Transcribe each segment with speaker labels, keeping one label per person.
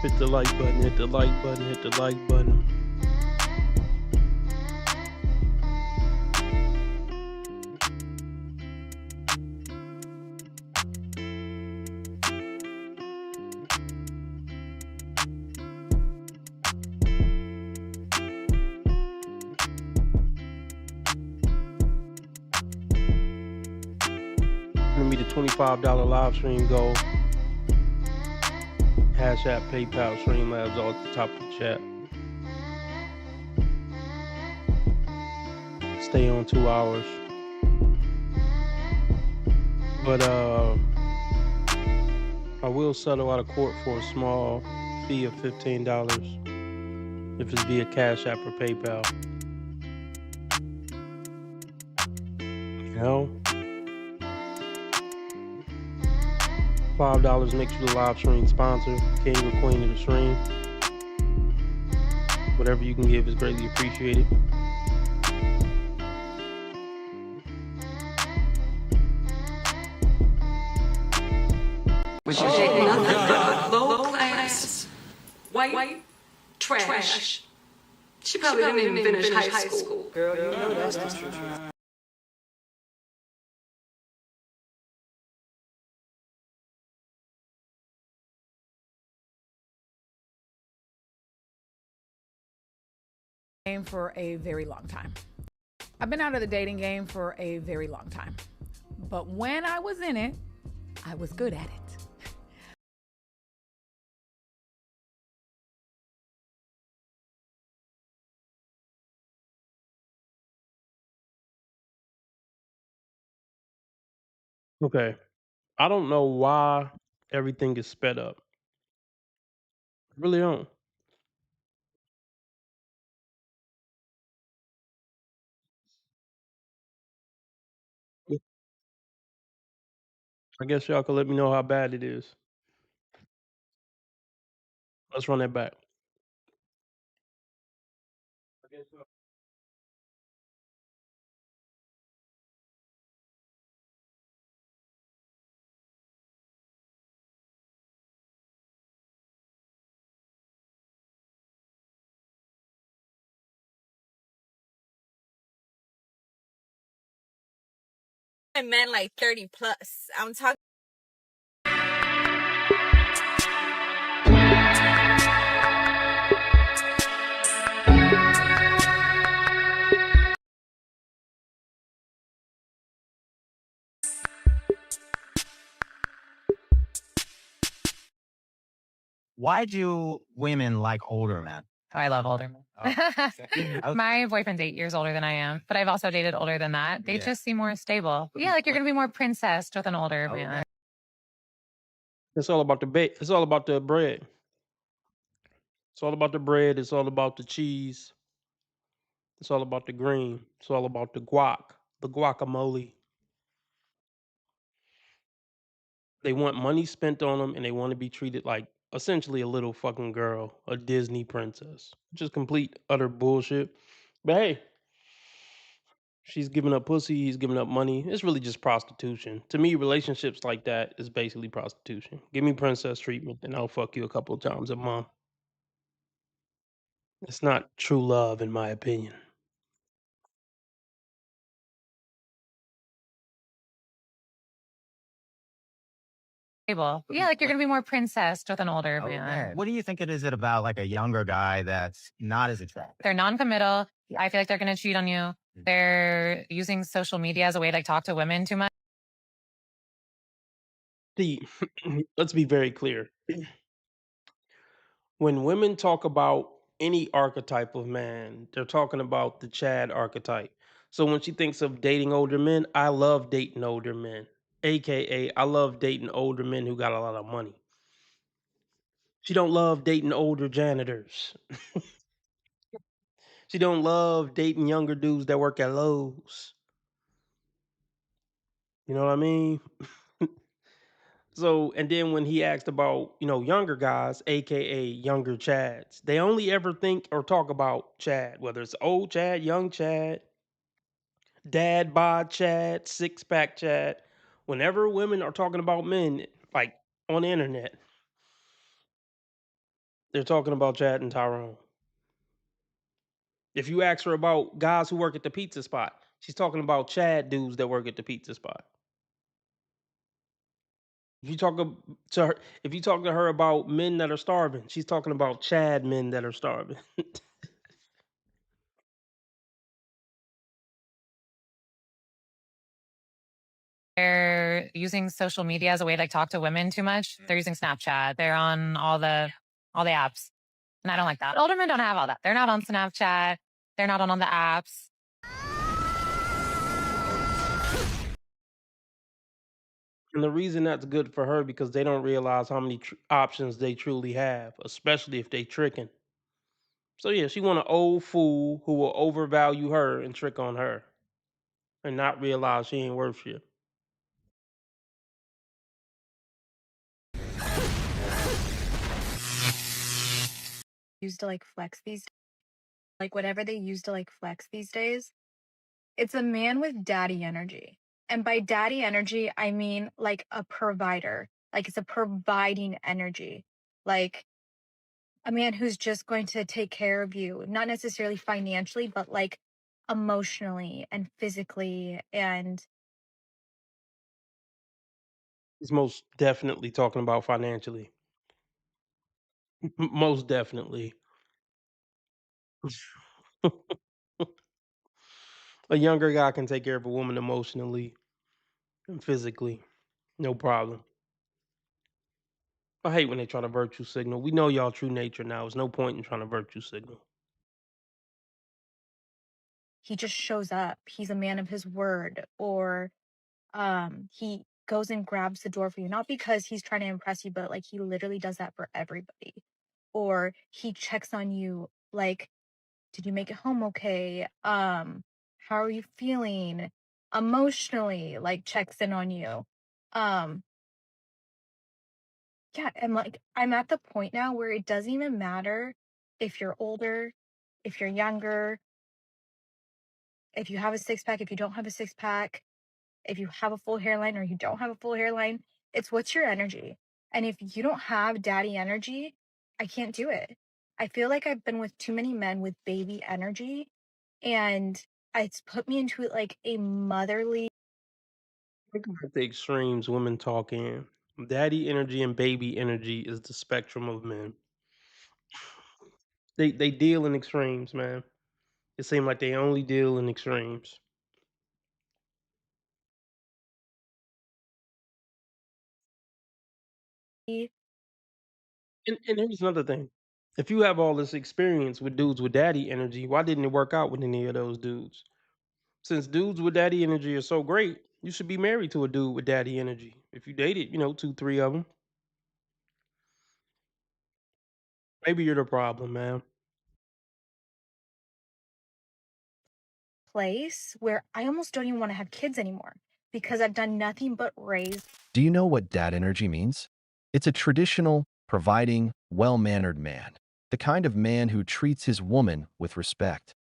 Speaker 1: Hit the like button, hit the like button, hit the like button. Gonna be the $25 live stream goal. Cash App, PayPal, Streamlabs, all at the top of the chat. Stay on 2 hours. But I will settle out of court for a small fee of $15 if it's via Cash App or PayPal. You know? $5 makes you the live stream sponsor, king or queen of the stream. Whatever you can give is greatly appreciated.
Speaker 2: Which is nothing but low class, white trash. She probably didn't even finish high school. Girl, you know that's the truth.
Speaker 3: Game for a very long time. I've been out of the dating game for a very long time. But when I was in it, I was good at it.
Speaker 1: Okay. I don't know why everything is sped up. I really don't. I guess y'all can let me know how bad it is. Let's run that back.
Speaker 4: Men like 30 plus. I'm talking.
Speaker 5: Why do women like older men?
Speaker 6: I love older men.
Speaker 5: Oh,
Speaker 6: My boyfriend's 8 years older than I am, but I've also dated older than that. They
Speaker 5: Yeah.
Speaker 6: just seem more stable. Yeah, like you're gonna be more princessed with an older
Speaker 5: Okay.
Speaker 6: man.
Speaker 1: It's all about the it's all about the bread. It's all about the bread, it's all about the cheese. It's all about the green. It's all about the guac, the guacamole. They want money spent on them and they want to be treated like essentially a little fucking girl, a Disney princess. Which is complete utter bullshit. But hey, she's giving up pussy, he's giving up money. It's really just prostitution. To me, relationships like that is basically prostitution. Give me princess treatment and I'll fuck you a couple of times a month. It's not true love, in my opinion.
Speaker 6: Stable. Yeah, like you're gonna be more princessed with an older man.
Speaker 5: What do you think it is about like a younger guy that's not as attractive?
Speaker 6: They're non-committal. I feel like they're gonna cheat on you. They're using social media as a way to like talk to women too much.
Speaker 1: See, let's be very clear. When women talk about any archetype of man, they're talking about the Chad archetype. So when she thinks of dating older men, I love dating older men. AKA, I love dating older men who got a lot of money. She don't love dating older janitors. She don't love dating younger dudes that work at Lowe's. You know what I mean? So, and then when he asked about, younger guys, aka younger Chads, they only ever think or talk about Chad, whether it's old Chad, young Chad, dad bod Chad, six pack Chad. Whenever women are talking about men, like on the internet, They're talking about Chad and Tyrone. If you ask her about guys who work at the pizza spot, she's talking about Chad dudes that work at the pizza spot. If you talk to her, if you talk to her about men that are starving, she's talking about Chad men that are starving.
Speaker 6: They're using social media as a way to like talk to women too much. They're using Snapchat. They're on all the apps. And I don't like that. Older men don't have all that. They're not on Snapchat. They're not on all the apps.
Speaker 1: And the reason that's good for her because they don't realize how many options they truly have, especially if they tricking. So yeah, she want an old fool who will overvalue her and trick on her, and not realize she ain't worth shit.
Speaker 7: Use to like flex these like whatever they use to like flex these days. It's a man with daddy energy. And by daddy energy, I mean like a provider. Like it's a providing energy. Like a man who's just going to take care of you, not necessarily financially, but like emotionally and physically. And
Speaker 1: He's most definitely talking about financially. Most definitely. A younger guy can take care of a woman emotionally and physically, no problem. I hate when they try to virtue signal. We know y'all true nature now. There's no point in trying to virtue signal.
Speaker 7: he just shows up. He's a man of his word. Or he goes and grabs the door for you, not because he's trying to impress you, but like he literally does that for everybody. Or he checks on you like, did you make it home okay? How are you feeling emotionally? Like checks in on you. Um, yeah, and like I'm at the point now where it doesn't even matter if you're older, if you're younger, if you have a six pack, if you don't have a six pack, if you have a full hairline or you don't have a full hairline. It's what's your energy. And if you don't have daddy energy, I can't do it. I feel like I've been with too many men with baby energy, and it's put me into like a motherly.
Speaker 1: Think about the extremes women talk in. Daddy energy and baby energy is the spectrum of men. They deal in extremes, man. It seems like they only deal in extremes. And here's another thing. If you have all this experience with dudes with daddy energy, why didn't it work out with any of those dudes? Since dudes with daddy energy are so great, you should be married to a dude with daddy energy. If you dated, two, three of them, maybe you're the problem, man.
Speaker 7: Place where I almost don't even want to have kids anymore because I've done nothing but raise.
Speaker 8: Do you know what dad energy means? It's a traditional, providing, well-mannered man, the kind of man who treats his woman with respect.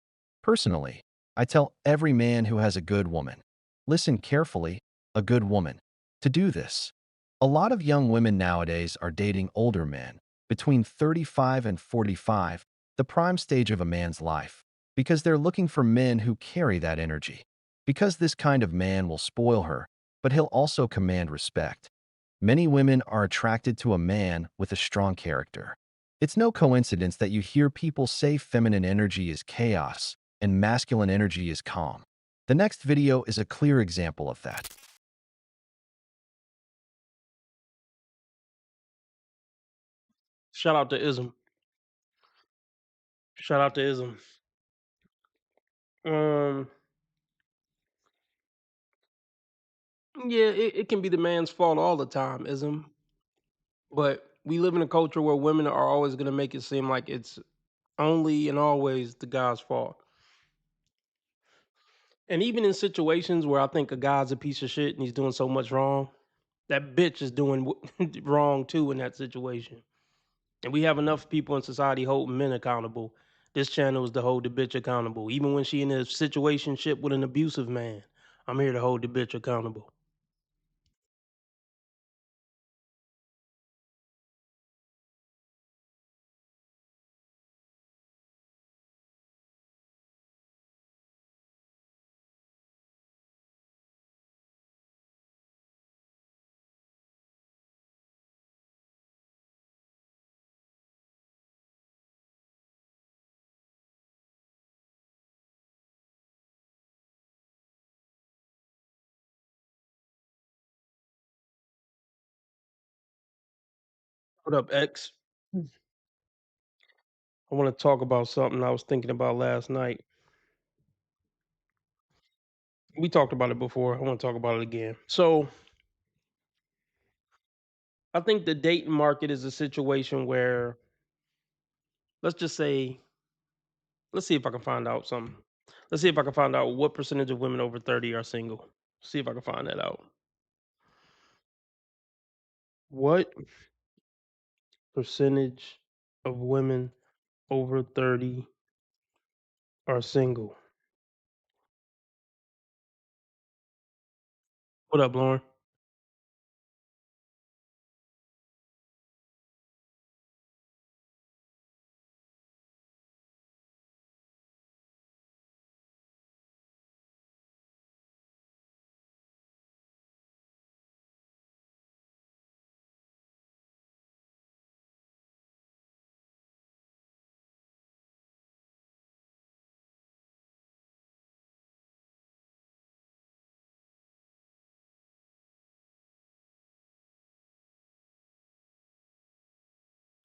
Speaker 8: Personally, I tell every man who has a good woman, listen carefully, a good woman, to do this. A lot of young women nowadays are dating older men, between 35 and 45, the prime stage of a man's life, because they're looking for men who carry that energy. Because this kind of man will spoil her, but he'll also command respect. Many women are attracted to a man with a strong character. It's no coincidence that you hear people say feminine energy is chaos and masculine energy is calm. The next video is a clear example of that.
Speaker 1: Shout out to Ism. Shout out to Ism. Um, yeah, it can be the man's fault all the time, Ism. But we live in a culture where women are always gonna make it seem like it's only and always the guy's fault. And even in situations where I think a guy's a piece of shit and he's doing so much wrong, that bitch is doing wrong too in that situation. And we have enough people in society holding men accountable. This channel is to hold the bitch accountable. Even when she in a situationship with an abusive man, I'm here to hold the bitch accountable. What up, X? I want to talk about something I was thinking about last night. We talked about it before. I want to talk about it again. So, I think the dating market is a situation where, let's just say, let's see if I can find out something. Let's see if I can find out what percentage of women over 30 are single. See if I can find that out. What percentage of women over 30 are single? What up, Lauren?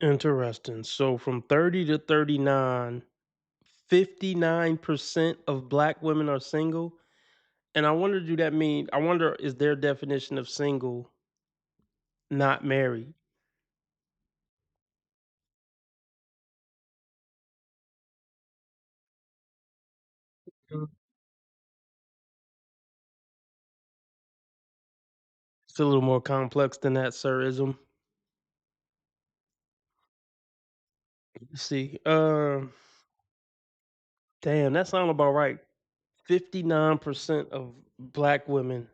Speaker 1: Interesting. So, from 30 to 39, 59% of black women are single. And I wonder, do that mean, I wonder, is their definition of single not married? Mm. It's a little more complex than that, sirism. Let's see. Damn, that sounds about right. 59% of black women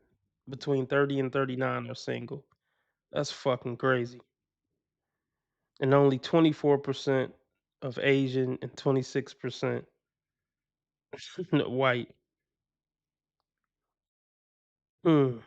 Speaker 1: between 30 and 39 are single. That's fucking crazy. And only 24% of Asian and 26% white. Hmm.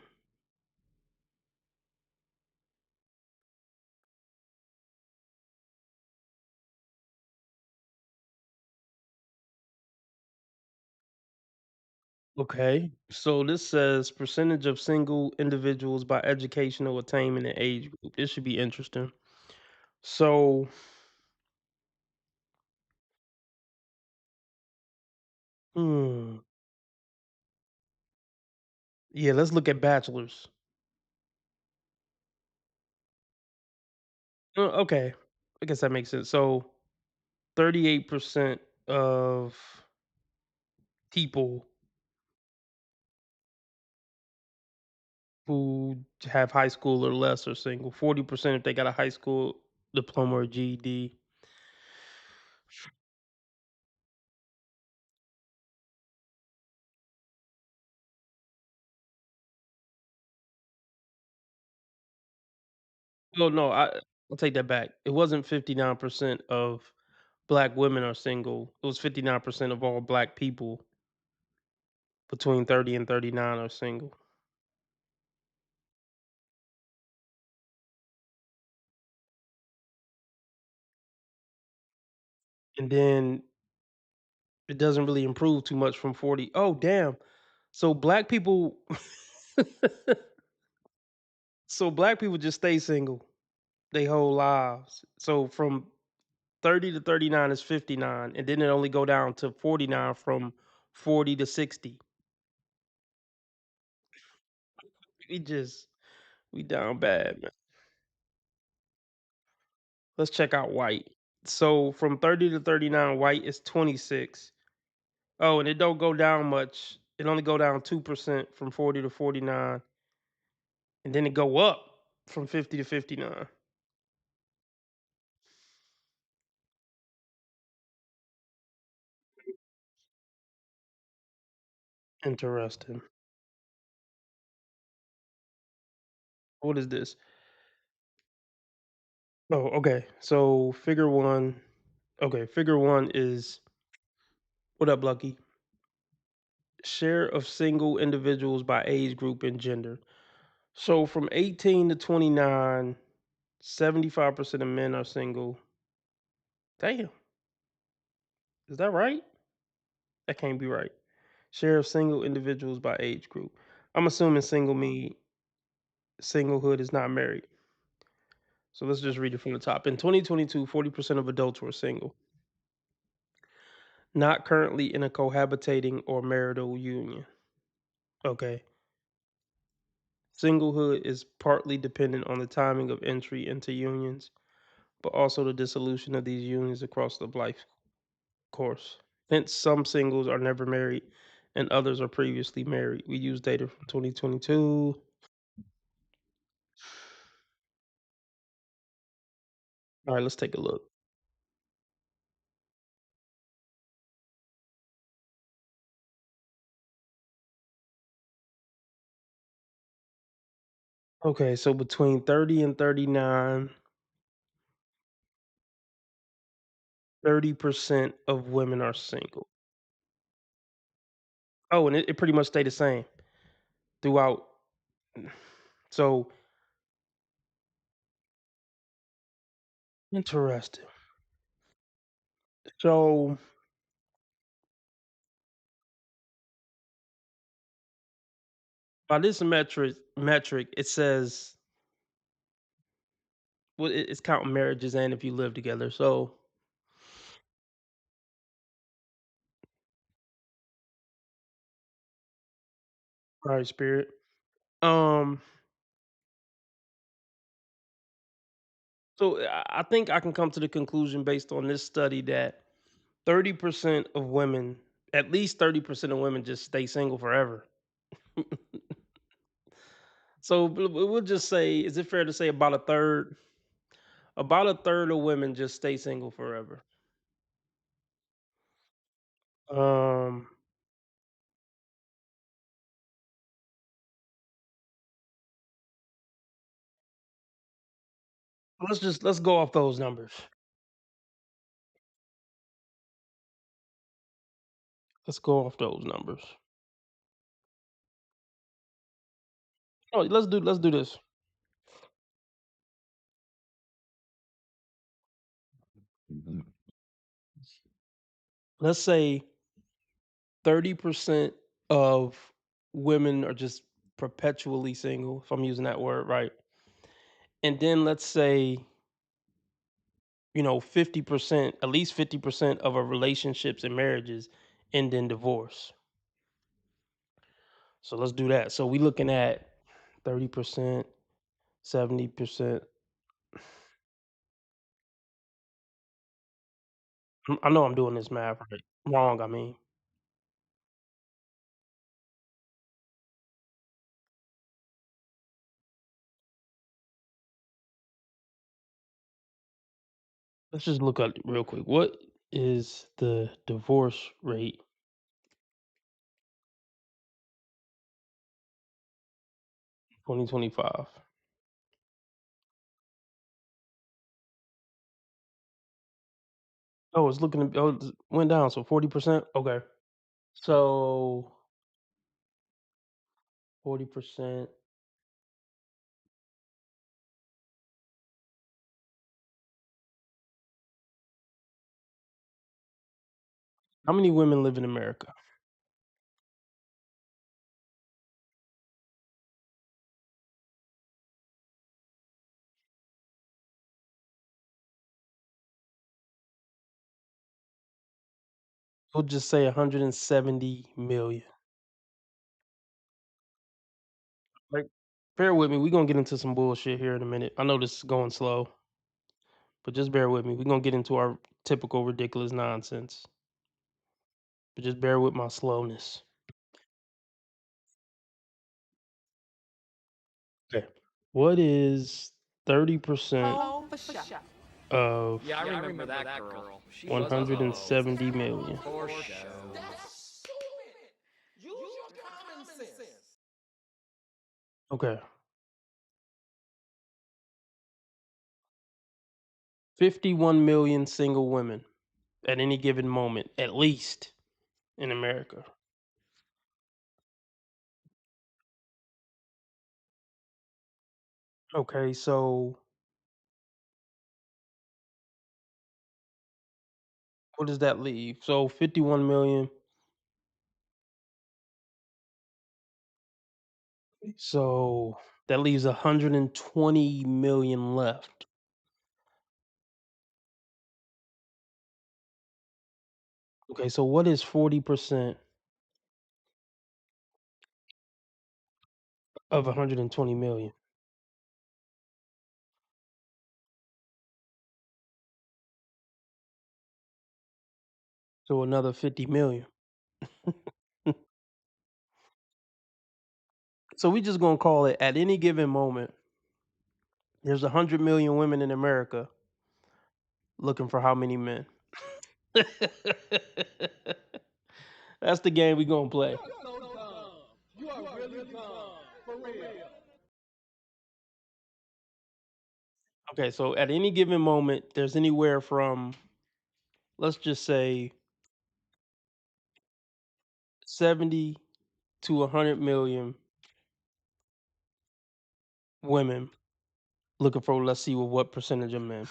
Speaker 1: Okay. So this says percentage of single individuals by educational attainment and age group. This should be interesting. So, hmm. Yeah, let's look at bachelors. Okay. I guess that makes sense. So, 38% of people who have high school or less are single. 40% if they got a high school diploma or GED. Well, no, I'll take that back. It wasn't 59% of black women are single. It was 59% of all black people between 30 and 39 are single. And then it doesn't really improve too much from 40. Oh, damn. So black people so black people just stay single they whole lives. So from 30 to 39 is 59 and then it only go down to 49 from 40 to 60. We just we down bad, man. Let's check out white. So from 30 to 39 white is 26. Oh, and it don't go down much. It only go down 2% from 40 to 49 and then it go up from 50 to 59. Interesting. What is this? Oh, okay. So figure 1. Okay, figure 1 is what up, Lucky? Share of single individuals by age group and gender. So from 18 to 29, 75% of men are single. Damn, is that right? That can't be right. Share of single individuals by age group. I'm assuming single me singlehood is not married. So let's just read it from the top. In 2022, 40% of adults were single, not currently in a cohabitating or marital union. Okay. Singlehood is partly dependent on the timing of entry into unions, but also the dissolution of these unions across the life course. Hence, some singles are never married and others are previously married. We use data from 2022. All right, let's take a look. Okay, so between 30 and 39, 30% of women are single. Oh, and it pretty much stayed the same throughout. So interesting. So by this metric, it says well, it's counting marriages and if you live together. So, all right, spirit. Um, so I think I can come to the conclusion based on this study that 30% of women, at least 30% of women, just stay single forever. So we'll just say, is it fair to say about a third? About a third of women just stay single forever. Um, let's go off those numbers. Let's go off those numbers. Oh, let's do this. Let's say 30% of women are just perpetually single, if I'm using that word right. And then let's say, 50%, at least 50% of our relationships and marriages end in divorce. So let's do that. So we looking at 30%, 70%. I know I'm doing this math right. Wrong, I mean. Let's just look up real quick. What is the divorce rate 2025? Oh, it's looking to it went down, so 40%? Okay. So 40%. How many women live in America? We'll just say 170 million. Like, bear with me. We're gonna get into some bullshit here in a minute. I know this is going slow, but just bear with me. We're gonna get into our typical ridiculous nonsense. But just bear with my slowness. Okay. What is 30% of 170 million? Okay. 51 million single women at any given moment, at least in America. Okay, so what does that leave? So 51 million. So that leaves 120 million left. Okay, so what is 40% of 120,000,000? So another 50,000,000. So we just gonna call it at any given moment, there's 100,000,000 women in America looking for how many men? That's the game we gonna play. Okay, so at any given moment, there's anywhere from, let's just say, 70 to 100,000,000 women looking for, let's see, what percentage of men?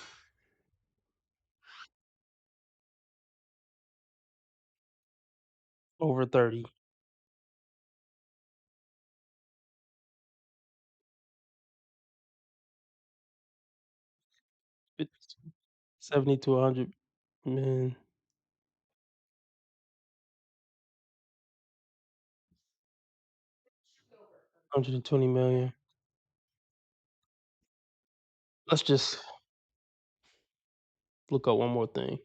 Speaker 1: Over 30. Fif 70 to 100 men, 120,000,000. Let's just look up one more thing.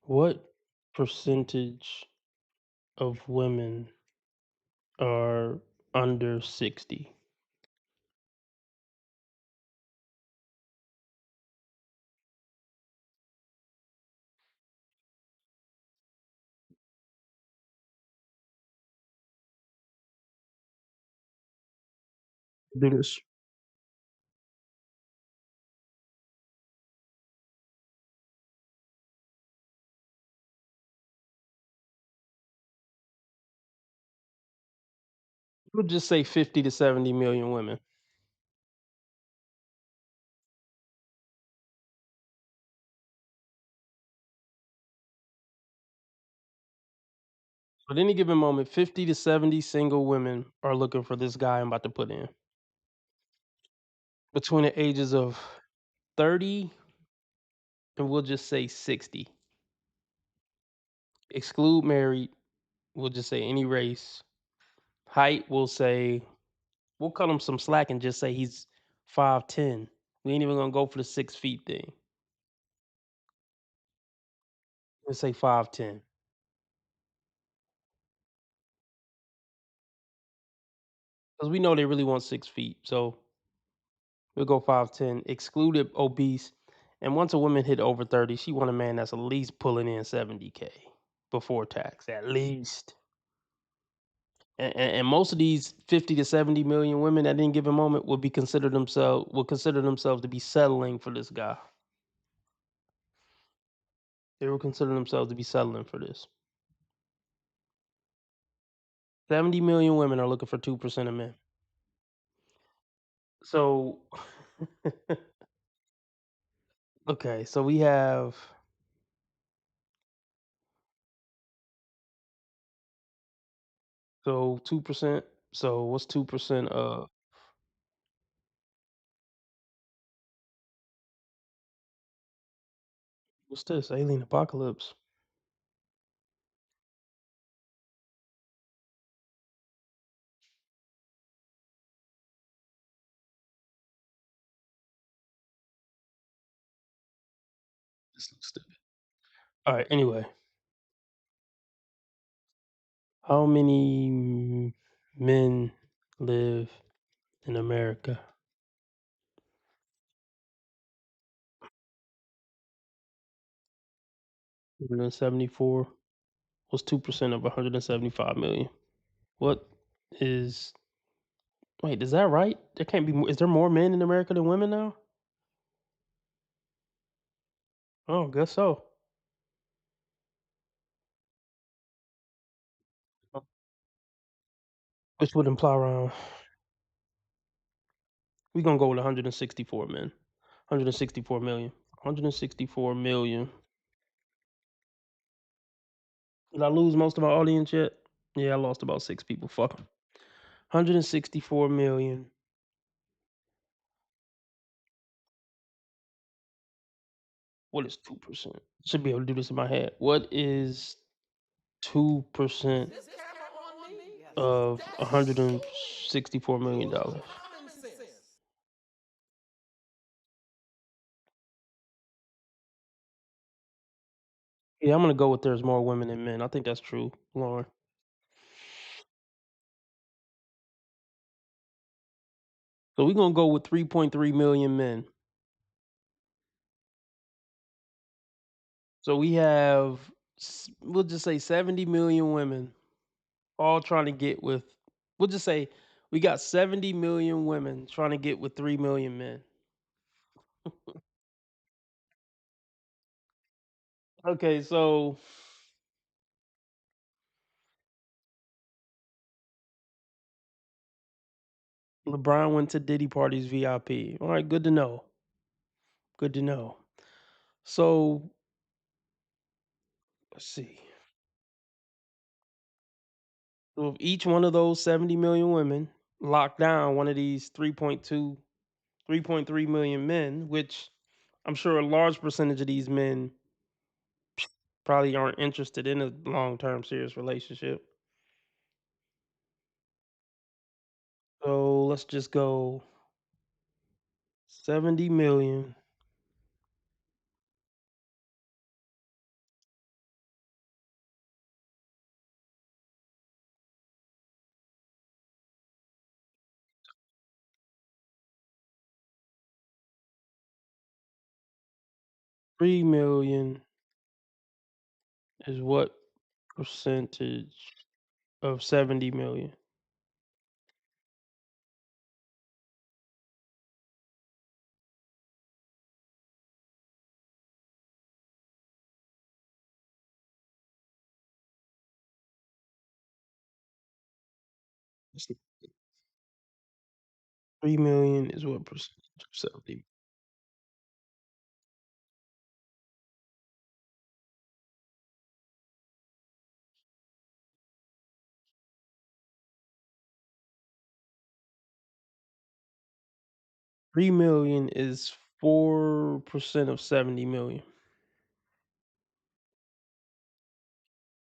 Speaker 1: What percentage of women are under 60? Do this. We'll just say 50 to 70,000,000 women. At any given moment, 50 to 70 single women are looking for this guy I'm about to put in. Between the ages of 30 and we'll just say 60. Exclude married, we'll just say any race. Height, we'll cut him some slack and just say he's 5'10". We ain't even gonna go for the 6 feet thing. Let's say 5'10". Because we know they really want 6 feet. So we'll go 5'10", excluded obese. And once a woman hit over 30, she want a man that's at least pulling in 70K before tax, at least. And most of these 50 to 70,000,000 women at any given moment would consider themselves to be settling for this guy. They would consider themselves to be settling for this. 70,000,000 women are looking for 2% of men. So, okay, so we have, 2%. So what's 2% of, what's this? Alien apocalypse. This looks stupid. All right, anyway, how many men live in America? 174. What's 2% of 175,000,000? What is, wait, is that right? There can't be more. Is there more men in America than women now? Oh, guess so. Which would imply around, we're gonna go with 164 men. 164,000,000. 164,000,000. Did I lose most of my audience yet? Yeah, I lost about 6 people. Fuck 'em. 164,000,000 What is 2%? Should be able to do this in my head. What is 2% of $164 million? Yeah, I'm gonna go with there's more women than men. I think that's true, Lauren. So we're gonna go with 3.3 million men. So we have, we'll just say 70 million women, all trying to get with. We'll just say we got 70 million women trying to get with 3 million men. Okay, so LeBron went to Diddy parties VIP. All right, good to know. Good to know. So let's see. So if each one of those 70 million women locked down one of these 3.3 million men, which I'm sure a large percentage of these men probably aren't interested in a long-term serious relationship. So let's just go 70 million, 3 million is what percentage of 70 million? Let's see. 3 million is what percentage of 70? 3 million is 4% of 70 million.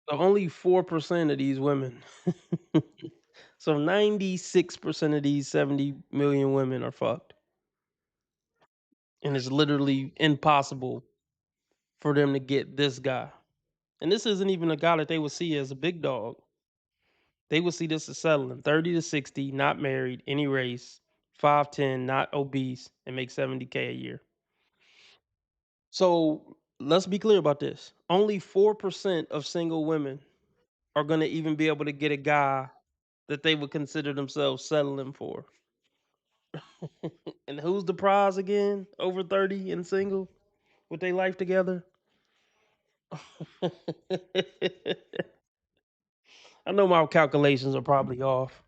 Speaker 1: So only 4% of these women. So 96% of these 70 million women are fucked. And it's literally impossible for them to get this guy. And this isn't even a guy that they would see as a big dog. They would see this as settling 30 to 60, not married, any race, 5'10, not obese, and make 70K a year. So let's be clear about this. Only 4% of single women are going to even be able to get a guy that they would consider themselves settling for. And who's the prize again? Over 30 and single with their life together? I know my calculations are probably off.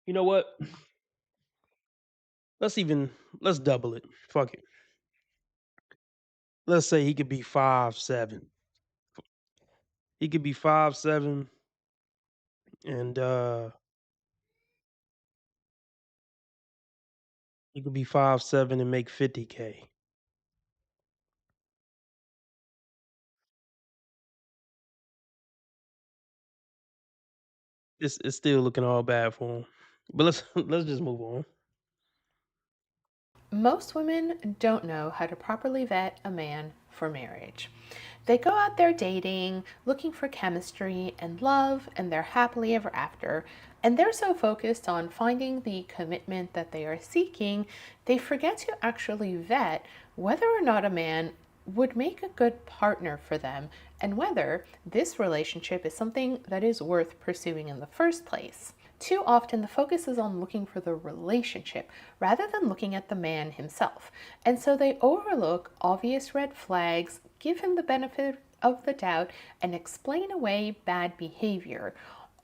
Speaker 1: You know what? Let's even let's double it. Fuck it. Let's say he could be 5'7". He could be 5'7", and he could be 5'7" and make 50K. It's still looking all bad for him. But let's just move on.
Speaker 9: Most women don't know how to properly vet a man for marriage. They go out there dating, looking for chemistry and love, and they're happily ever after. And they're so focused on finding the commitment that they are seeking, they forget to actually vet whether or not a man would make a good partner for them and whether this relationship is something that is worth pursuing in the first place. Too often, the focus is on looking for the relationship rather than looking at the man himself. And so they overlook obvious red flags, give him the benefit of the doubt, and explain away bad behavior,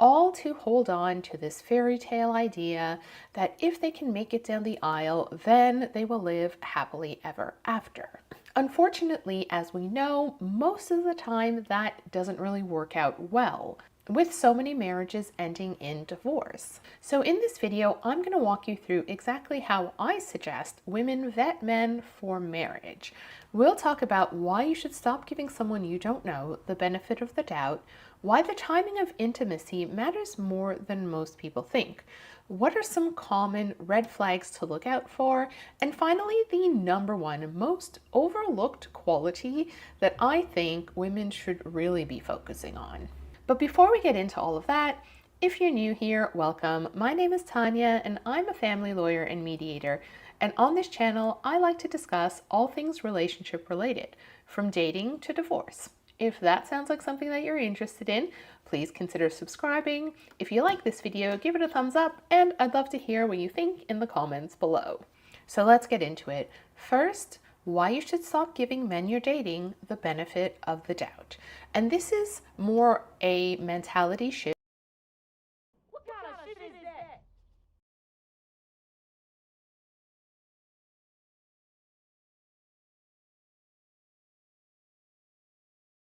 Speaker 9: all to hold on to this fairy tale idea that if they can make it down the aisle, then they will live happily ever after. Unfortunately, as we know, most of the time that doesn't really work out well, with so many marriages ending in divorce. So in this video, I'm going to walk you through exactly how I suggest women vet men for marriage. We'll talk about why you should stop giving someone you don't know the benefit of the doubt, why the timing of intimacy matters more than most people think, what are some common red flags to look out for, and finally, the number one most overlooked quality that I think women should really be focusing on. But before we get into all of that, if you're new here, welcome. My name is Tanya and I'm a family lawyer and mediator. And on this channel, I like to discuss all things relationship related, from dating to divorce. If that sounds like something that you're interested in, please consider subscribing. If you like this video, give it a thumbs up, and I'd love to hear what you think in the comments below. So let's get into it. First, why you should stop giving men you're dating the benefit of the doubt. And this is more a mentality shift.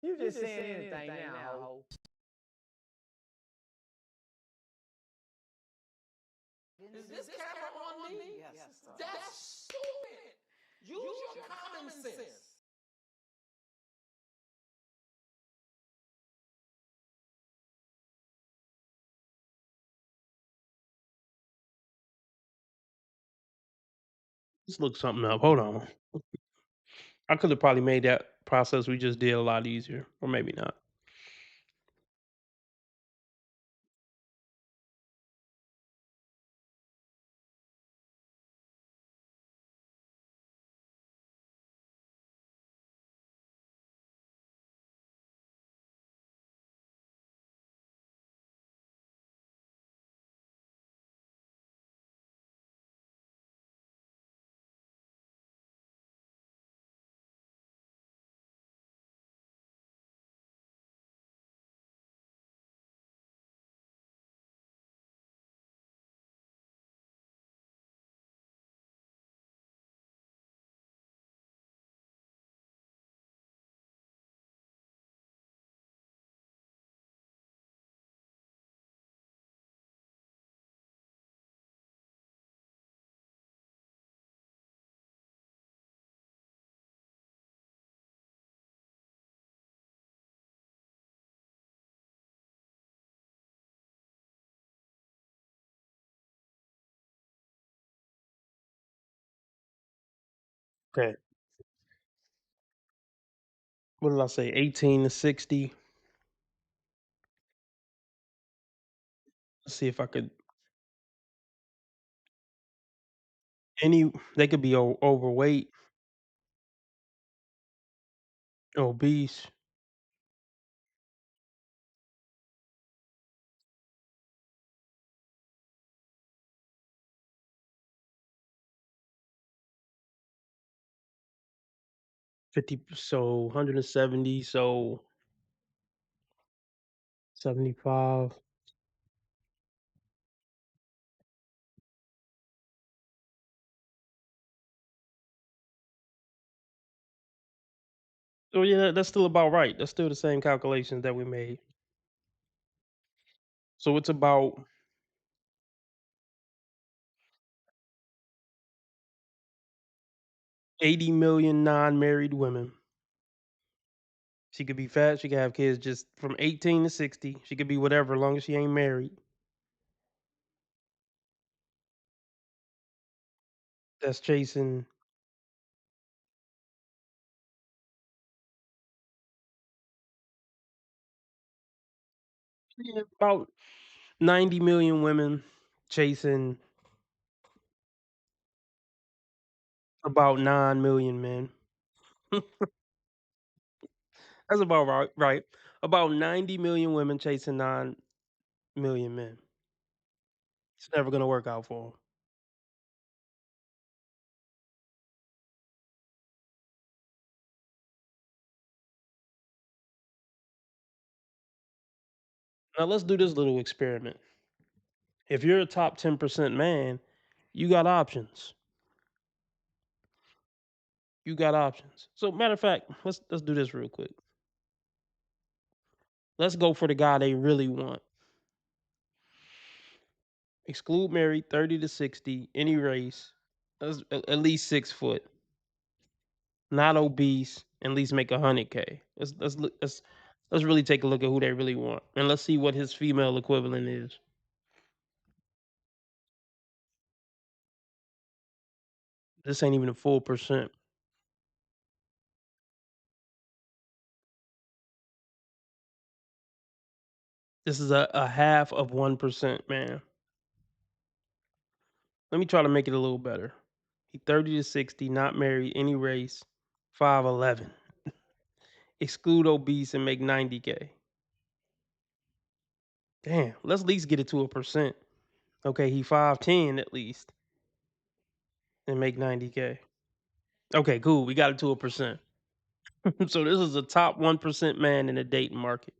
Speaker 5: You just saying anything now.
Speaker 10: Is this camera on me? Yes. That's stupid. Use your common sense.
Speaker 1: Let's look something up. Hold on. I could have probably made that process we just did a lot easier, or maybe not. Okay. What did I say? 18 to 60. Let's see if I could any they could be overweight, obese. 50, so 170, so 75. So yeah, that's still about right. That's still the same calculations that we made. So it's about 80 million non-married women. She could be fat, she could have kids just from 18 to 60. She could be whatever, as long as she ain't married. That's chasing, yeah, about 90 million women chasing about 9 million men. That's about right. About 90 million women chasing 9 million men. It's never gonna work out for them. Now let's do this little experiment. If you're a top 10% man, you got options. You got options. So matter of fact, let's do this real quick. Let's go for the guy they really want. Exclude married, 30 to 60, any race, at least 6 foot, not obese, at least make 100K. Let's really take a look at who they really want, and let's see what his female equivalent is. This ain't even a full percent. This is a half of 1%, man. Let me try to make it a little better. He 30 to 60, not married, any race, 5'11. Exclude obese and make 90K. Damn, let's at least get it to a percent. Okay, he 5'10 at least and make 90K. Okay, cool. We got it to a percent. So this is a top 1% man in the dating market.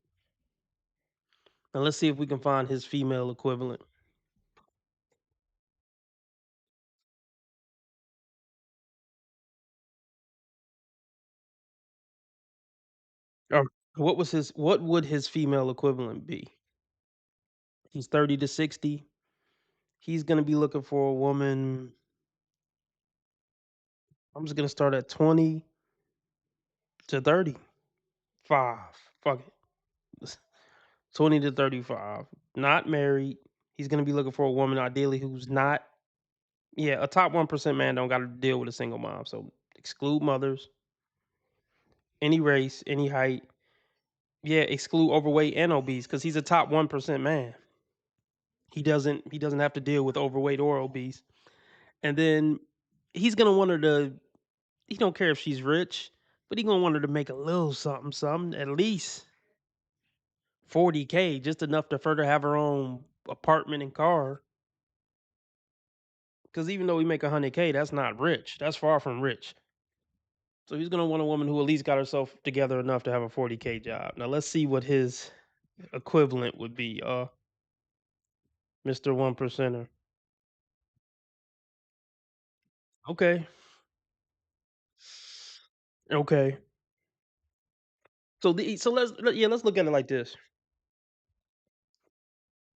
Speaker 1: Now let's see if we can find his female equivalent. What would his female equivalent be? He's 30 to 60. He's gonna be looking for a woman. I'm just gonna start at 20 to 35. Fuck it. 20 to 35. Not married. He's gonna be looking for a woman ideally who's not. Yeah, a top 1% man don't gotta deal with a single mom. So exclude mothers, any race, any height. Yeah, exclude overweight and obese because he's a top 1% man. He doesn't have to deal with overweight or obese. And then he's gonna want her to. He don't care if she's rich, but he gonna want her to make a little something, something at least 40K, just enough for her to have her own apartment and car. Because even though we make 100K, that's not rich. That's far from rich. So he's gonna want a woman who at least got herself together enough to have a 40K job. Now let's see what his equivalent would be. Mr. One Percenter. Okay. Okay. So let's look at it like this.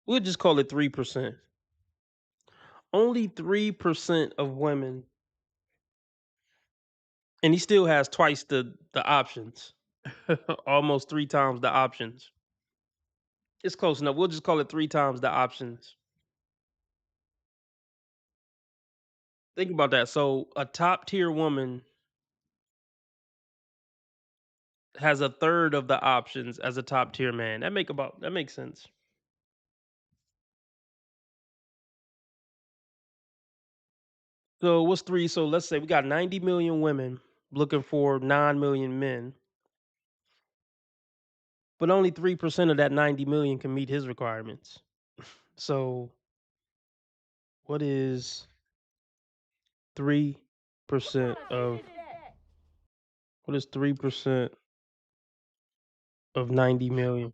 Speaker 1: We'll just call it 3%. Only 3% of women, and he still has twice the options. Almost 3 times the options. It's close enough. We'll just call it 3 times the options. Think about that. So a top tier woman has a third of the options as a top tier man. That makes sense. So what's 3? So let's say we got 90 million women looking for 9 million men, but only 3% of that 90 million can meet his requirements. So what is 3% of what is 3% of 90 million?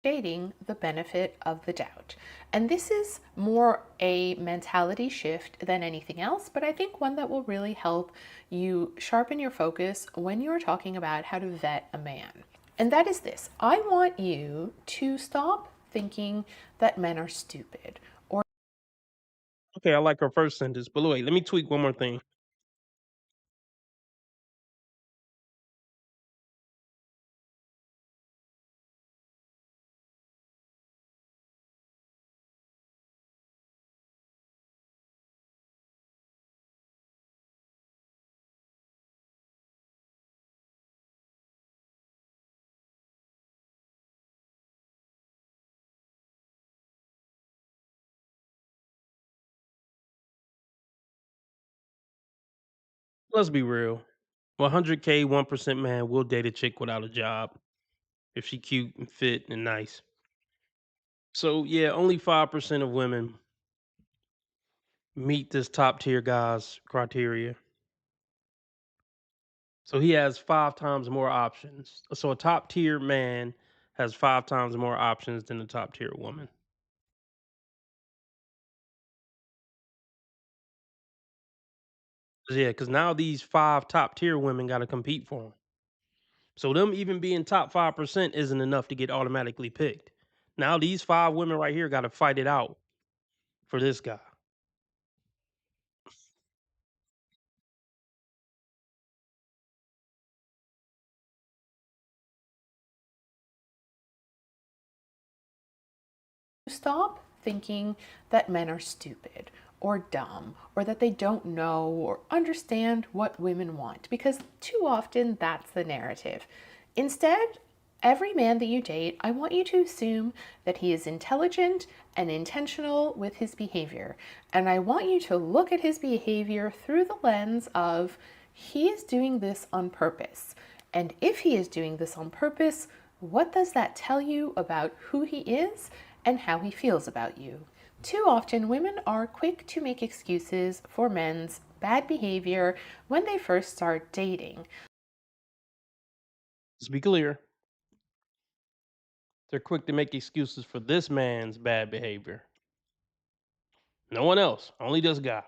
Speaker 9: Stating the benefit of the doubt. And this is more a mentality shift than anything else, but I think one that will really help you sharpen your focus when you're talking about how to vet a man. And that is this: I want you to stop thinking that men are stupid or
Speaker 1: Okay, I like her first sentence, but wait, let me tweak one more thing. Let's be real. 100K, 1% man will date a chick without a job if she cute and fit and nice. So yeah, only 5% of women meet this top tier guy's criteria. So he has 5 times more options. So a top tier man has 5 times more options than a top tier woman. Yeah, because now these 5 top tier women got to compete for him. So them even being top 5% isn't enough to get automatically picked. Now these 5 women right here got to fight it out for this guy.
Speaker 9: Stop thinking that men are stupid or dumb or that they don't know or understand what women want, because too often that's the narrative. Instead, every man that you date, I want you to assume that he is intelligent and intentional with his behavior. And I want you to look at his behavior through the lens of he is doing this on purpose. And if he is doing this on purpose, what does that tell you about who he is and how he feels about you? Too often, women are quick to make excuses for men's bad behavior when they first start dating.
Speaker 1: Let's be clear. They're quick to make excuses for this man's bad behavior. No one else, only this guy.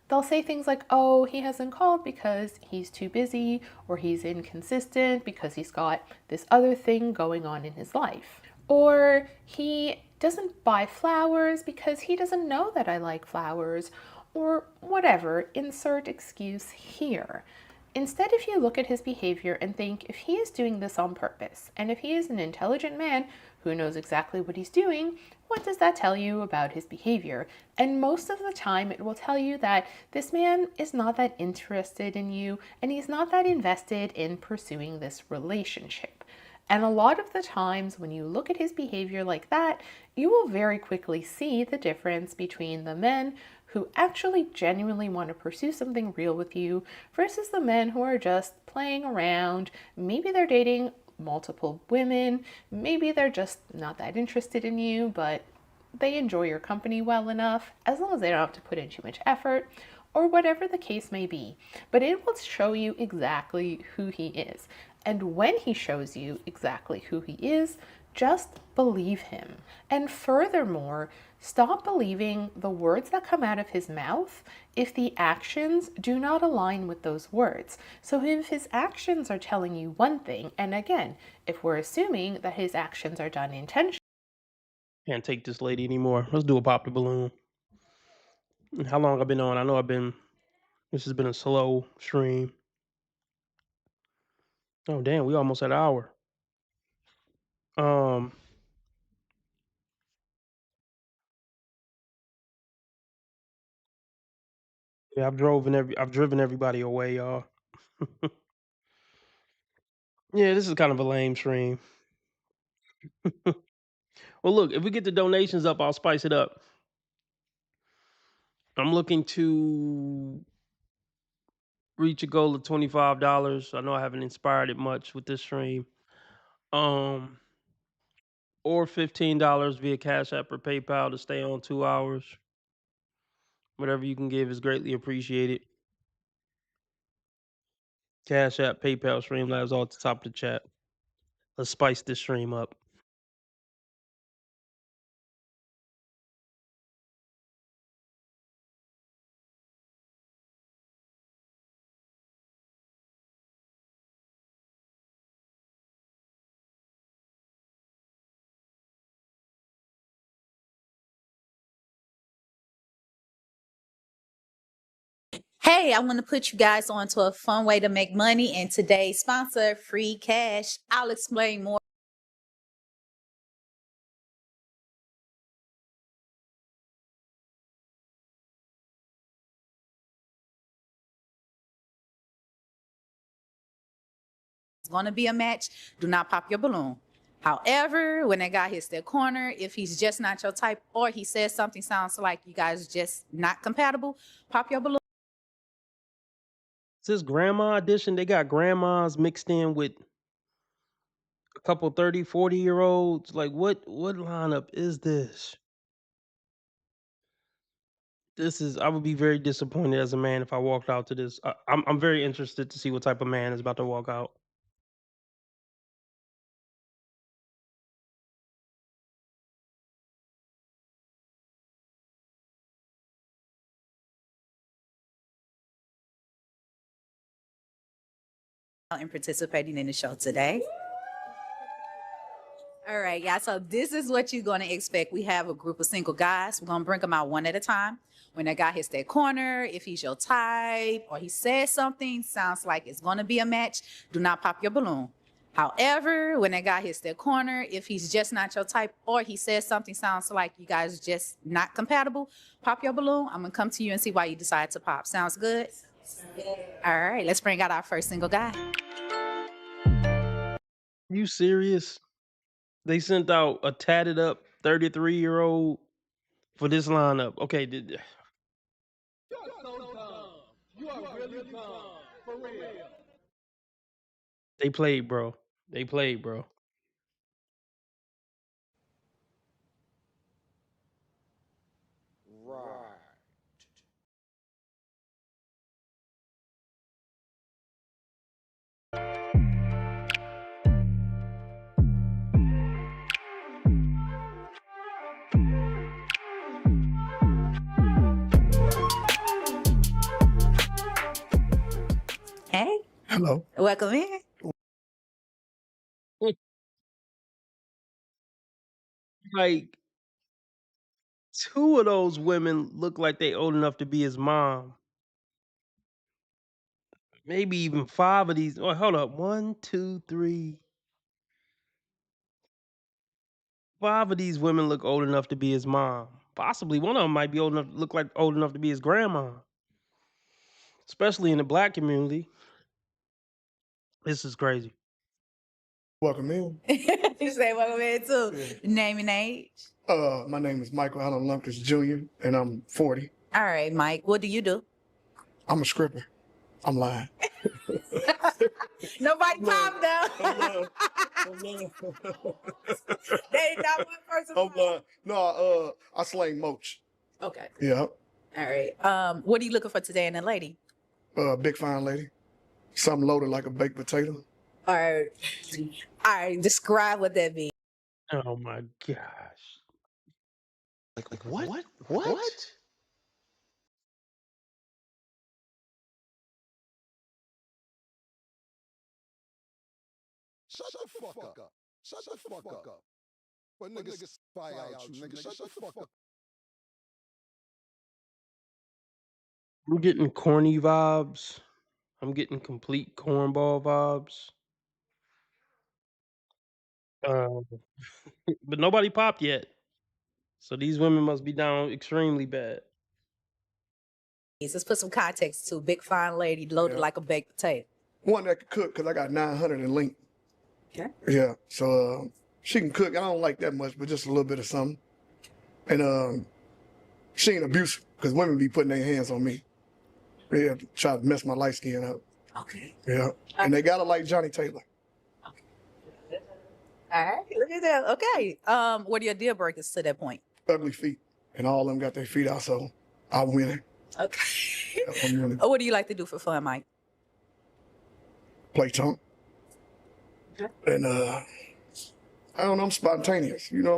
Speaker 9: They'll say things like, oh, he hasn't called because he's too busy, or he's inconsistent because he's got this other thing going on in his life. Or he doesn't buy flowers because he doesn't know that I like flowers, or whatever, insert excuse here. Instead, if you look at his behavior and think, if he is doing this on purpose, and if he is an intelligent man who knows exactly what he's doing, what does that tell you about his behavior? And most of the time, it will tell you that this man is not that interested in you, and he's not that invested in pursuing this relationship. And a lot of the times when you look at his behavior like that, you will very quickly see the difference between the men who actually genuinely want to pursue something real with you versus the men who are just playing around. Maybe they're dating multiple women, maybe they're just not that interested in you, but they enjoy your company well enough, as long as they don't have to put in too much effort, or whatever the case may be. But it will show you exactly who he is. And when he shows you exactly who he is, just believe him. And furthermore, stop believing the words that come out of his mouth if the actions do not align with those words. So if his actions are telling you one thing, and again, if we're assuming that his actions are done intentionally,
Speaker 1: Can't take this lady anymore. Let's do a pop the balloon. How long I've been on? I know this has been a slow stream. Oh damn, we almost at an hour. Um, yeah, I've driven everybody away, y'all. Yeah, this is kind of a lame stream. Well, look, if we get the donations up, I'll spice it up. I'm looking to reach a goal of $25. I know I haven't inspired it much with this stream. Um, or $15 via Cash App or PayPal to stay on 2 hours. Whatever you can give is greatly appreciated. Cash App, PayPal, Streamlabs, all at the top of the chat. Let's spice this stream up.
Speaker 11: Hey, I want to put you guys on to a fun way to make money, and today's sponsor, Free Cash. I'll explain more. It's going to be a match. Do not pop your balloon. However, when that guy hits their corner, if he's just not your type or he says something sounds like you guys just not compatible, pop your balloon.
Speaker 1: Is this grandma edition? They got grandmas mixed in with a couple 30, 40-year-olds. Like what lineup is this? I would be very disappointed as a man if I walked out to this. I'm very interested to see what type of man is about to walk out.
Speaker 11: And participating in the show today. All right, y'all. So this is what you're gonna expect. We have a group of single guys. We're gonna bring them out one at a time. When that guy hits that corner, if he's your type or he says something, sounds like it's gonna be a match, do not pop your balloon. However, when that guy hits that corner, if he's just not your type or he says something sounds like you guys just not compatible, pop your balloon. I'm gonna come to you and see why you decide to pop. Sounds good? All right, let's bring out our first single guy.
Speaker 1: You serious? They sent out a tatted up 33-year-old for this lineup. Okay, they played, bro. They played, bro.
Speaker 11: Hey,
Speaker 12: Hello.
Speaker 11: welcome in.
Speaker 1: Like, two of those women look like they old enough to be his mom. Maybe even 5 of these. Oh, hold up. 1, 2, 3. 5 of these women look old enough to be his mom. Possibly one of them might be old enough, look like old enough to be his grandma. Especially in the black community. This is crazy.
Speaker 12: Welcome in.
Speaker 11: You say welcome in too. Name and age.
Speaker 12: My name is Michael Allen Lumpkins Jr. and I'm 40.
Speaker 11: All right, Mike. What do you do?
Speaker 12: I'm a scripper. I'm lying.
Speaker 11: Nobody popped though. They not one person.
Speaker 12: I'm lying. No, I slang moach.
Speaker 11: Okay.
Speaker 12: Yeah.
Speaker 11: All right. What are you looking for today in a lady?
Speaker 12: Big fine lady. Something loaded like a baked potato.
Speaker 11: All right. All right. Describe what that means.
Speaker 1: Oh my gosh.
Speaker 10: Like what? What?
Speaker 13: Shut the fuck up. Shut the fuck up. But niggas fire out you, nigga. Shut the fuck up.
Speaker 1: I'm getting corny vibes. I'm getting complete cornball vibes. But nobody popped yet. So these women must be down extremely bad.
Speaker 11: Let's put some context to big fine lady loaded like a baked potato.
Speaker 12: One that can cook because I got 900 in link.
Speaker 11: Okay.
Speaker 12: Yeah. So she can cook. I don't like that much, but just a little bit of something. And she ain't abusive because women be putting their hands on me. Yeah, try to mess my light skin up.
Speaker 11: Okay.
Speaker 12: Yeah. And they gotta like Johnny Taylor.
Speaker 11: All right. Look at that. Okay. What are your deal breakers to that point?
Speaker 12: Ugly feet. And all of them got their feet out, so I'm winning.
Speaker 11: Okay.
Speaker 12: I'm winning.
Speaker 11: What do you like to do for fun, Mike?
Speaker 12: Play tongue.
Speaker 11: Okay.
Speaker 12: And I don't know, I'm spontaneous. You know,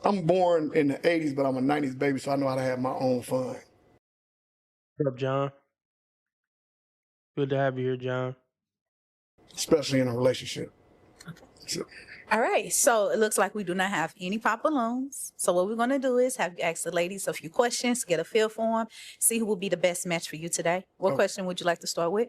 Speaker 12: I'm born in the 80s, but I'm a 90s baby, so I know how to have my own fun.
Speaker 1: What's up, John? Good to have you here, John.
Speaker 12: Especially in a relationship. So,
Speaker 11: All right. So it looks like we do not have any pop balloons. So what we're going to do is have you ask the ladies a few questions, get a feel for them, see who will be the best match for you today. What question would you like to start with?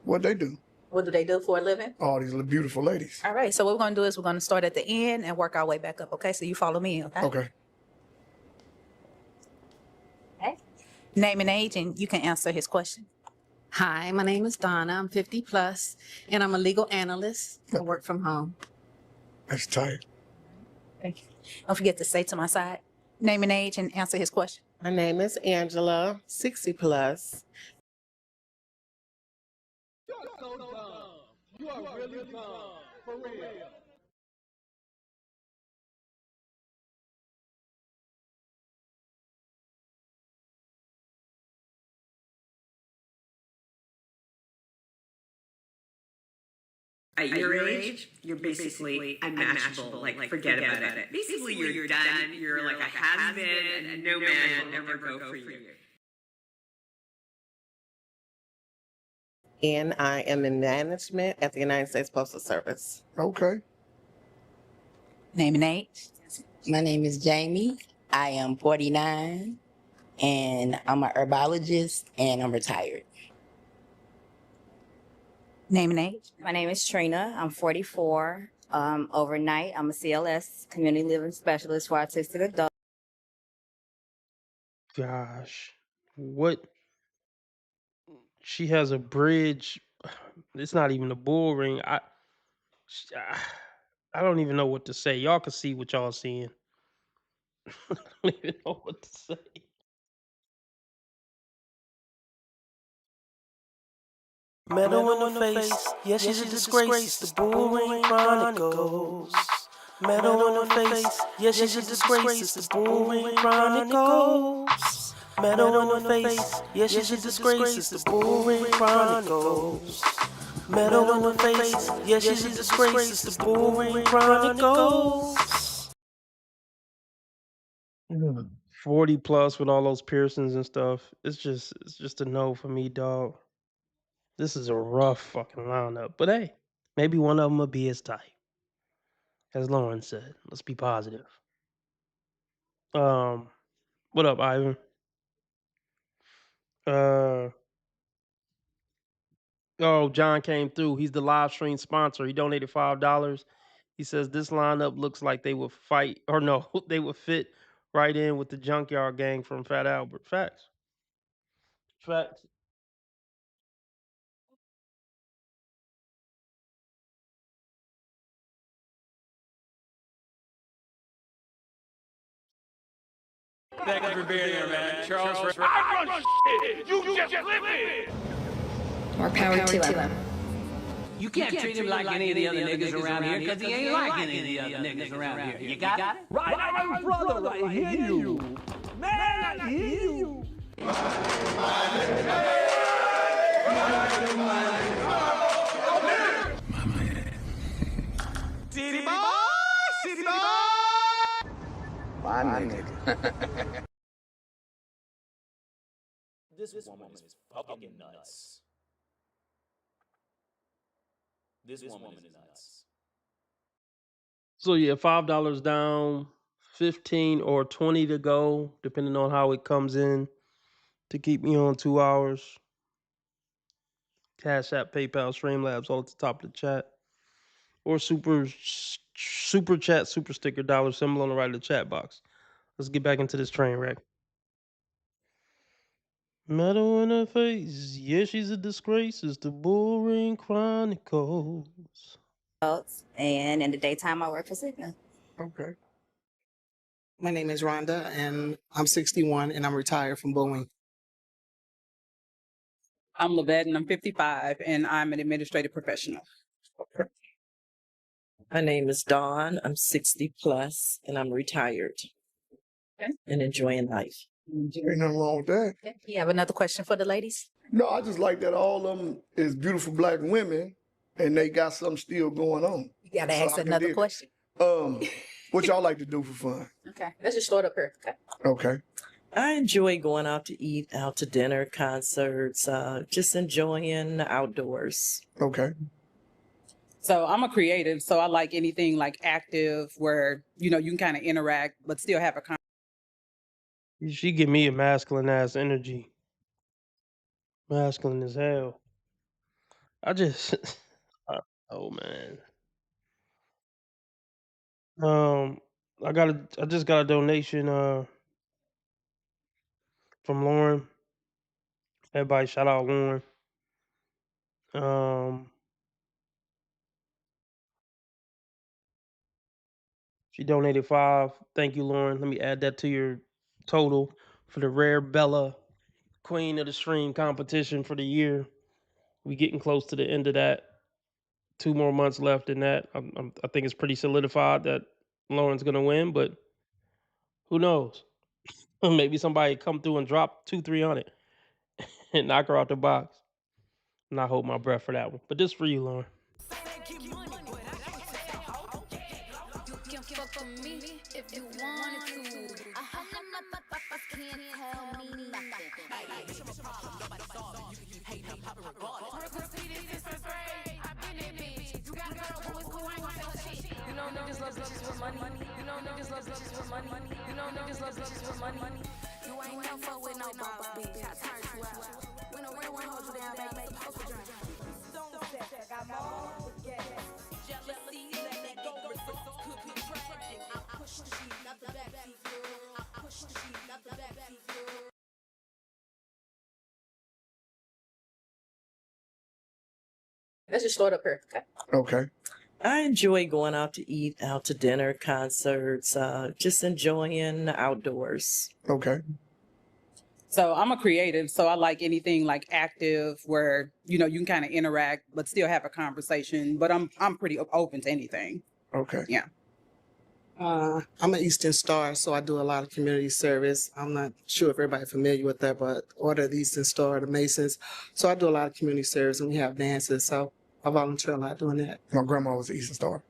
Speaker 12: what they do?
Speaker 11: What do they do for a living?
Speaker 12: All these little beautiful ladies.
Speaker 11: All right. So what we're going to do is we're going to start at the end and work our way back up. Okay. So you follow me. Okay.
Speaker 12: Okay.
Speaker 11: Okay. Name and age, and you can answer his question.
Speaker 2: Hi, my name is Donna. I'm 50 plus, and I'm a legal analyst. I work from home.
Speaker 12: That's tight.
Speaker 11: Thank you. Don't forget to say to my side, name and age, and answer his question.
Speaker 10: My name is Angela, 60 plus.
Speaker 14: You are really dumb. For real.
Speaker 15: At your age, you're basically unmatchable. Like, forget about it. Basically, you're done. You're like a has-been, and no man will ever go for you.
Speaker 10: And I am in management at the United States Postal Service.
Speaker 12: Okay.
Speaker 11: Name and age.
Speaker 16: My name is Jamie. I am 49 and I'm a herbologist and I'm retired.
Speaker 11: Name and age.
Speaker 17: My name is Trina. I'm 44. Overnight, I'm a CLS, community living specialist for autistic adults.
Speaker 1: Gosh, what? She has a bridge. It's not even a bull ring. I don't even know what to say. Y'all can see what y'all seeing. I don't even know what to say.
Speaker 18: Metal in the face, yeah, she's a disgrace. The bull ring chronicles. Metal in the face, yeah, she's a disgrace. The bull ring chronicles. Metal in the face, yeah, she's a disgrace. The bull ring chronicles. Metal in the face, yeah, she's a disgrace. The bull ring chronicles.
Speaker 1: 40 plus with all those piercings and stuff. It's just a no for me, dog. This is a rough fucking lineup. But hey, maybe one of them will be his type. As Lauren said, let's be positive. What up, Ivan? Oh, John came through. He's the live stream sponsor. He donated $5. He says this lineup looks like they would fight, or no, they would fit right in with the Junkyard Gang from Fat Albert. Facts. Facts.
Speaker 14: Thank you for being here, man. Charles, I run shit. You just live it.
Speaker 2: More power to them.
Speaker 19: You can't treat him like any of the other niggas around here because he ain't like any of the other niggas around here. You got it?
Speaker 14: Right, brother, I hear you. Man, I hear you. City boy, city boy.
Speaker 20: My nigga.
Speaker 21: This woman is fucking nuts. This woman is nuts.
Speaker 1: So yeah, $5 down, 15 or 20 to go, depending on how it comes in, to keep me on 2 hours. Cash App, PayPal, Streamlabs, all at the top of the chat. Or super chat, super sticker, dollar symbol on the right of the chat box. Let's get back into this train wreck. Metal in her face, yeah, she's a disgrace. It's the Bull Ring Chronicles.
Speaker 17: And in the daytime, I work for Cigna.
Speaker 12: Okay.
Speaker 22: My name is Rhonda, and I'm 61, and I'm retired from Boeing.
Speaker 23: I'm Lavette, and I'm 55, and I'm an administrative professional.
Speaker 24: My name is Dawn. I'm 60 plus, and I'm retired and enjoying life.
Speaker 12: Ain't nothing wrong with that.
Speaker 11: You have another question for the ladies?
Speaker 12: No, I just like that all of them is beautiful black women, and they got something still going on.
Speaker 11: You gotta
Speaker 12: So
Speaker 11: ask
Speaker 12: I can
Speaker 11: another
Speaker 12: dig it.
Speaker 11: question.
Speaker 12: What y'all like to do for fun?
Speaker 11: Okay, let's just start up here. Okay.
Speaker 12: Okay.
Speaker 24: I enjoy going out to eat, out to dinner, concerts, just enjoying the outdoors.
Speaker 12: Okay.
Speaker 23: So I'm a creative, so I like anything like active where, you know, you can kind of interact, but still have a conversation.
Speaker 1: She give me a masculine ass energy. Masculine as hell. I just, oh man. I just got a donation from Lauren. Everybody shout out Lauren. Um, she donated 5. Thank you, Lauren. Let me add that to your total for the Rare Bella Queen of the Stream competition for the year. We getting close to the end of that. 2 more months left in that. I think it's pretty solidified that Lauren's gonna win, but who knows? Maybe somebody come through and drop 2, 3 on it and knock her out the box. And I hold my breath for that one. But this for you, Lauren.
Speaker 2: You know niggas love bitches with money. You know niggas love bitches with money. You know niggas love bitches with money. You ain't no fuck with no boss bitch. I turn you out. When a real one holds you down, baby, it's supposed to drink. Don't say I got more jealousy, let me go. Results could be tragic. I push the sheet, not the backseat girl. I push the sheet, not the backseat girl.
Speaker 24: Let's just start up here. Okay.
Speaker 12: Okay.
Speaker 24: I enjoy going out to eat, out to dinner, concerts, just enjoying the outdoors.
Speaker 12: Okay.
Speaker 23: So I'm a creative, so I like anything like active where you know you can kind of interact but still have a conversation. But I'm pretty open to anything.
Speaker 12: Okay.
Speaker 23: Yeah.
Speaker 22: I'm an Eastern Star, so I do a lot of community service. I'm not sure if everybody's familiar with that, but Order of the Eastern Star, the Masons. So I do a lot of community service, and we have dances. So I volunteer a lot doing that.
Speaker 12: My grandma was an Eastern Star.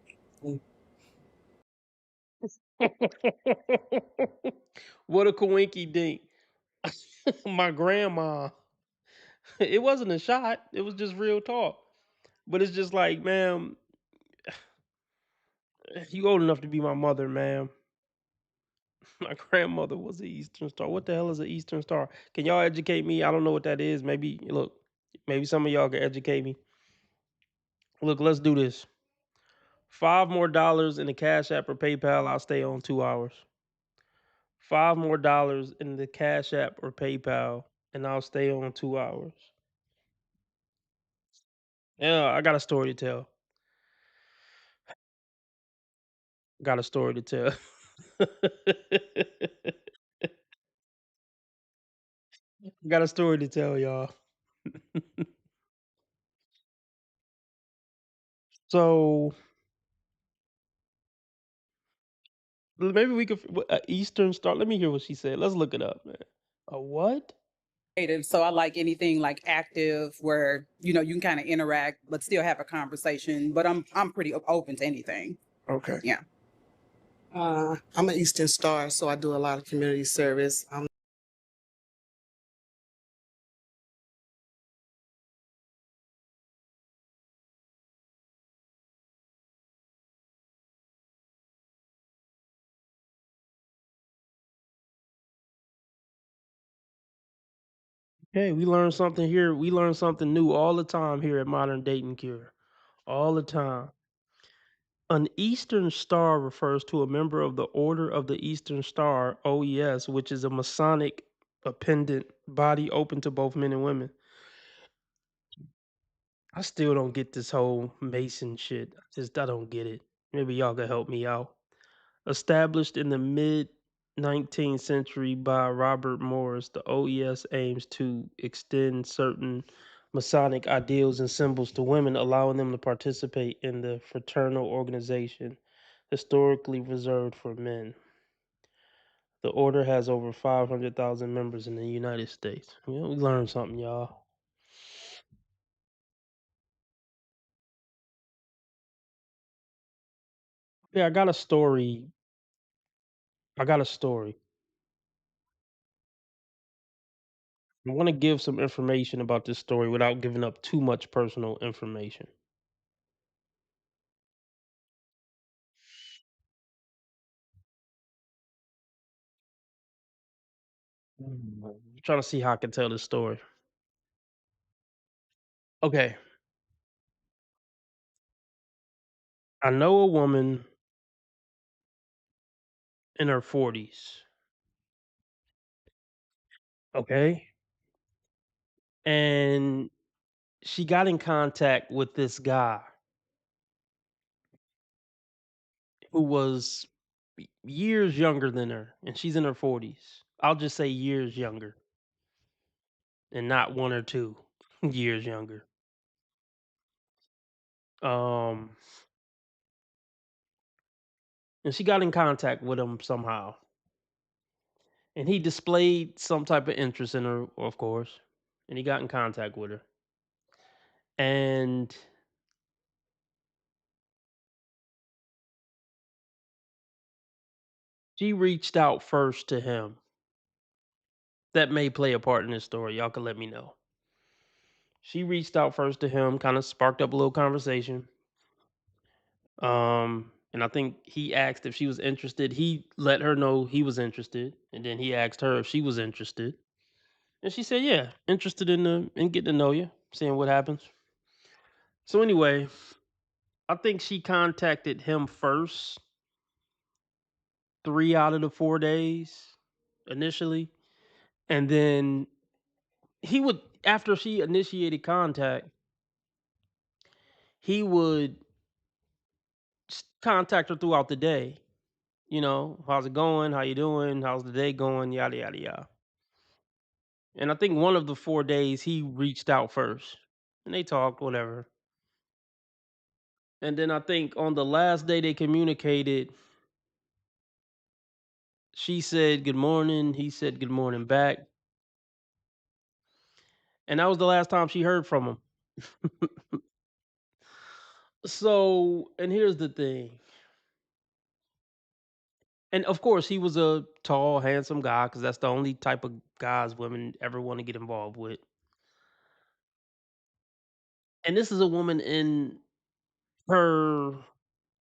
Speaker 1: What a coinky dink. My grandma. It wasn't a shot. It was just real talk. But it's just like, ma'am, you old enough to be my mother, ma'am. My grandmother was an Eastern Star. What the hell is an Eastern Star? Can y'all educate me? I don't know what that is. Maybe look, maybe some of y'all can educate me. Look, let's do this. $5 more in the Cash App or PayPal. I'll stay on 2 hours. $5 more in the Cash App or PayPal, and I'll stay on 2 hours. Yeah, I got a story to tell. Got a story to tell. Got a story to tell y'all. So maybe we could Eastern Star. Let me hear what she said. Let's look it up, man. A what?
Speaker 23: Creative, so I like anything like active where you know you can kind of interact but still have a conversation. But I'm pretty open to anything.
Speaker 12: Okay.
Speaker 23: Yeah.
Speaker 22: I'm an Eastern Star, so I do a lot of community service.
Speaker 1: Hey, we learn something here. We learn something new all the time here at Modern Dating Cure. All the time. An Eastern Star refers to a member of the Order of the Eastern Star, OES, which is a Masonic appendant body open to both men and women. I still don't get this whole Mason shit. I don't get it. Maybe y'all can help me out. Established in the mid 19th century by Robert Morris, the OES aims to extend certain Masonic ideals and symbols to women, allowing them to participate in the fraternal organization historically reserved for men. The order has over 500,000 members in the United States. Yeah, we learned something, y'all. Yeah, I got a story. I got a story. I want to give some information about this story without giving up too much personal information. Trying to see how I can tell this story. Okay. I know a woman in her 40s. Okay. And she got in contact with this guy who was years younger than her, and she's in her 40s. I'll just say years younger, and not 1 or 2 years younger. Um, and she got in contact with him somehow, and he displayed some type of interest in her, of course, and he got in contact with her. And she reached out first to him. That may play a part in this story. Y'all can let me know. She reached out first to him, kind of sparked up a little conversation. And I think he asked if she was interested. He let her know he was interested, and then he asked her if she was interested. And she said, "Yeah, interested in getting to know you, seeing what happens." So anyway, I think she contacted him first 3 out of the 4 days initially, and then he would after she initiated contact, he would contact her throughout the day. You know, how's it going? How you doing? How's the day going? Yada yada yada. And I think one of the 4 days he reached out first, and they talked, whatever. And then I think on the last day they communicated, she said good morning, he said good morning back. And that was the last time she heard from him. So, and here's the thing. And of course, he was a tall, handsome guy because that's the only type of guys women ever want to get involved with. And this is a woman in her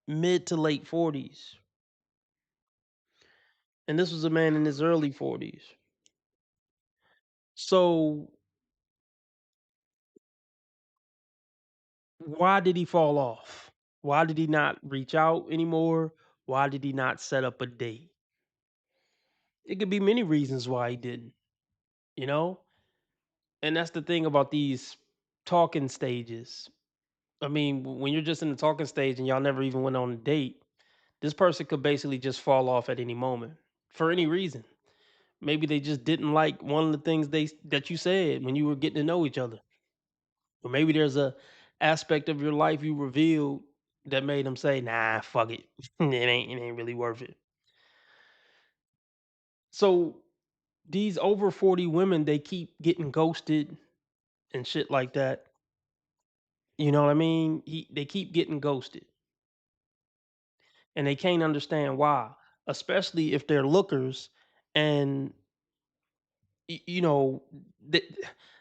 Speaker 1: mid to late 40s. And this was a man in his early 40s. So, why did he fall off? Why did he not reach out anymore? Why did he not set up a date? It could be many reasons why he didn't, you know? And that's the thing about these talking stages. I mean, when you're just in the talking stage and y'all never even went on a date, this person could basically just fall off at any moment for any reason. Maybe they just didn't like one of the things that you said when you were getting to know each other. Or maybe there's a aspect of your life you revealed that made them say, "Nah, fuck it. It ain't really worth it." So these over 40 women, they keep getting ghosted and shit like that. You know what I mean? They keep getting ghosted, and they can't understand why, especially if they're lookers and you know, th-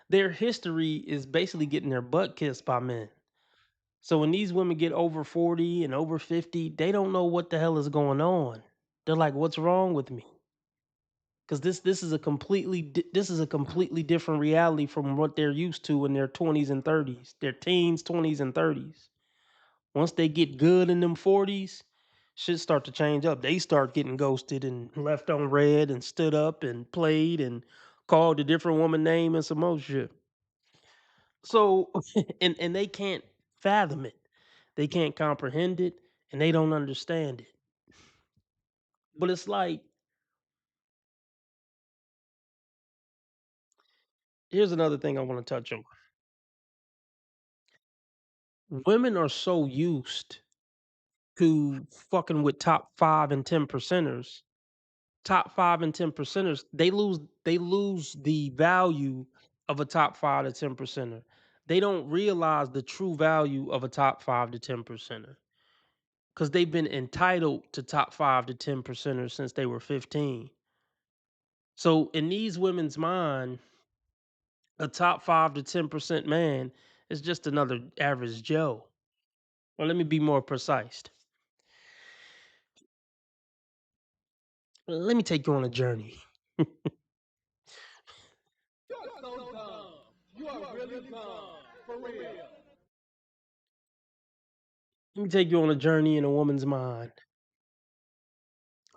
Speaker 1: their history is basically getting their butt kissed by men. So when these women get over 40 and over 50, they don't know what the hell is going on. They're like, "What's wrong with me?" Because this is a completely different reality from what they're used to in their 20s and 30s, their teens, 20s and 30s. Once they get good in them 40s, shit start to change up. They start getting ghosted and left on red and stood up and played and called a different woman name and some more shit. So and they can't fathom it. They can't comprehend it and they don't understand it. But it's like, here's another thing I want to touch on. Women are so used to fucking with top 5 and 10 percenters. Top 5 and 10 percenters, they lose the value of a top 5 to 10 percenter. They don't realize the true value of a top 5 to 10 percenter because they've been entitled to top 5 to 10 percenters since they were 15. So in these women's mind, a top 5 to 10% man is just another average Joe. Well, let me be more precise. Let me take you on a journey.
Speaker 10: You are really dumb. For real.
Speaker 1: Let me take you on a journey in a woman's mind,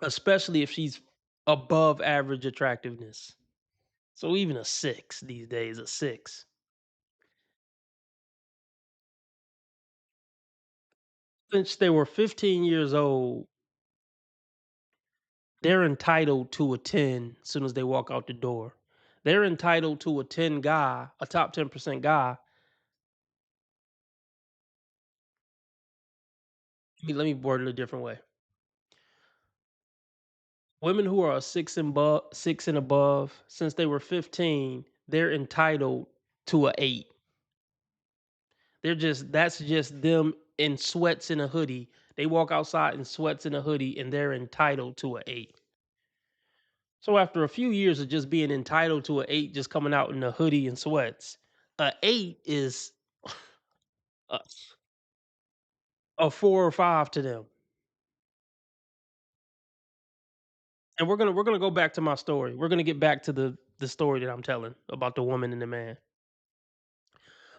Speaker 1: especially if she's above average attractiveness. So even a 6 these days, a 6. Since they were 15 years old, they're entitled to a 10 as soon as they walk out the door. They're entitled to a 10 guy, a top 10% guy. Let me word it a different way. Women who are a 6 and above, since they were 15, they're entitled to a 8. That's just them in sweats and a hoodie. They walk outside in sweats and a hoodie and they're entitled to a 8. So after a few years of just being entitled to a 8, just coming out in a hoodie and sweats, a 8 is a, a 4 or 5 to them. And we're gonna go back to my story. We're gonna get back to the story that I'm telling about the woman and the man.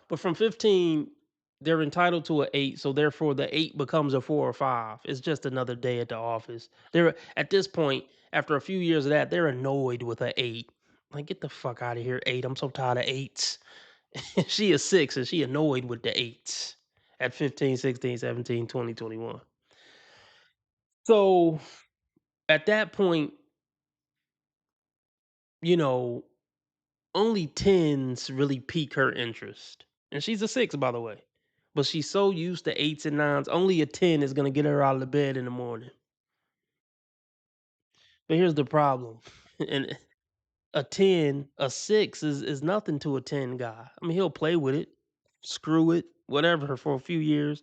Speaker 1: But from 15, they're entitled to a 8, so therefore the 8 becomes a 4 or 5. It's just another day at the office. They're at this point, after a few years of that, they're annoyed with a 8. Like, get the fuck out of here, 8. I'm so tired of 8s. She is 6 and she annoyed with the 8s at 15, 16, 17, 20, 21. So at that point, you know, only 10s really pique her interest. And she's a 6, by the way. But she's so used to 8s and 9s, only a 10 is gonna get her out of the bed in the morning. But here's the problem. And a 10, a 6 is nothing to a 10 guy. I mean, he'll play with it, screw it, whatever for a few years.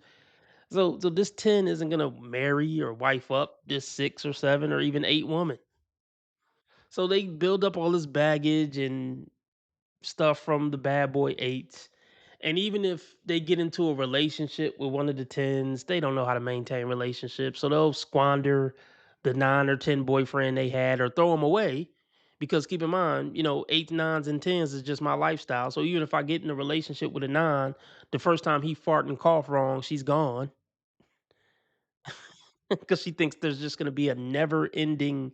Speaker 1: So this 10 isn't gonna marry or wife up this 6 or 7 or even 8 woman. So they build up all this baggage and stuff from the bad boy 8s. And even if they get into a relationship with one of the 10s, they don't know how to maintain relationships. So they'll squander the 9 or 10 boyfriend they had or throw them away. Because keep in mind, 8s, 9s, and 10s is just my lifestyle. So even if I get in a relationship with a 9, the first time he fart and cough wrong, she's gone. Because she thinks there's just going to be a never ending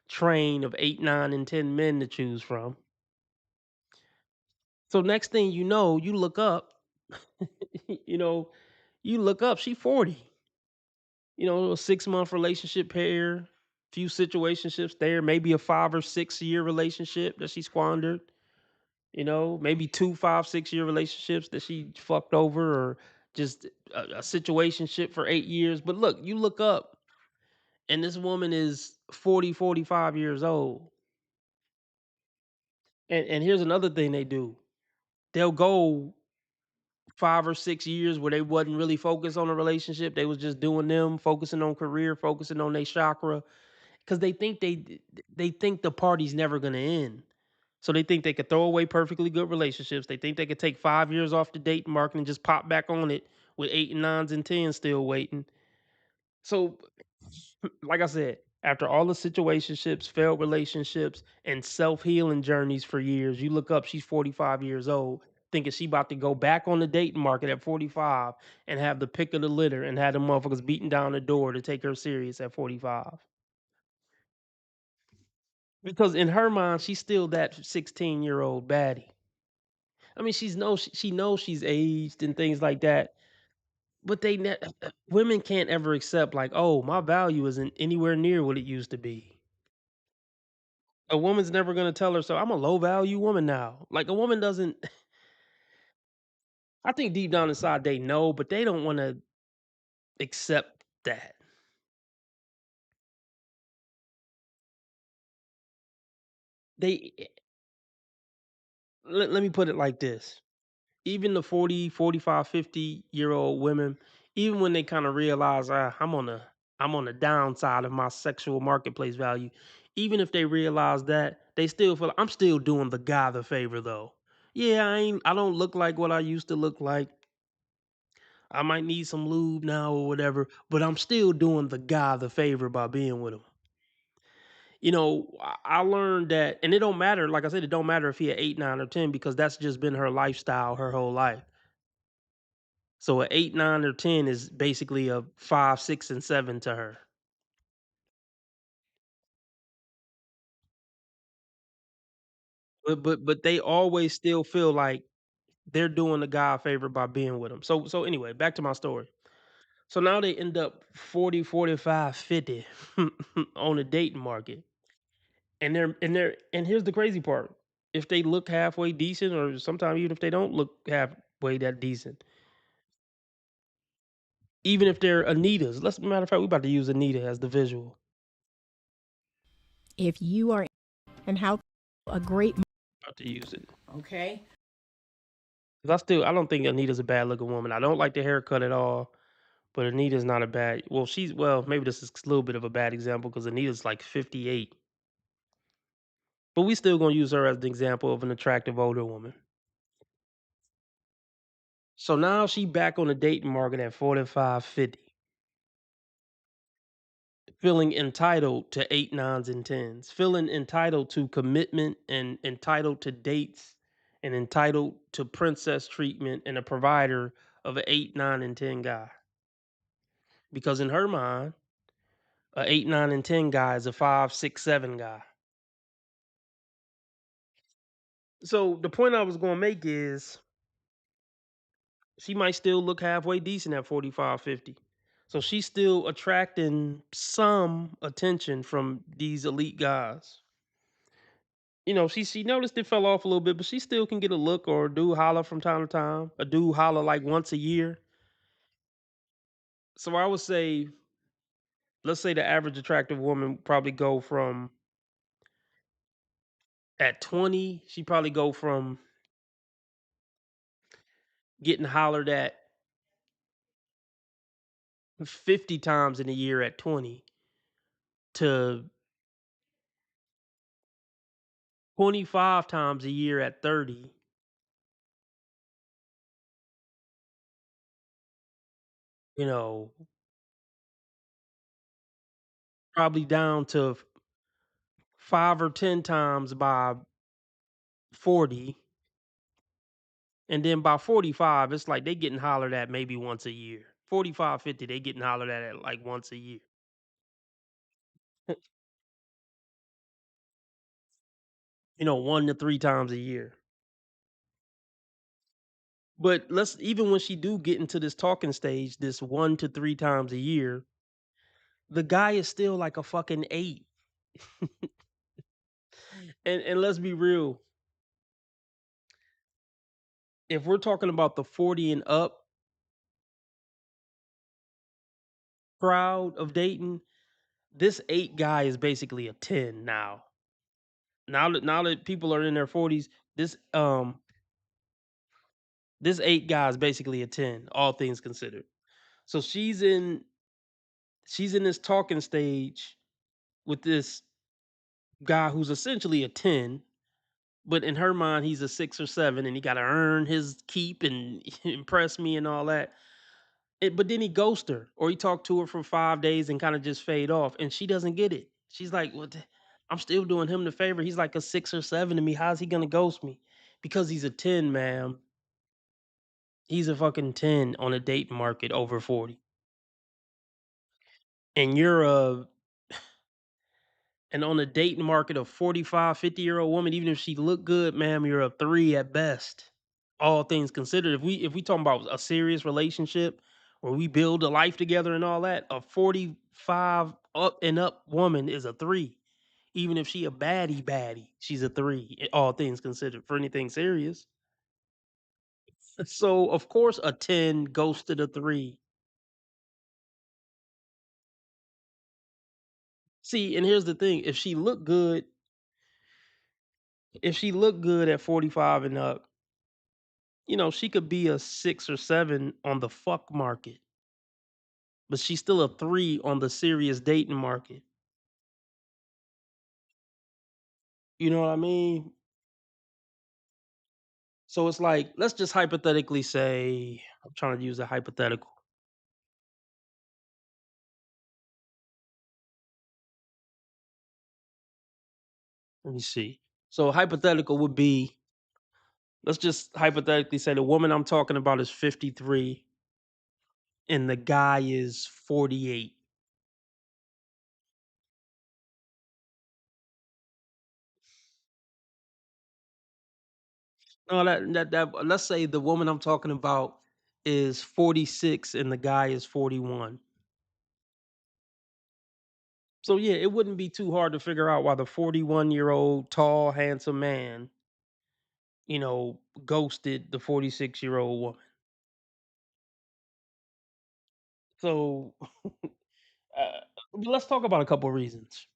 Speaker 1: train of 8, 9, and 10 men to choose from. So next thing you know, you look up, you know, you look up, she 40. A 6-month relationship pair, few situationships there, maybe a 5 or 6 year relationship that she squandered. Maybe 2 5 6 year relationships that she fucked over, or just a situationship for 8 years. But look, you look up, and this woman is 40, 45 years old. And here's another thing they do. They'll go 5 or 6 years where they wasn't really focused on a relationship. They was just doing them, focusing on career, focusing on their chakra, because they think the party's never gonna end. So they think they could throw away perfectly good relationships. They think they could take 5 years off the dating market and just pop back on it with 8 and 9s and 10s still waiting. So, like I said, after all the situationships, failed relationships, and self-healing journeys for years, you look up, she's 45 years old, thinking she about to go back on the dating market at 45 and have the pick of the litter and have the motherfuckers beating down the door to take her serious at 45. Because in her mind, she's still that 16-year-old baddie. I mean, she knows she's aged and things like that, but women can't ever accept, like, oh, my value isn't anywhere near what it used to be. A woman's never gonna tell her, so I'm a low value woman now. Like, a woman doesn't. I think deep down inside they know, but they don't want to accept that. They let me put it like this. Even the 40, 45, 50-year-old women, even when they kind of realize, I'm on the downside of my sexual marketplace value, even if they realize that, they still feel like, I'm still doing the guy the favor though. Yeah, I don't look like what I used to look like. I might need some lube now or whatever, but I'm still doing the guy the favor by being with him. I learned that, and it don't matter. Like I said, it don't matter if he had 8, 9, or 10, because that's just been her lifestyle her whole life. So a 8, 9, or 10 is basically a 5, 6, and 7 to her. But they always still feel like they're doing the guy a favor by being with him. So anyway, back to my story. So now they end up 40, 45, 50 on the dating market. And here's the crazy part. If they look halfway decent, or sometimes even if they don't look halfway that decent, even if they're Anitas, matter of fact, we about to use Anita as the visual.
Speaker 3: If you are and how a great
Speaker 1: About to use it.
Speaker 3: okay.
Speaker 1: 'Cause I don't think Anita's a bad looking woman. I don't like the haircut at all, but Anita's not a bad. Well, maybe this is a little bit of a bad example because Anita's like 58, but we still gonna use her as the example of an attractive older woman. So now she back on the dating market at 45, 50, feeling entitled to 8, 9s, and 10s, feeling entitled to commitment and entitled to dates and entitled to princess treatment and a provider of an 8, 9, and 10 guy. Because in her mind, a 8, 9, and 10 guy is a 5, 6, 7 guy. So the point I was gonna make is she might still look halfway decent at 45, 50. So she's still attracting some attention from these elite guys. She noticed it fell off a little bit, but she still can get a look or a dude holler from time to time. A dude holler like once a year. So I would say, let's say the average attractive woman probably go from at 20, she probably go from getting hollered at 50 times in a year at 20 to 25 times a year at 30. You know, probably down to 5 or 10 times by 40. And then by 45, it's like they getting hollered at maybe once a year. 45, 50, they getting hollered at like once a year. 1 to 3 times a year. But even when she do get into this talking stage, this 1 to 3 times a year, the guy is still like a fucking 8. And let's be real. If we're talking about the 40 and up crowd of dating, this 8 guy is basically a 10 now. Now that people are in their 40s, this 8 guy is basically a 10, all things considered. So she's in this talking stage with this guy who's essentially a 10, but in her mind he's a 6 or 7 and he got to earn his keep and impress me and all that. But then he ghost her, or he talked to her for 5 days and kind of just fade off, and she doesn't get it. She's like, "What? I'm still doing him the favor. He's like a 6 or 7 to me. How's he gonna ghost me? Because he's a 10, man. He's a fucking 10 on a date market over 40. And you're and on a dating market of 45, 50-year-old woman, even if she look good, ma'am, you're a 3 at best. All things considered, if we talking about a serious relationship where we build a life together and all that, a 45 up and up woman is a 3. Even if she a baddie, she's a 3, all things considered, for anything serious. So of course a 10 goes to the 3. See, and here's the thing, if she looked good at 45 and up, she could be a 6 or 7 on the fuck market, but she's still a 3 on the serious dating market. You know what I mean? So it's like, let's just hypothetically say, I'm trying to use a hypothetical. Let me see. So hypothetical would be, let's just hypothetically say the woman I'm talking about is 53 and the guy is 48. No, that let's say the woman I'm talking about is 46 and the guy is 41. So yeah, it wouldn't be too hard to figure out why the 41-year-old tall, handsome man, ghosted the 46-year-old woman. So let's talk about a couple reasons.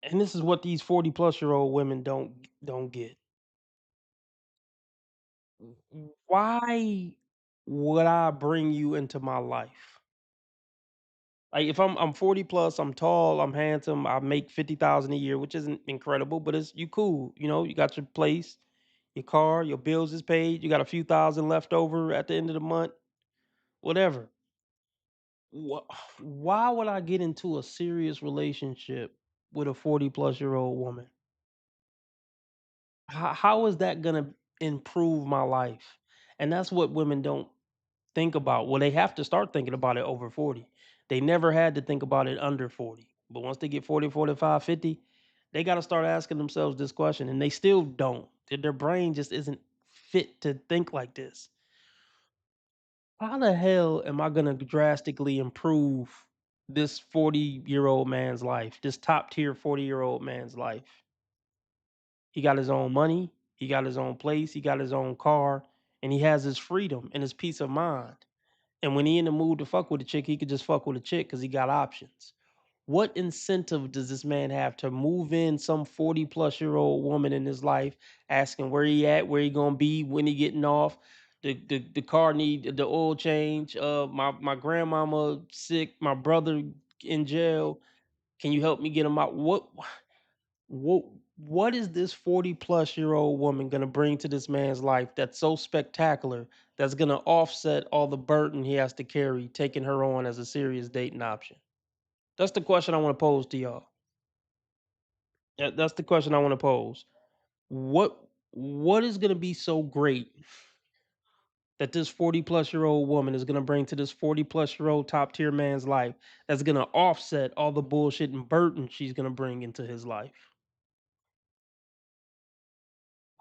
Speaker 1: And this is what these 40-plus-year-old women don't get. Why would I bring you into my life? Like if I'm 40 plus, I'm tall, I'm handsome, I make 50,000 a year, which isn't incredible, but it's you cool. You got your place, your car, your bills is paid, you got a few thousand left over at the end of the month, whatever. Why would I get into a serious relationship with a 40-plus-year-old woman? How is that gonna improve my life? And that's what women don't think about. Well, they have to start thinking about it over 40. They never had to think about it under 40. But once they get 40, 45, 50, they got to start asking themselves this question. And they still don't. Their brain just isn't fit to think like this. How the hell am I going to drastically improve this 40-year-old man's life, this top tier 40-year-old man's life? He got his own money, he got his own place, he got his own car, and he has his freedom and his peace of mind. And when he in the mood to fuck with a chick, he could just fuck with a chick because he got options. What incentive does this man have to move in some 40-plus-year-old woman in his life, asking where he at, where he gonna be, when he getting off? The car need the oil change. My grandmama sick, my brother in jail. Can you help me get him out? What what is this 40-plus-year-old woman gonna bring to this man's life that's so spectacular that's gonna offset all the burden he has to carry taking her on as a serious dating option? That's the question I want to pose to y'all. That's the question I want to pose. What is gonna be so great that this 40-plus-year-old woman is gonna bring to this 40-plus-year-old top tier man's life that's gonna offset all the bullshit and burden she's gonna bring into his life?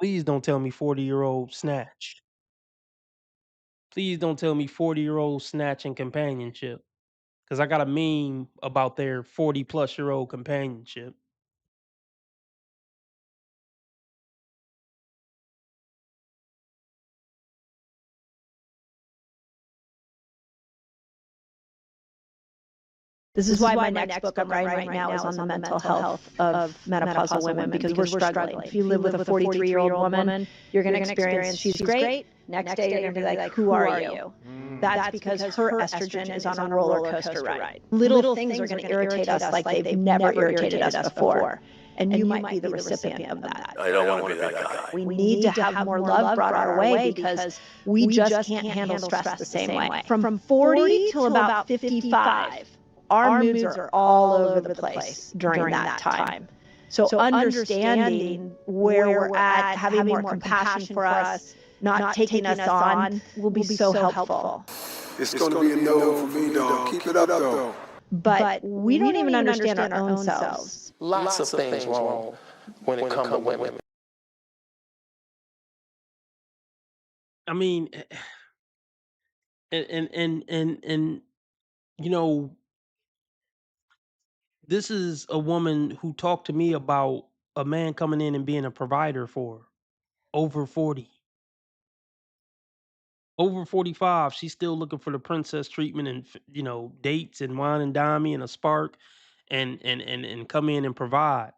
Speaker 1: Please don't tell me 40-year-old snatch. Please don't tell me 40-year-old snatch and companionship, because I got a meme about their 40-plus-year-old companionship.
Speaker 3: This is why my next book I'm writing right now is on the mental health of menopausal women, because we're struggling. If you live with a 43-year-old woman, you're going to experience she's great. Next day, you're going to be like, who are you? That's because her estrogen is on a roller coaster ride. Little things are going to irritate us like they've never irritated us before. And you might be the recipient of that.
Speaker 18: I don't want to be that guy.
Speaker 3: We need to have more love brought our way because we just can't handle stress the same way. From 40 till about 55, our moods are all over the place during that time. So understanding where we're at, having more compassion for us, not taking us on will be so helpful.
Speaker 13: It's going to be a no for me, dog. Keep it up, though.
Speaker 3: But we don't even understand our own selves.
Speaker 18: Lots of things wrong when it comes to women.
Speaker 1: I mean, and this is a woman who talked to me about a man coming in and being a provider for her. Over 40. Over 45, she's still looking for the princess treatment and dates and wine and dime me and a spark and come in and provide.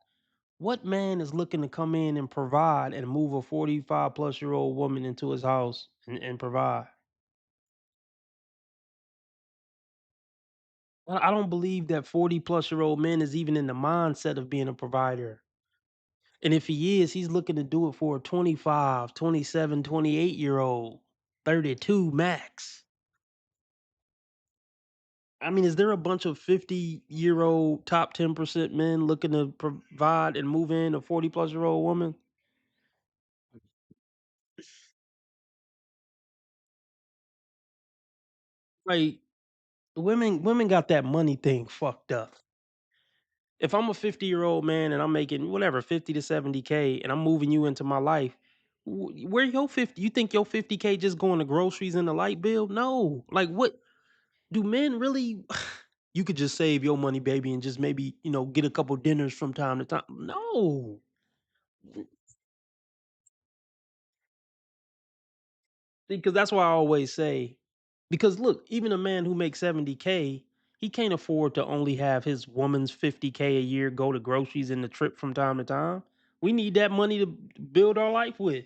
Speaker 1: What man is looking to come in and provide and move a 45-plus-year-old woman into his house and provide? I don't believe that 40-plus-year-old man is even in the mindset of being a provider. And if he is, he's looking to do it for a 25, 27, 28-year-old, 32 max. I mean, is there a bunch of 50-year-old top 10% men looking to provide and move in a 40-plus-year-old woman? Like, women got that money thing fucked up. If I'm a 50-year-old man and I'm making whatever 50 to 70K and I'm moving you into my life, Where your 50? You think your 50K just going to groceries and the light bill? No. Like what do men really? You could just save your money, baby, and just maybe get a couple dinners from time to time. No. Because that's why I always say, because look, even a man who makes 70K, he can't afford to only have his woman's 50K a year go to groceries and the trip from time to time. We need that money to build our life with.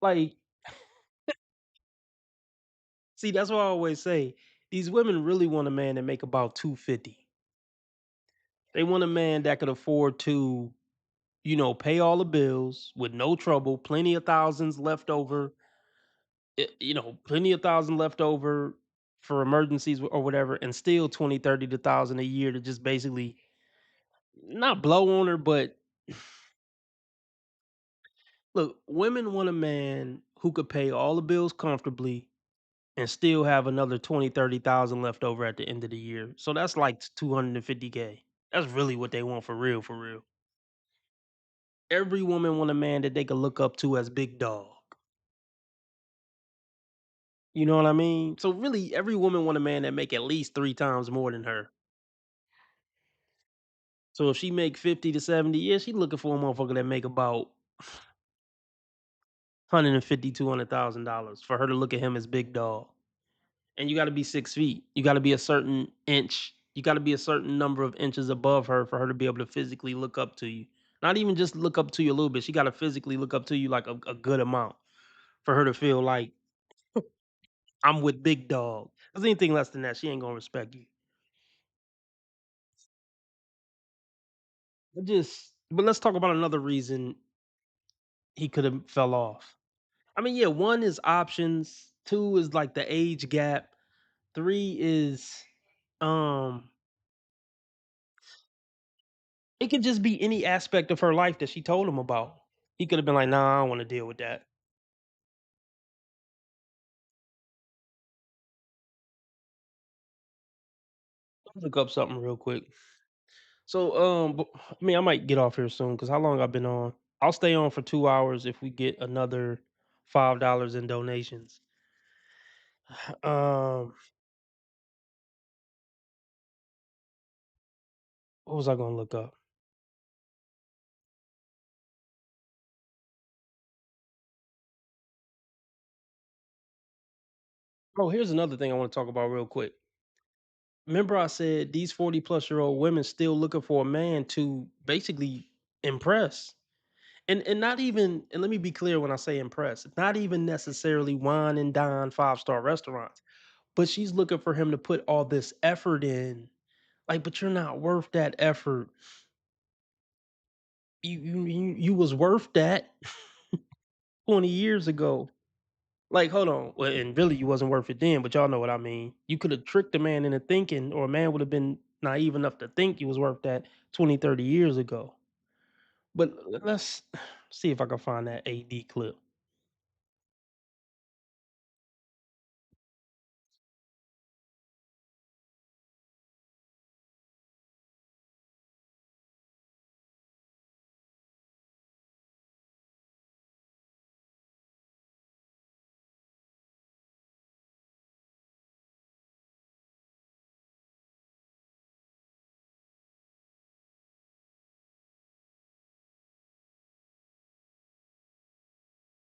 Speaker 1: Like, see, that's why I always say these women really want a man that make about 250. They want a man that could afford to, pay all the bills with no trouble, plenty of thousands left over, plenty of thousand left over for emergencies or whatever, and still 20, 30 to thousand a year to just basically not blow on her, but look, women want a man who could pay all the bills comfortably and still have another 20, 30,000 left over at the end of the year. So that's like 250K. That's really what they want for real, for real. Every woman want a man that they could look up to as big dog. You know what I mean? So really, every woman want a man that make at least 3 times more than her. So if she make 50 to 70, yeah, she looking for a motherfucker that make about 150, $200,000 for her to look at him as big dog. And you got to be 6 feet. You got to be a certain inch. You got to be a certain number of inches above her for her to be able to physically look up to you. Not even just look up to you a little bit. She got to physically look up to you like a good amount for her to feel like I'm with big dog. Cause anything less than that, she ain't gonna respect you. But let's talk about another reason he could have fell off. I mean, yeah, one is options, two is like the age gap, three is um it could just be any aspect of her life that she told him about. He could have been like, nah, I don't want to deal with that. Look up something real quick. So I mean I might get off here soon because how long I've been on? I'll stay on for 2 hours if we get another $5 in donations. Um what was I gonna look up? Oh, here's another thing I want to talk about real quick. Remember I said these 40 plus year old women still looking for a man to basically impress. And not even, and let me be clear when I say impress, not even necessarily wine and dine 5-star restaurants, but she's looking for him to put all this effort in. Like, but you're not worth that effort. You was worth that 20 years ago. Like, hold on. Well, and really you wasn't worth it then, but y'all know what I mean. You could have tricked a man into thinking, or a man would have been naive enough to think you was worth that 20, 30 years ago. But let's see if I can find that AD clip.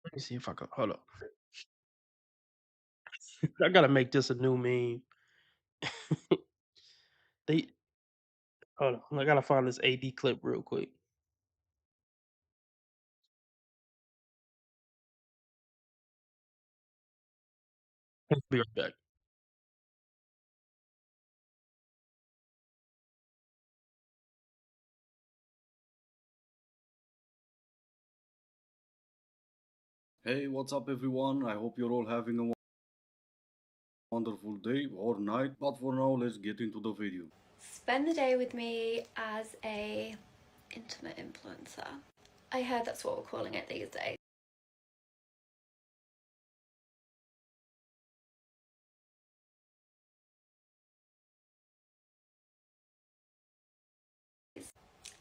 Speaker 1: Let me see if I can hold up. I gotta make this a new meme. They hold on. I gotta find this AD clip real quick. Be right back.
Speaker 4: Hey, what's up, everyone? I hope you're all having a wonderful day or night. But for now, let's get into the video.
Speaker 6: Spend the day with me as a intimate influencer. I heard that's what we're calling it these days.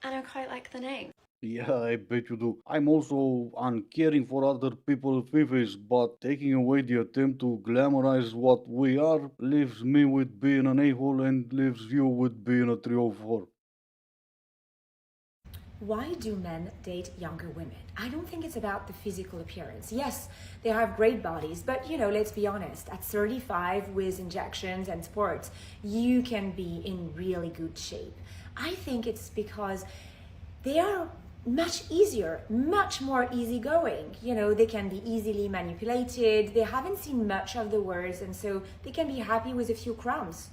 Speaker 6: And I quite like the name.
Speaker 4: Yeah, I bet you do. I'm also uncaring for other people's fifis, but taking away the attempt to glamorize what we are leaves me with being an a-hole and leaves you with being a 304.
Speaker 5: Why do men date younger women? I don't think it's about the physical appearance. Yes, they have great bodies, but let's be honest, at 35 with injections and sports, you can be in really good shape. I think it's because they are much easier, much more easygoing. They can be easily manipulated, they haven't seen much of the world, and so they can be happy with a few crumbs.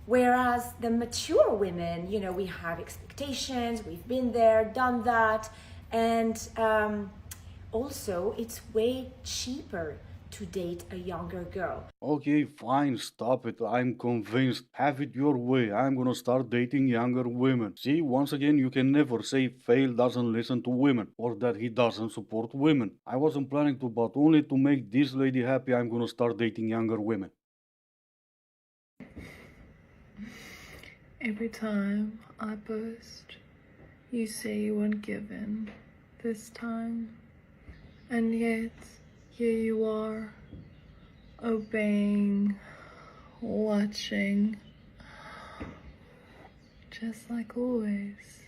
Speaker 5: Whereas the mature women, we have expectations, we've been there, done that, and also it's way cheaper to date a younger girl.
Speaker 4: Okay, fine, stop it. I'm convinced. Have it your way. I'm gonna start dating younger women. See, once again, you can never say Fail doesn't listen to women or that he doesn't support women. I wasn't planning to, but only to make this lady happy, I'm gonna start dating younger women.
Speaker 7: Every time I bust, you say you weren't given this time. And yet, here you are, obeying, watching, just like always.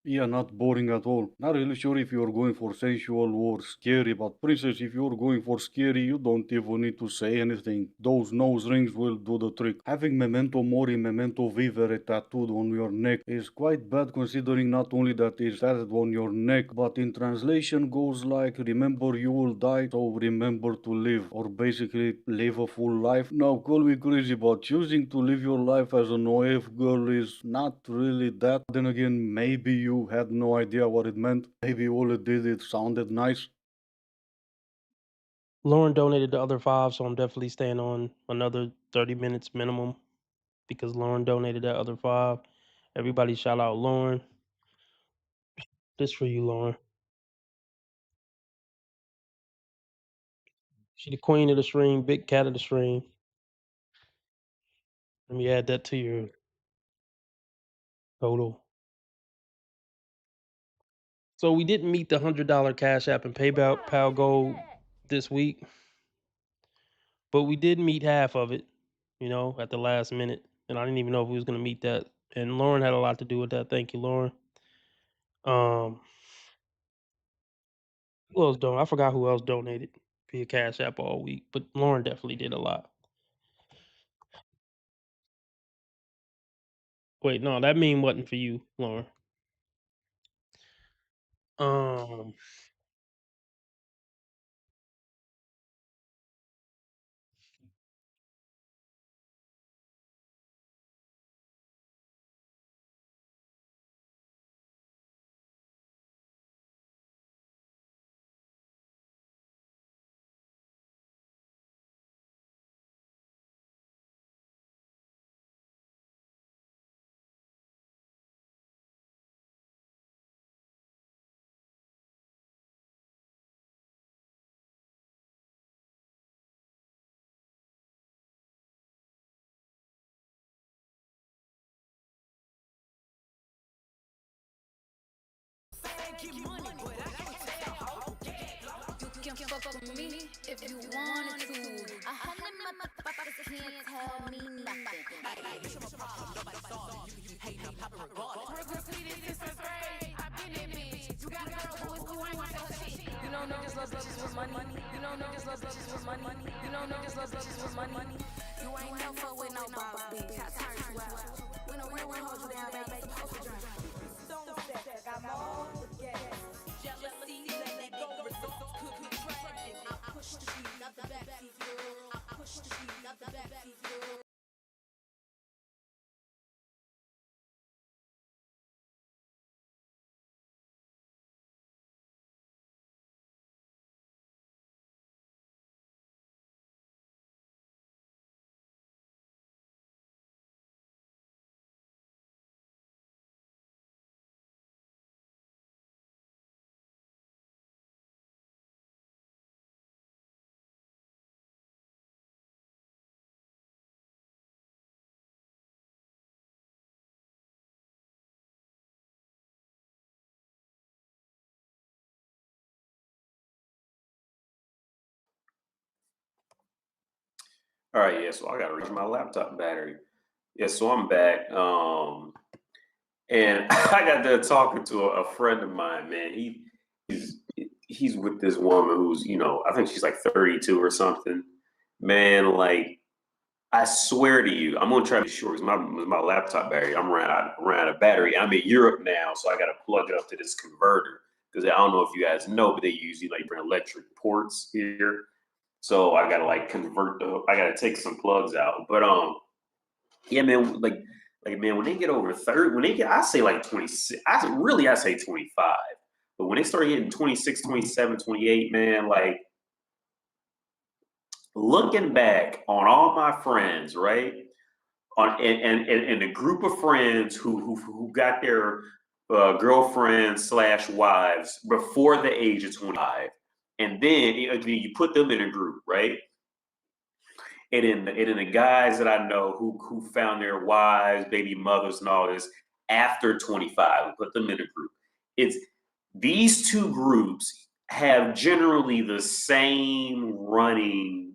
Speaker 4: Yeah, not boring at all. Not really sure if you're going for sensual or scary, but princess, if you're going for scary, you don't even need to say anything. Those nose rings will do the trick. Having Memento Mori, Memento Vivere tattooed on your neck is quite bad considering not only that it's tattooed on your neck, but in translation goes like, remember you will die, so remember to live, or basically live a full life. Now call me crazy, but choosing to live your life as an OF girl is not really that. Then again, maybe you had no idea what it meant. Maybe all it did, it sounded nice.
Speaker 1: Lauren donated the other 5, so I'm definitely staying on another 30 minutes minimum because Lauren donated that other 5. Everybody shout out Lauren. This for you, Lauren. She the queen of the stream, big cat of the stream. Let me add that to your total. So we didn't meet the $100 Cash App and PayPal goal this week, but we did meet half of it, at the last minute, and I didn't even know if we was gonna meet that. And Lauren had a lot to do with that. Thank you, Lauren. Who else I forgot who else donated via Cash App all week, but Lauren definitely did a lot. Wait, no, that meme wasn't for you, Lauren. Um
Speaker 2: You can fuck with me if you wanted to. 100 motherfuckers can't tell me nothing. Nobody saw you. You hate not poppin' regardless. Work with me this is great. I've been in bitch. You got a girl who is cool, ain't want that shit. You know niggas love bitches with money. You know niggas love bitches with money. You know niggas love bitches with money. You ain't no fuck with no boss bitch. I turn you out. When a real one hold you down, baby, supposed to drown. Stone step, got more to get. Jealousy, let it go. Results could be tragic. I push to be not the backseat girl. I push to be not the backseat girl.
Speaker 8: All right, yeah. So I gotta reach my laptop battery. Yeah, so I'm back. And I got done talking to a friend of mine, man. He's he's with this woman who's, I think she's like 32 or something. Man, like I swear to you, I'm gonna try to be short because my laptop battery, I'm ran out of battery. I'm in Europe now, so I gotta plug it up to this converter. Because I don't know if you guys know, but they use like different electric ports here. So I gotta like I gotta take some plugs out. But yeah, man, like man, when they get over 30, when they get, I say like 26, I say 25. But when they start hitting 26, 27, 28, man, like looking back on all my friends, right? And the group of friends who got their girlfriends slash wives before the age of 25, and then you put them in a group, right? And then the guys that I know who found their wives, baby mothers, and all this after 25, we put them in a group. It's these two groups have generally the same running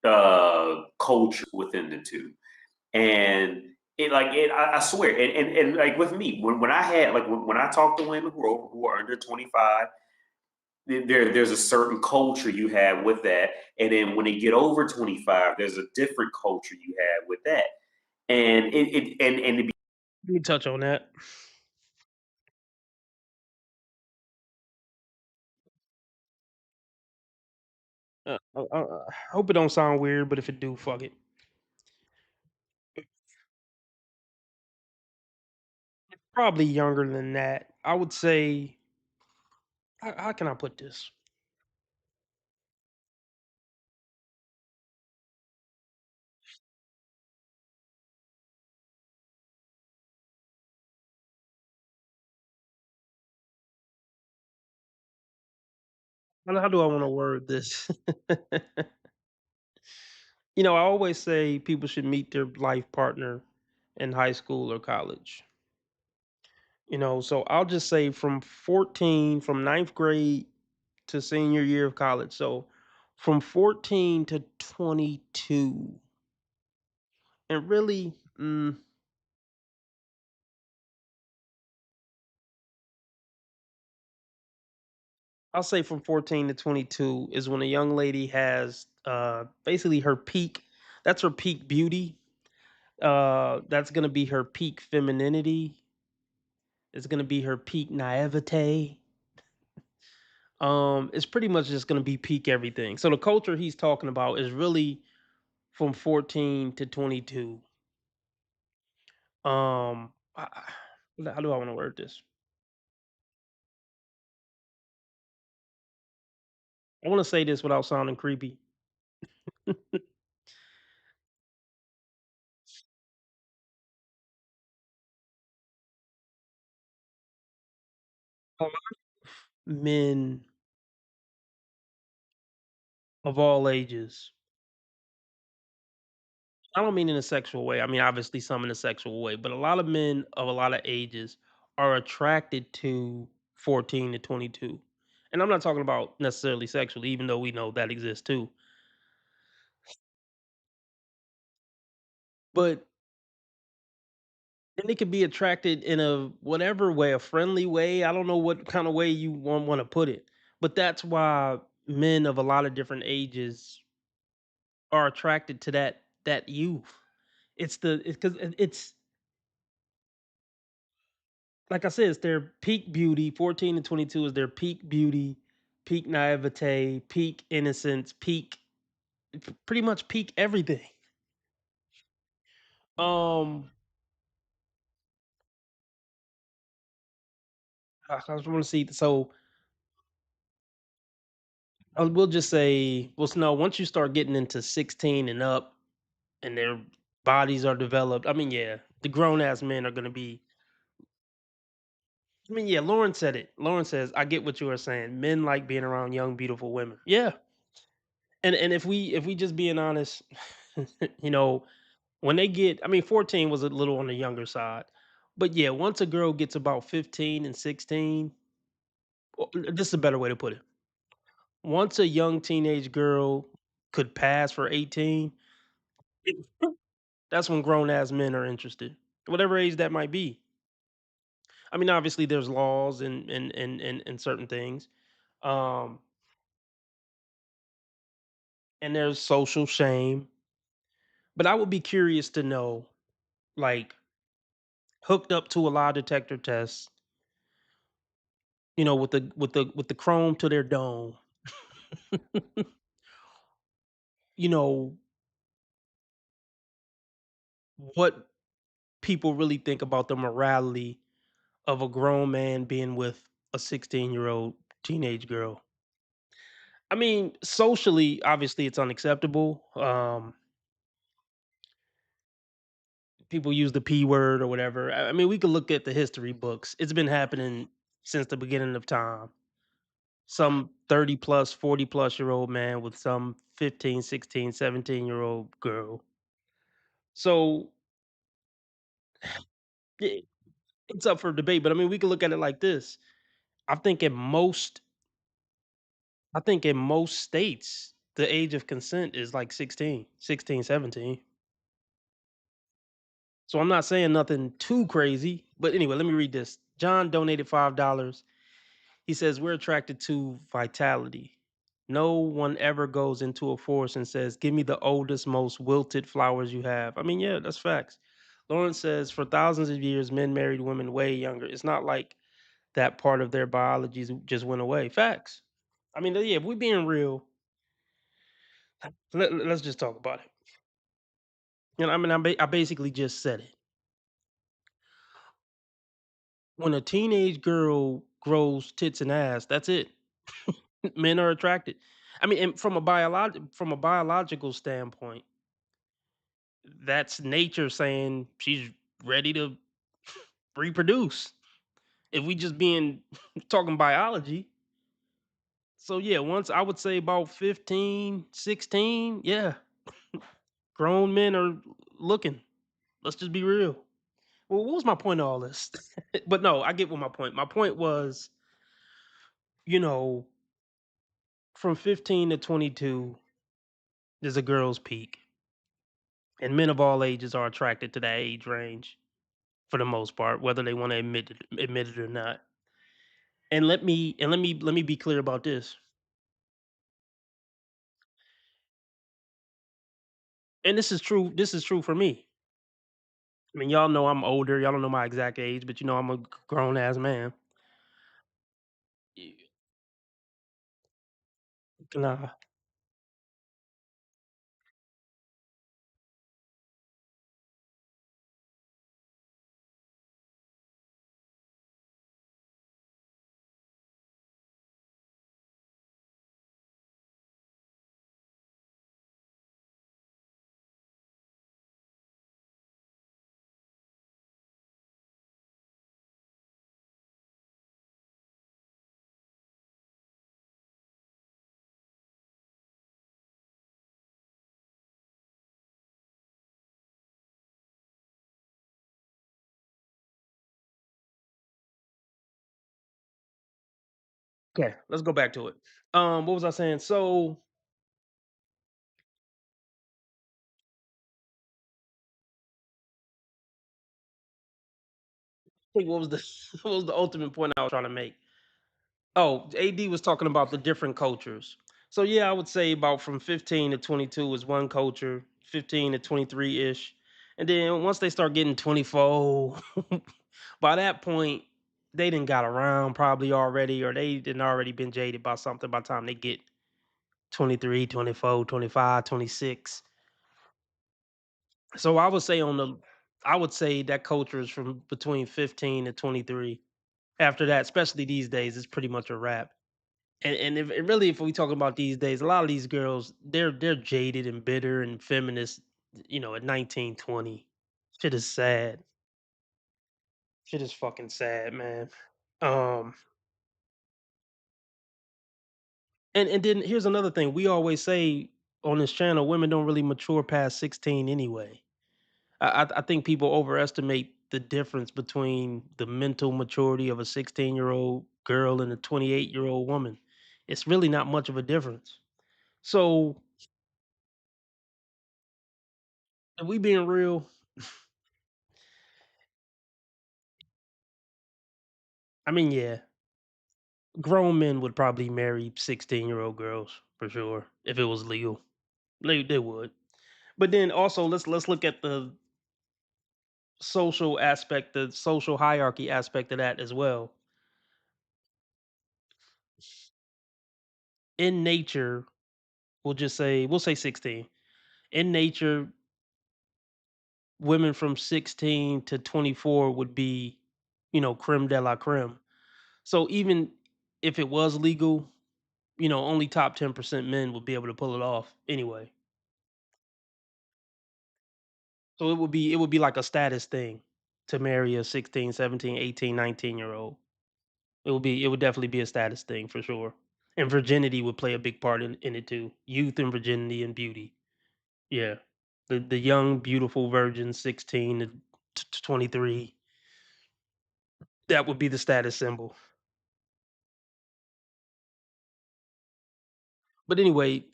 Speaker 8: culture within the two, and I swear, and like with me, when I had like when I talk to women who are under 25, there's a certain culture you have with that, and then when they get over 25, there's a different culture you have with that, and to be
Speaker 1: Let me touch on that. I hope it don't sound weird, but if it do, fuck it. Probably younger than that. I would say. How can I put this? How do I want to word this? I always say people should meet their life partner in high school or college. So I'll just say from 14, from ninth grade to senior year of college. So from 14 to 22. And really, I'll say from 14 to 22 is when a young lady has basically her peak. That's her peak beauty. That's going to be her peak femininity. It's going to be her peak naivete. It's pretty much just going to be peak everything. So the culture he's talking about is really from 14 to 22. How do I want to word this? I want to say this without sounding creepy. A lot of men of all ages. I don't mean in a sexual way. I mean, obviously some in a sexual way, but a lot of men of a lot of ages are attracted to 14 to 22. And I'm not talking about necessarily sexually, even though we know that exists too. But then they could be attracted in a whatever way, a friendly way. I don't know what kind of way you want to put it. But that's why men of a lot of different ages are attracted to that youth. It's because it's like I said, it's their peak beauty. 14 to 22 is their peak beauty, peak naivete, peak innocence, pretty much peak everything. Um, I just want to see. So we'll just say, well, no. Once you start getting into 16 and up, and their bodies are developed. I mean, yeah, the grown ass men are gonna be. I mean, yeah, Lauren said it. Lauren says, "I get what you are saying. Men like being around young, beautiful women." Yeah, and if we just being honest, you know, when they get, I mean, 14 was a little on the younger side, but yeah, once a girl gets about 15 and 16, this is a better way to put it. Once a young teenage girl could pass for 18, That's when grown ass men are interested, whatever age that might be. I mean, obviously, there's laws and certain things, um, and there's social shame. But I would be curious to know, like, hooked up to a lie detector test, with the chrome to their dome, you know, what people really think about the morality of a grown man being with a 16-year-old teenage girl. I mean, socially, obviously, it's unacceptable. People use the P word or whatever. I mean, we could look at the history books. It's been happening since the beginning of time. Some 30 plus, 40 plus year old man with some 15, 16, 17-year-old girl. So i- it's up for debate, but I mean, we can look at it like this. I think in most, I think in most states, the age of consent is like 16, 16, 17. So I'm not saying nothing too crazy, but anyway, let me read this. John donated $5. He says, "We're attracted to vitality. No one ever goes into a forest and says, 'Give me the oldest, most wilted flowers you have.'" I mean, yeah, that's facts. Lawrence says, "For thousands of years, men married women way younger. It's not like that part of their biology just went away." Facts. I mean, yeah, if we're being real, let's just talk about it. I mean, I basically just said it. When a teenage girl grows tits and ass, that's it. Men are attracted. I mean, and from a biological standpoint, that's nature saying she's ready to reproduce. If we just being talking biology. So yeah, once I would say about 15, 16, yeah, grown men are looking. Let's just be real. Well, what was my point of all this? But no, I get what my point. My point was, you know, from 15 to 22 is a girl's peak. And men of all ages are attracted to that age range for the most part, whether they want to admit it or not. And let me be clear about this. And this is true for me. I mean, y'all know I'm older. Y'all don't know my exact age, but I'm a grown ass man. Y- Nah. Okay, let's go back to it. What was I saying? So, what was the what was the ultimate point I was trying to make? Oh, AD was talking about the different cultures. So yeah, I would say about from 15 to 22 is one culture, 15 to 23 ish, and then once they start getting 24, by that point they didn't got around probably already, or they didn't already been jaded by something by the time they get 23, 24, 25, 26. So I would say that culture is from between 15 to 23. After that, especially these days, it's pretty much a wrap. And if and really, if we talking about these days, a lot of these girls, they're jaded and bitter and feminist, at 19, 20. Shit is sad. Shit is fucking sad, man. Um, and then here's another thing. We always say on this channel, women don't really mature past 16 anyway. I think people overestimate the difference between the mental maturity of a 16-year-old girl and a 28-year-old woman. It's really not much of a difference. So If we being real, I mean, yeah, grown men would probably marry 16-year-old girls for sure if it was legal. They would. But then also let's look at the social aspect, the social hierarchy aspect of that as well. In nature, we'll say 16. In nature, women from 16 to 24 would be, creme de la creme. So even if it was legal, only top 10% men would be able to pull it off anyway. So it would be like a status thing to marry a 16, 17, 18, 19-year-old. It would definitely be a status thing for sure. And virginity would play a big part in it too. Youth and virginity and beauty. Yeah. The young, beautiful virgin 16 to 23, that would be the status symbol. But anyway,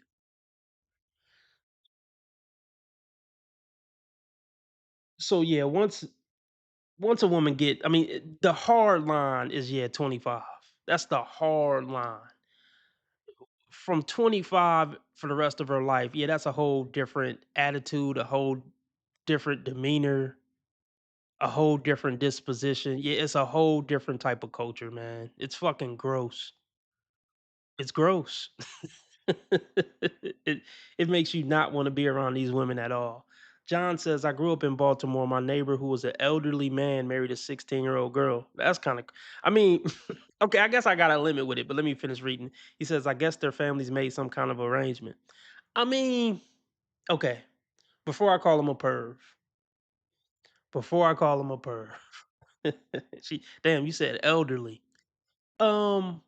Speaker 1: so yeah, once a woman get, I mean, the hard line is, yeah, 25. That's the hard line. From 25 for the rest of her life, yeah, that's a whole different attitude, a whole different demeanor, a whole different disposition. Yeah, it's a whole different type of culture, man. It's fucking gross. It's gross. it it makes you not want to be around these women at all. John says, I grew up in Baltimore. My neighbor, who was an elderly man, married a 16-year-old girl. That's kind of, I mean, okay, I guess I got a limit with it, but let me finish reading. He says, I guess their families made some kind of arrangement. I mean, okay, before I call him a perv, before I call him a perv, damn, you said elderly. Um,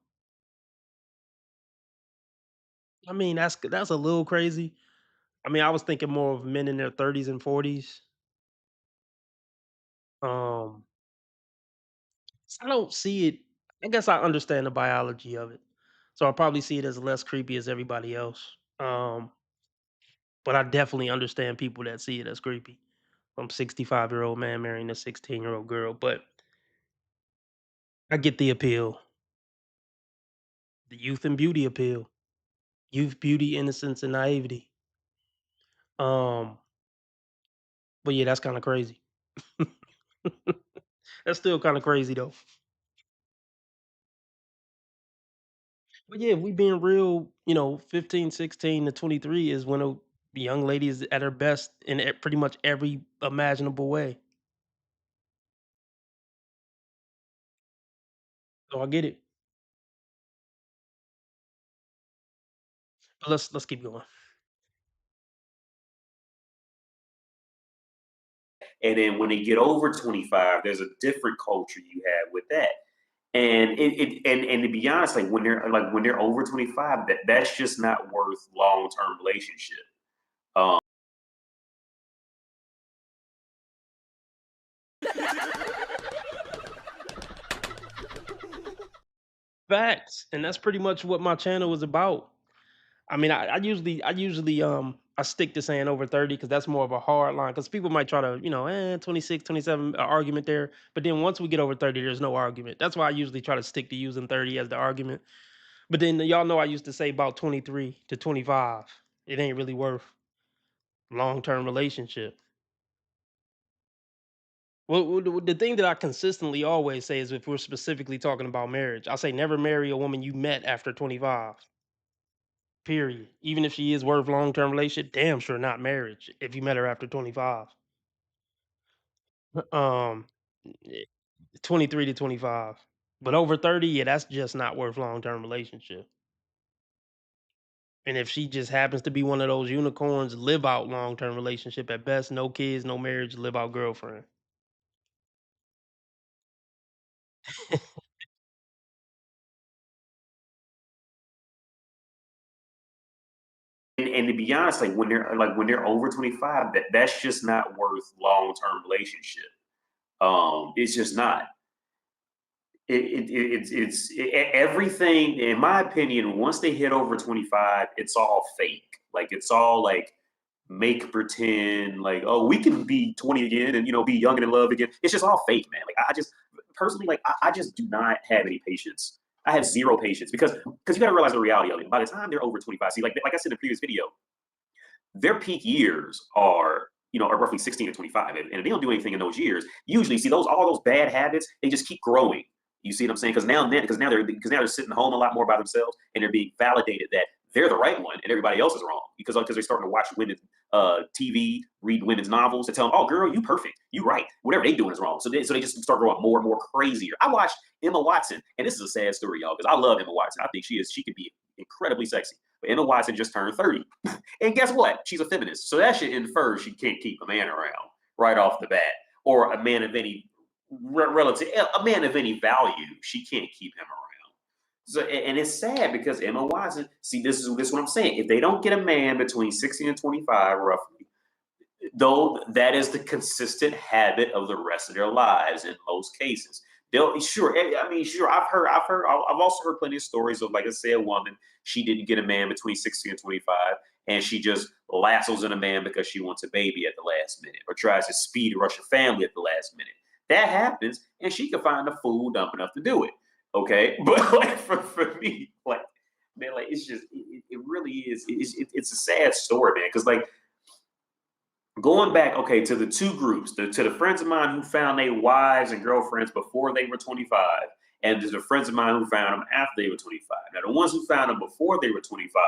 Speaker 1: I mean, that's a little crazy. I mean, I was thinking more of men in their 30s and 40s. Um, I don't see it. I guess I understand the biology of it, so I probably see it as less creepy as everybody else. But I definitely understand people that see it as creepy. From 65-year-old man marrying a 16-year-old girl, but I get the appeal, the youth and beauty appeal, youth, beauty, innocence, and naivety. Um, but yeah, that's kind of crazy. That's still kind of crazy though. But yeah, if we being real, 15, 16 to 23 is when a young lady is at her best in pretty much every imaginable way. So I get it. But let's keep going.
Speaker 8: And then when they get over 25, there's a different culture you have with that. And and to be honest, when they're over 25, that's just not worth long term relationship. Um,
Speaker 1: Facts, and that's pretty much what my channel is about. I mean, I usually I stick to saying over 30 because that's more of a hard line. Because people might try to, 26, 27 argument there. But then once we get over 30, there's no argument. That's why I usually try to stick to using 30 as the argument. But then y'all know I used to say about 23 to 25. It ain't really worth long-term relationship. Well, the thing that I consistently always say is if we're specifically talking about marriage, I say never marry a woman you met after 25. Period. Even if she is worth long-term relationship, damn sure not marriage if you met her after 25. Um, eh, 23 to 25. But over 30, yeah, that's just not worth long-term relationship. And if she just happens to be one of those unicorns, live out long-term relationship at best, no kids, no marriage, live out girlfriend.
Speaker 8: and to be honest, when they're over 25, that's just not worth long term relationship. It's just not. Everything, in my opinion. Once they hit over 25, it's all fake. Like it's all like make pretend like, oh, we can be 20 again and, be young and in love again. It's just all fake, man. Like, I just personally, like, I just do not have any patience. I have zero patience because you got to realize the reality of it. By the time they're over 25, see, like I said in the previous video, their peak years are roughly 16 to 25, and if they don't do anything in those years, usually, see, all those bad habits, they just keep growing. You see what I'm saying? Because now they're sitting home a lot more by themselves, and they're being validated that they're the right one and everybody else is wrong because they're starting to watch women's TV, read women's novels, and tell them, oh, girl, you perfect, you right, whatever they doing is wrong. So they just start growing more and more crazier. I watched Emma Watson, and this is a sad story, y'all, because I love Emma Watson. I think she could be incredibly sexy. But Emma Watson just turned 30, and guess what? She's a feminist, so that should infer she can't keep a man around right off the bat, or a man of any a man of any value. She can't keep him around. So, and it's sad because Emma Watson, see, this is what I'm saying. If they don't get a man between 16 and 25, roughly, though, that is the consistent habit of the rest of their lives in most cases. I've also heard plenty of stories of, like I say, a woman, she didn't get a man between 16 and 25, and she just lassos in a man because she wants a baby at the last minute, or tries to speed rush a family at the last minute. That happens, and she can find a fool dumb enough to do it. Okay, but like for me, like, man, like, it's just it really is. It's a sad story, man, because like, going back, okay, to the two groups, to the friends of mine who found their wives and girlfriends before they were 25, and to the friends of mine who found them after they were 25. Now, the ones who found them before they were 25,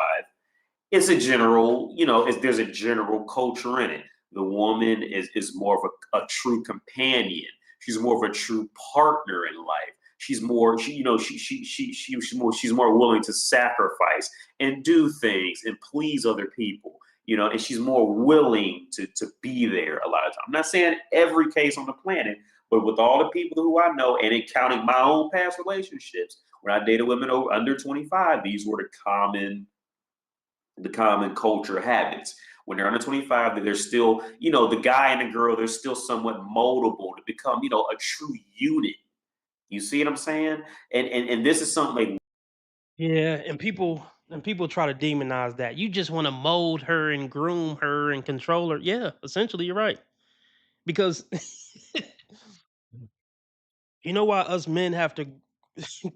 Speaker 8: it's a general, there's a general culture in it. The woman is more of a true companion. She's more of a true partner in life. She's more, she's more willing to sacrifice and do things and please other people. And she's more willing to be there a lot of times. I'm not saying every case on the planet, but with all the people who I know, and counting my own past relationships, when I dated women under 25, these were the common culture habits. When they're under 25, they're still, the guy and the girl, they're still somewhat moldable to become, a true unit. You see what I'm saying? And this is something like,
Speaker 1: Yeah, and people try to demonize that. You just want to mold her and groom her and control her. Yeah, essentially, you're right. Because you know why us men have to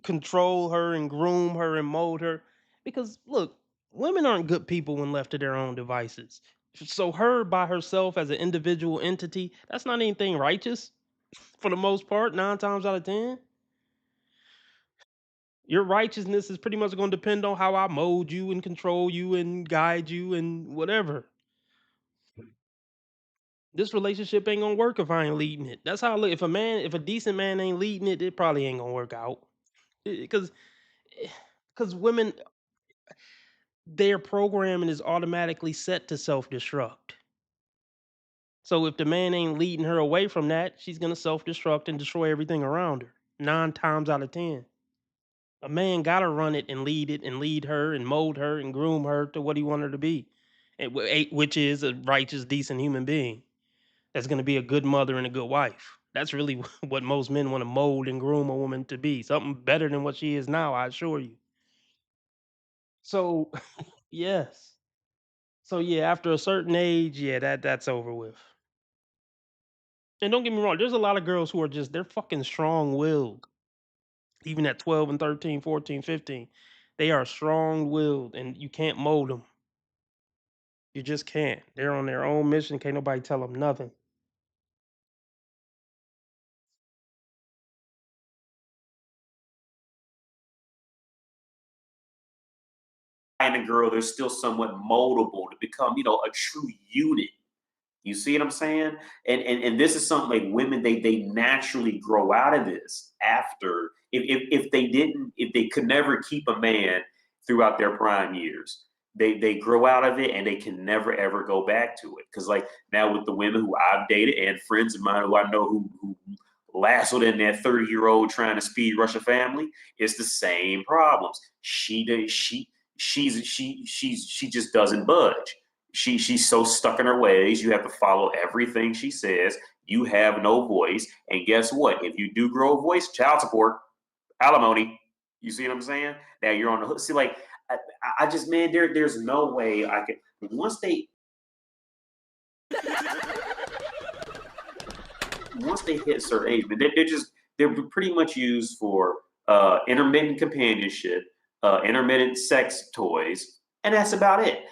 Speaker 1: control her and groom her and mold her? Because look, women aren't good people when left to their own devices. So her by herself as an individual entity, that's not anything righteous for the most part, 9 times out of 10. Your righteousness is pretty much going to depend on how I mold you and control you and guide you and whatever. This relationship ain't gonna work if I ain't leading it. That's how I look. If a decent man ain't leading it, it probably ain't gonna work out. Because women, their programming is automatically set to self-destruct. So if the man ain't leading her away from that, she's gonna self-destruct and destroy everything around her. 9 times out of 10. A man gotta run it and lead her and mold her and groom her to what he want her to be, which is a righteous, decent human being that's gonna be a good mother and a good wife. That's really what most men want to mold and groom a woman to be. Something better than what she is now, I assure you. So yes. So yeah, after a certain age, yeah, that's over with. And don't get me wrong, there's a lot of girls who are they're fucking strong-willed. Even at 12 and 13, 14, 15. They are strong-willed and you can't mold them. You just can't. They're on their own mission. Can't nobody tell them nothing.
Speaker 8: and the girl, they're still somewhat moldable to become, a true unit. You see what I'm saying? And this is something like women, they naturally grow out of this after if they could never keep a man throughout their prime years. They grow out of it and they can never ever go back to it. Cause like now with the women who I've dated and friends of mine who I know who lassoed in that 30-year-old trying to speed rush a family, it's the same problems. She just doesn't budge. She's so stuck in her ways. You have to follow everything she says. You have no voice. And guess what? If you do grow a voice, child support, alimony. You see what I'm saying? Now you're on the hook. See, like I just, man, there's no way I could. Once they Once they hit a certain age, but they're pretty much used for intermittent companionship, intermittent sex toys, and that's about it.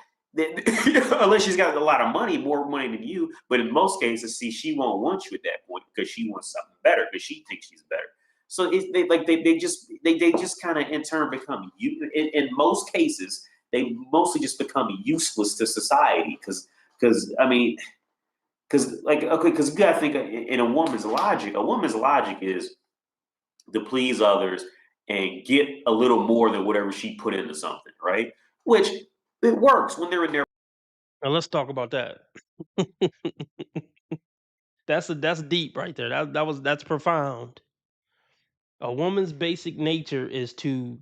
Speaker 8: Unless she's got a lot of money, more money than you. But in most cases, see, she won't want you at that point because she wants something better because she thinks she's better. So they just kind of in turn become you. In most cases, they mostly just become useless to society because I mean because like okay, because you gotta think in a woman's logic is to please others and get a little more than whatever she put into something, right? Which it works when they're in their
Speaker 1: Now let's talk about that. That's deep right there. That's profound. A woman's basic nature is to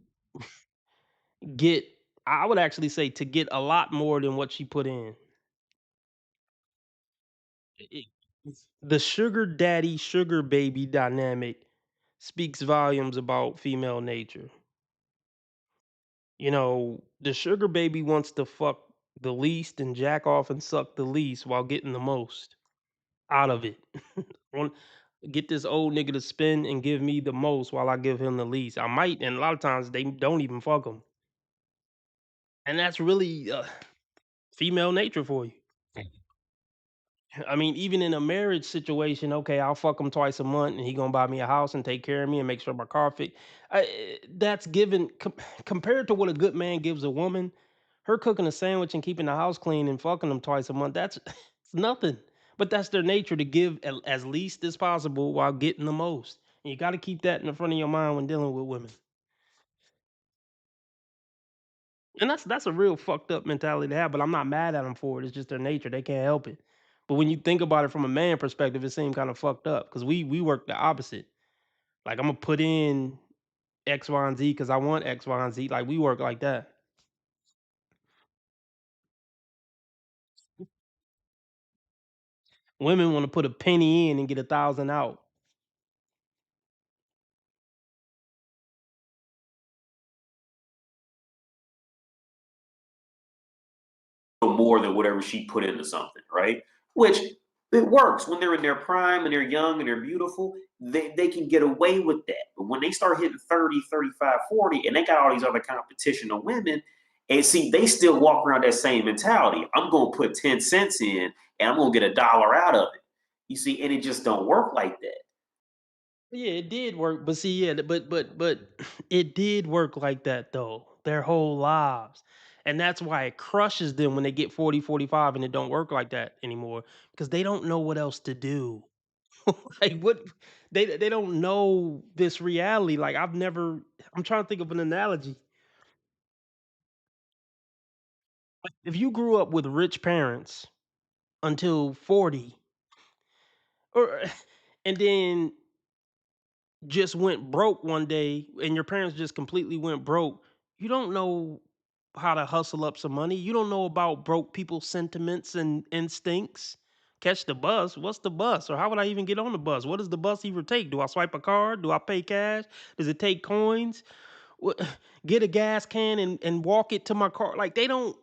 Speaker 1: get, I would actually say, to get a lot more than what she put in. It- the sugar daddy, sugar baby dynamic speaks volumes about female nature. You know, the sugar baby wants to fuck the least and jack off and suck the least while getting the most out of it. Want get this old nigga to spend and give me the most while I give him the least. I might, and a lot of times they don't even fuck him, and that's really female nature for you. I mean, even in a marriage situation, okay, I'll fuck him twice a month, and he gonna buy me a house and take care of me and make sure my car fit. That's given compared to what a good man gives a woman. Her cooking a sandwich and keeping the house clean and fucking them twice a month. That's it's nothing. But that's their nature to give as least as possible while getting the most. And you got to keep that in the front of your mind when dealing with women. And that's a real fucked up mentality to have, but I'm not mad at them for it. It's just their nature. They can't help it. But when you think about it from a man perspective, it seems kind of fucked up because we work the opposite. Like I'm gonna put in X, Y, and Z because I want X, Y, and Z. Like we work like that. Women want to put a penny in and get 1,000 out.
Speaker 8: more than whatever she put into something, right? Which it works when they're in their prime and they're young and they're beautiful. They can get away with that. But when they start hitting 30, 35, 40, and they got all these other competition of women, and see, they still walk around that same mentality. I'm going to put 10 cents in and I'm going to get $1 out of it. You see, and it just don't work like that.
Speaker 1: Yeah, it did work, but see, yeah, but it did work like that though, their whole lives. And that's why it crushes them when they get 40, 45, and it don't work like that anymore because they don't know what else to do. Like what they don't know this reality. Like I'm trying to think of an analogy. If you grew up with rich parents until 40 or and then just went broke one day and your parents just completely went broke, you don't know how to hustle up some money. You don't know about broke people's sentiments and instincts. Catch the bus. What's the bus? Or how would I even get on the bus? What does the bus even take? Do I swipe a card? Do I pay cash? Does it take coins? What, get a gas can and walk it to my car. Like they don't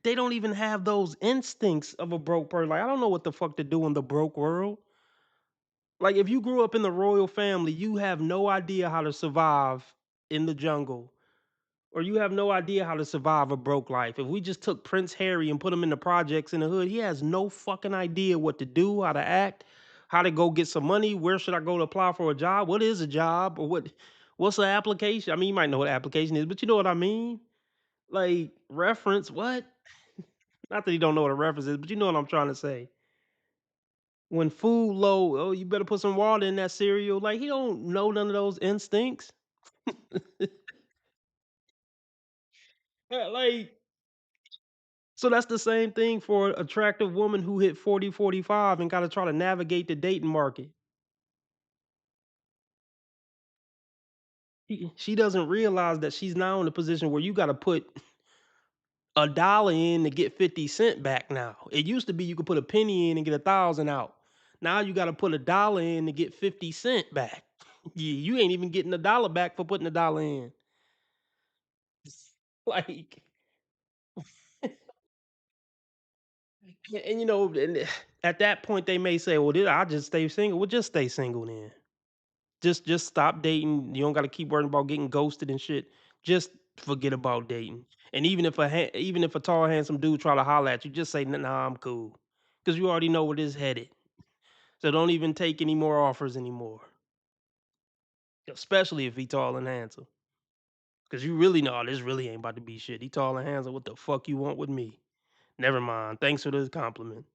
Speaker 1: even have those instincts of a broke person. Like I don't know what the fuck to do in the broke world. Like if you grew up in the royal family, you have no idea how to survive in the jungle, or you have no idea how to survive a broke life. If we just took Prince Harry and put him in the projects in the hood, he has no fucking idea what to do, how to act, how to go get some money. Where should I go to apply for a job? What is a job, or what's the application? I mean, you might know what application is, but you know what I mean. Like reference, what? Not that he don't know what a reference is, but you know what I'm trying to say. When food low, oh, you better put some water in that cereal. Like he don't know none of those instincts. Yeah, like so that's the same thing for an attractive woman who hit 40, 45 and got to try to navigate the dating market. She doesn't realize that she's now in a position where you got to put $1 in to get 50 cents back now. It used to be you could put a penny in and get 1,000 out. Now you got to put $1 in to get 50 cents back. You ain't even getting $1 back for putting $1 in. Like And you know, and at that point, they may say, "Well, I just stay single." Well, just stay single then. Just stop dating. You don't got to keep worrying about getting ghosted and shit. Just forget about dating. And even if a tall, handsome dude try to holler at you, just say, "Nah, I'm cool," because you already know where this headed. So don't even take any more offers anymore, especially if he tall and handsome. Because you really know this really ain't about to be shit. He tall and handsome. What the fuck you want with me? Never mind. Thanks for the compliment.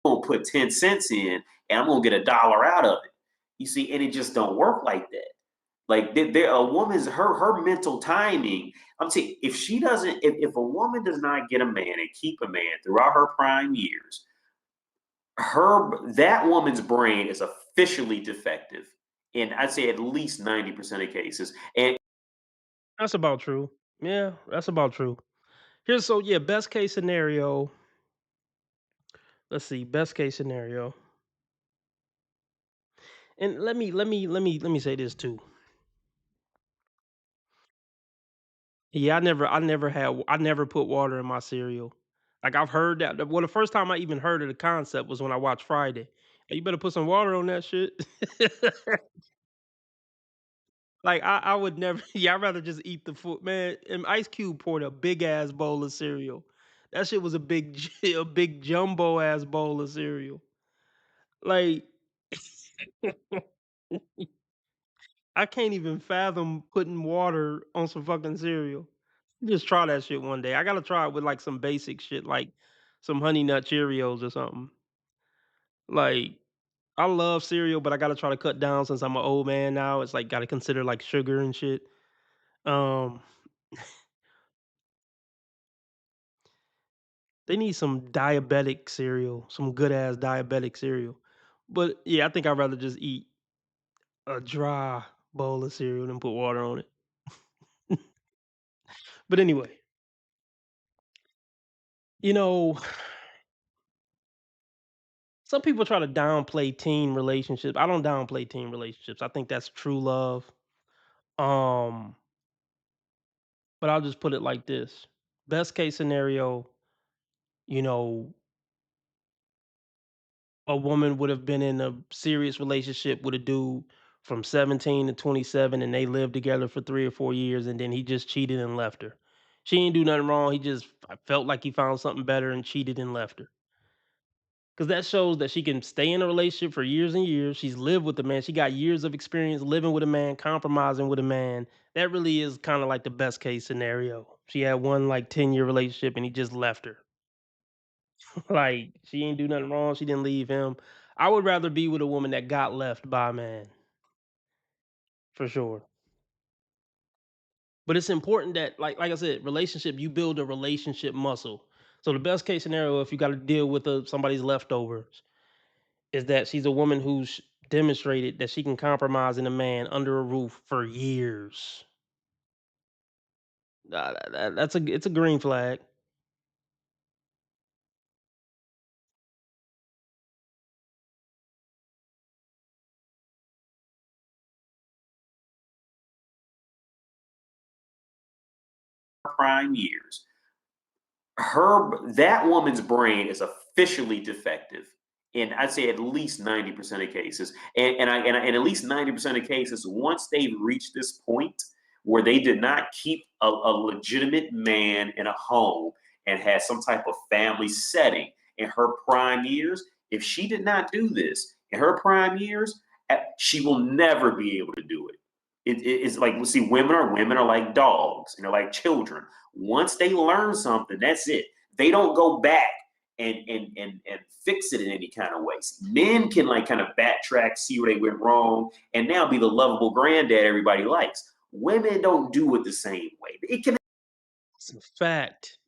Speaker 8: Gonna put 10 cents in and I'm gonna get $1 out of it. You see, and it just don't work like that. Like there a woman's her mental timing. I'm saying if she doesn't, if a woman does not get a man and keep a man throughout her prime years, that woman's brain is officially defective in I'd say at least 90% of cases. And
Speaker 1: That's about true. Yeah, that's about true. Here's so yeah, best case scenario. Let's see, best case scenario. And let me say this too. Yeah, I never put water in my cereal. Like I've heard that. Well, the first time I even heard of the concept was when I watched Friday. "Hey, you better put some water on that shit." Like I would never. Yeah, I'd rather just eat the food, man. And Ice Cube poured a big ass bowl of cereal. That shit was a a big jumbo ass bowl of cereal. Like I can't even fathom putting water on some fucking cereal. Just try that shit one day. I gotta try it with like some basic shit, like some Honey Nut Cheerios or something. Like I love cereal, but I gotta try to cut down since I'm an old man now. It's like gotta consider like sugar and shit. Um, they need some diabetic cereal, some good ass diabetic cereal. But yeah, I think I'd rather just eat a dry bowl of cereal than put water on it. But anyway, you know, some people try to downplay teen relationships. I don't downplay teen relationships. I think that's true love. Um, but I'll just put it like this. Best case scenario, you know, a woman would have been in a serious relationship with a dude from 17 to 27 and they lived together for 3 or 4 years and then he just cheated and left her. She ain't do nothing wrong. He just felt like he found something better and cheated and left her. Cause that shows that she can stay in a relationship for years and years. She's lived with the man. She got years of experience living with a man, compromising with a man. That really is kind of like the best case scenario. She had one like 10-year relationship and he just left her. Like she ain't do nothing wrong. She didn't leave him. I would rather be with a woman that got left by a man for sure. But it's important that like I said, relationship, you build a relationship muscle. So the best case scenario, if you got to deal with somebody's leftovers, is that she's a woman who's demonstrated that she can compromise in a man under a roof for years. It's a green flag.
Speaker 8: prime years, that woman's brain is officially defective in I'd say at least 90% of cases. And at least 90% of cases, once they've reached this point where they did not keep a legitimate man in a home and had some type of family setting in her prime years, if she did not do this in her prime years, she will never be able to do it. It's like we see women are like dogs and they're like children. Once they learn something, that's it. They don't go back and fix it in any kind of ways. Men can like kind of backtrack, see where they went wrong, and now be the lovable granddad everybody likes. Women don't do it the same way. It can
Speaker 1: It's a fact.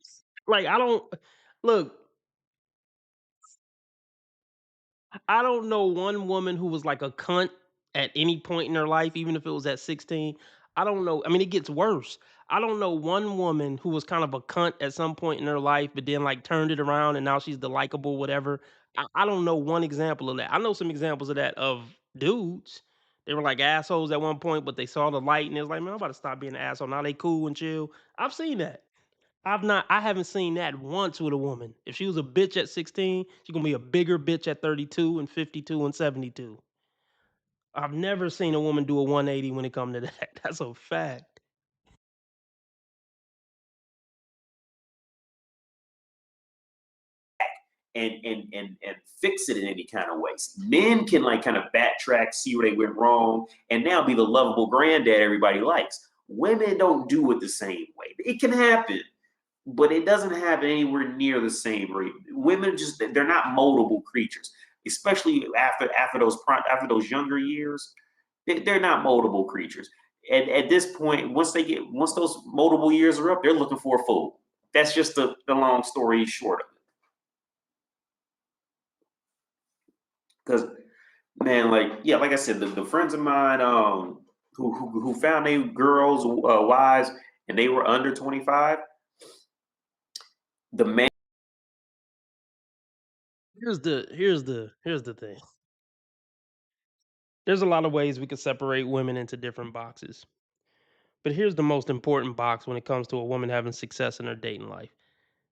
Speaker 1: Like I don't look. I don't know one woman who was like a cunt at any point in her life, even if it was at 16. I don't know. I mean, it gets worse. I don't know one woman who was kind of a cunt at some point in her life, but then like turned it around and now she's the likable whatever. I don't know one example of that. I know some examples of that of dudes. They were like assholes at one point, but they saw the light and it was like, man, I'm about to stop being an asshole. Now they cool and chill. I've seen that. I haven't seen that once with a woman. If she was a bitch at 16, she's gonna be a bigger bitch at 32 and 52 and 72. I've never seen a woman do a 180 when it comes to that. That's a fact.
Speaker 8: And fix it in any kind of ways. Men can like kind of backtrack, see where they went wrong, and now be the lovable granddad everybody likes. Women don't do it the same way. It can happen, but it doesn't happen anywhere near the same rate. Women they're not moldable creatures, especially after those younger years. They're not moldable creatures. And at this point, once those moldable years are up, they're looking for a fool. That's just the long story short of it. Because, man, like I said, the friends of mine who found their girls wives and they were under 25, the man.
Speaker 1: Here's the thing. There's a lot of ways we could separate women into different boxes. But here's the most important box when it comes to a woman having success in her dating life.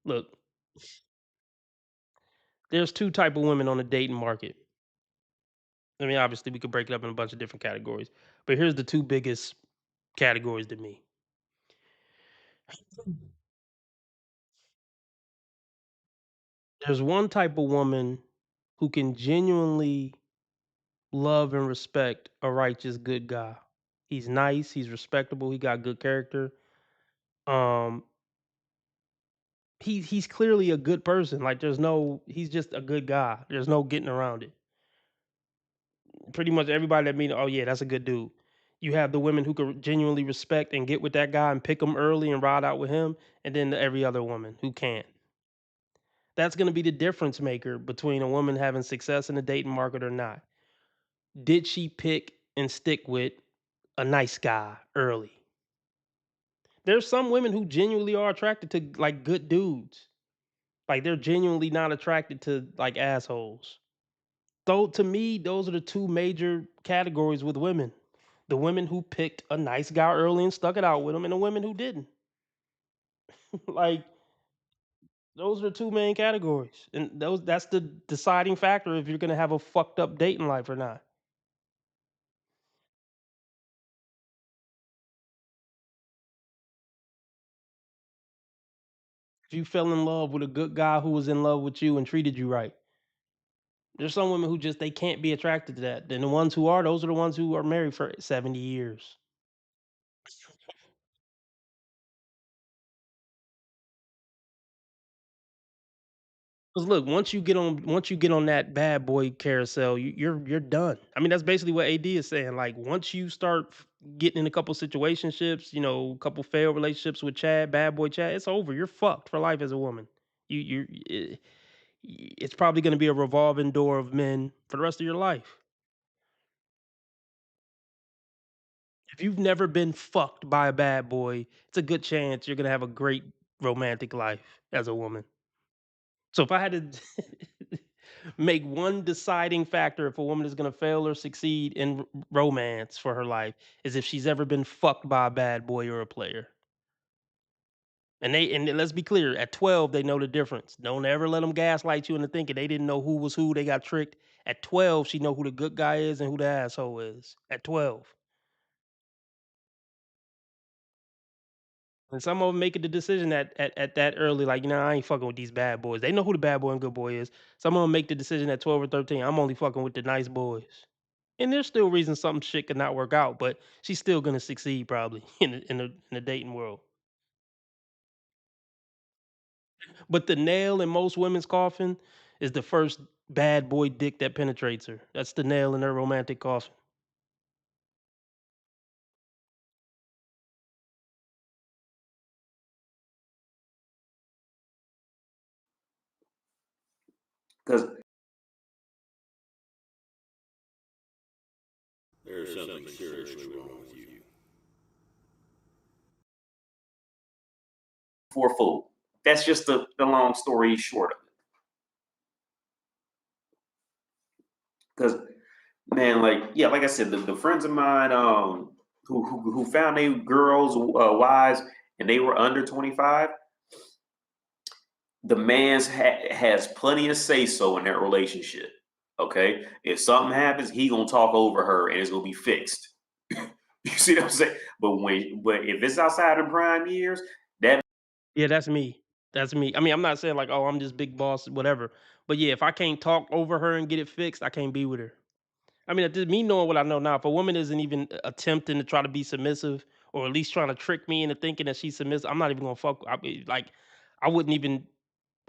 Speaker 1: Look, there's two type of women on the dating market. I mean, obviously we could break it up in a bunch of different categories, but here's the two biggest categories to me. There's one type of woman who can genuinely love and respect a righteous good guy. He's nice, he's respectable, he got good character. Um he's clearly a good person. Like he's just a good guy. There's no getting around it. Pretty much everybody that meet, oh yeah, that's a good dude. You have the women who could genuinely respect and get with that guy and pick him early and ride out with him, and then every other woman who can't. That's going to be the difference maker between a woman having success in the dating market or not. Did she pick and stick with a nice guy early? There's some women who genuinely are attracted to like good dudes. Like they're genuinely not attracted to like assholes. Though to me, those are the two major categories with women. The women who picked a nice guy early and stuck it out with him, and the women who didn't. Like those are the two main categories. And that's the deciding factor if you're gonna have a fucked up dating life or not. If you fell in love with a good guy who was in love with you and treated you right. There's some women who just they can't be attracted to that. Then the ones who are, those are the ones who are married for 70 years. 'Cause look, once you get on that bad boy carousel, you're done. I mean, that's basically what AD is saying. Like once you start getting in a couple situationships, a couple failed relationships with Chad, bad boy Chad, it's over. You're fucked for life as a woman. It's probably going to be a revolving door of men for the rest of your life. If you've never been fucked by a bad boy, it's a good chance you're going to have a great romantic life as a woman. So if I had to make one deciding factor if a woman is going to fail or succeed in romance for her life is if she's ever been fucked by a bad boy or a player. And let's be clear, at 12 they know the difference. Don't ever let them gaslight you into thinking they didn't know who was who. They got tricked. At 12, she know who the good guy is and who the asshole is. At 12. And some of them making the decision at that early, like, I ain't fucking with these bad boys. They know who the bad boy and good boy is. Some of them make the decision at 12 or 13. I'm only fucking with the nice boys. And there's still reasons some shit could not work out, but she's still gonna succeed probably in the dating world. But the nail in most women's coffin is the first bad boy dick that penetrates her. That's the nail in her romantic coffin.
Speaker 8: Because
Speaker 9: there's something seriously wrong with you.
Speaker 8: For a fool. That's just the long story short of it. Because man, like yeah, like I said, the friends of mine who found their girls wives and they were under 25, the man's has plenty of say so in that relationship. Okay, if something happens, he gonna talk over her and it's gonna be fixed. You see what I'm saying? But if it's outside of prime years, that
Speaker 1: Yeah, that's me. That's me. I mean, I'm not saying like, oh, I'm just big boss, whatever. But yeah, if I can't talk over her and get it fixed, I can't be with her. I mean, just me knowing what I know now, if a woman isn't even attempting to try to be submissive, or at least trying to trick me into thinking that she's submissive, I'm not even gonna fuck. Like, I wouldn't even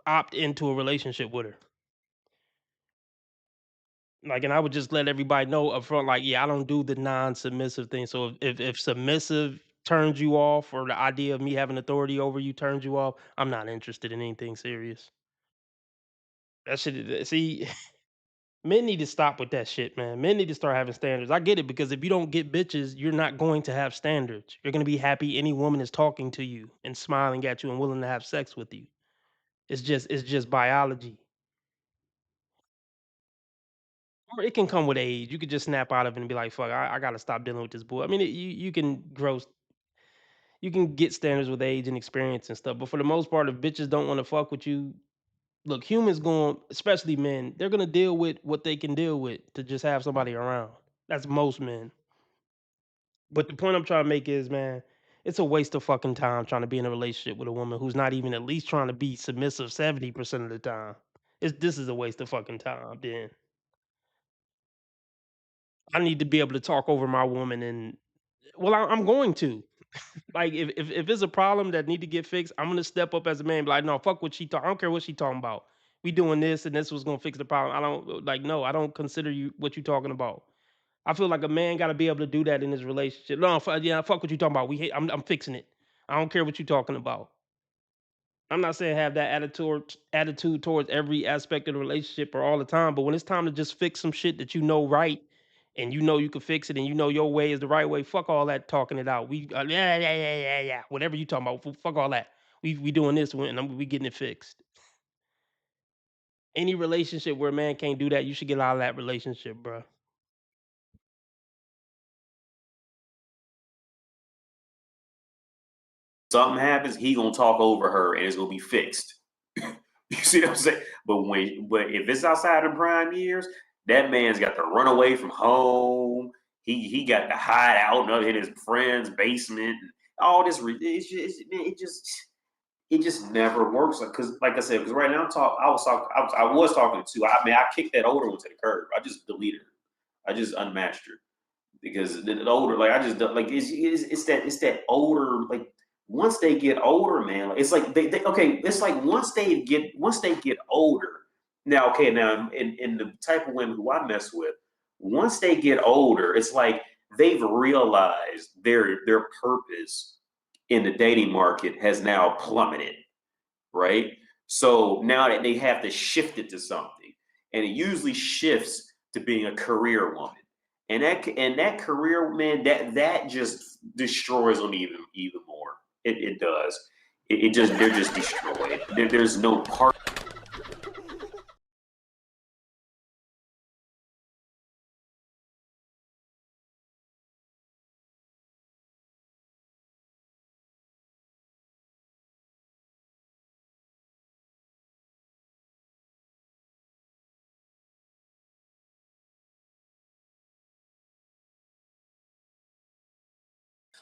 Speaker 1: opt into a relationship with her. Like, and I would just let everybody know up front, like, yeah, I don't do the non-submissive thing. So if submissive turns you off, or the idea of me having authority over you turns you off, I'm not interested in anything serious. That shit. See, men need to stop with that shit, man. Men need to start having standards. I get it, because if you don't get bitches, you're not going to have standards. You're gonna be happy any woman is talking to you and smiling at you and willing to have sex with you. It's just biology. Or it can come with age. You could just snap out of it and be like, "Fuck, I gotta stop dealing with this bull." I mean, you can you can get standards with age and experience and stuff. But for the most part, if bitches don't want to fuck with you, look, humans going, especially men, they're gonna deal with what they can deal with to just have somebody around. That's most men. But the point I'm trying to make is, man, it's a waste of fucking time trying to be in a relationship with a woman who's not even at least trying to be submissive 70% of the time. This is a waste of fucking time. Then I need to be able to talk over my woman, and well, I'm going to. Like, if it's a problem that need to get fixed, I'm gonna step up as a man. And be like, no, fuck what she talk. I don't care what she talking about. We doing this, and this was gonna fix the problem. I don't like. No, I don't consider you what you talking about. I feel like a man got to be able to do that in his relationship. No, yeah, fuck what you talking about. We hate. I'm fixing it. I don't care what you talking about. I'm not saying have that attitude towards every aspect of the relationship or all the time, but when it's time to just fix some shit that you know right, and you know you can fix it, and you know your way is the right way, fuck all that talking it out. We yeah, whatever you talking about, fuck all that. We doing this, and we getting it fixed. Any relationship where a man can't do that, you should get out of that relationship, bro.
Speaker 8: something happens, he gonna talk over her and it's gonna be fixed. You see what I'm saying? But if it's outside of prime years, that man's got to run away from home. He got to hide out in his friend's basement. And all this, it just never works. Because like I said, because right now I was talking to. I mean, I kicked that older one to the curb. I just deleted her. I just unmatched her because the older, like I just like it's that older like once they get older, man, it's like they okay, it's like once they get older. Now, okay, now in the type of women who I mess with, once they get older, it's like they've realized their purpose in the dating market has now plummeted, right? So now that they have to shift it to something, and it usually shifts to being a career woman, and that career man that just destroys them even more. It does. It just they're just destroyed. There's no part.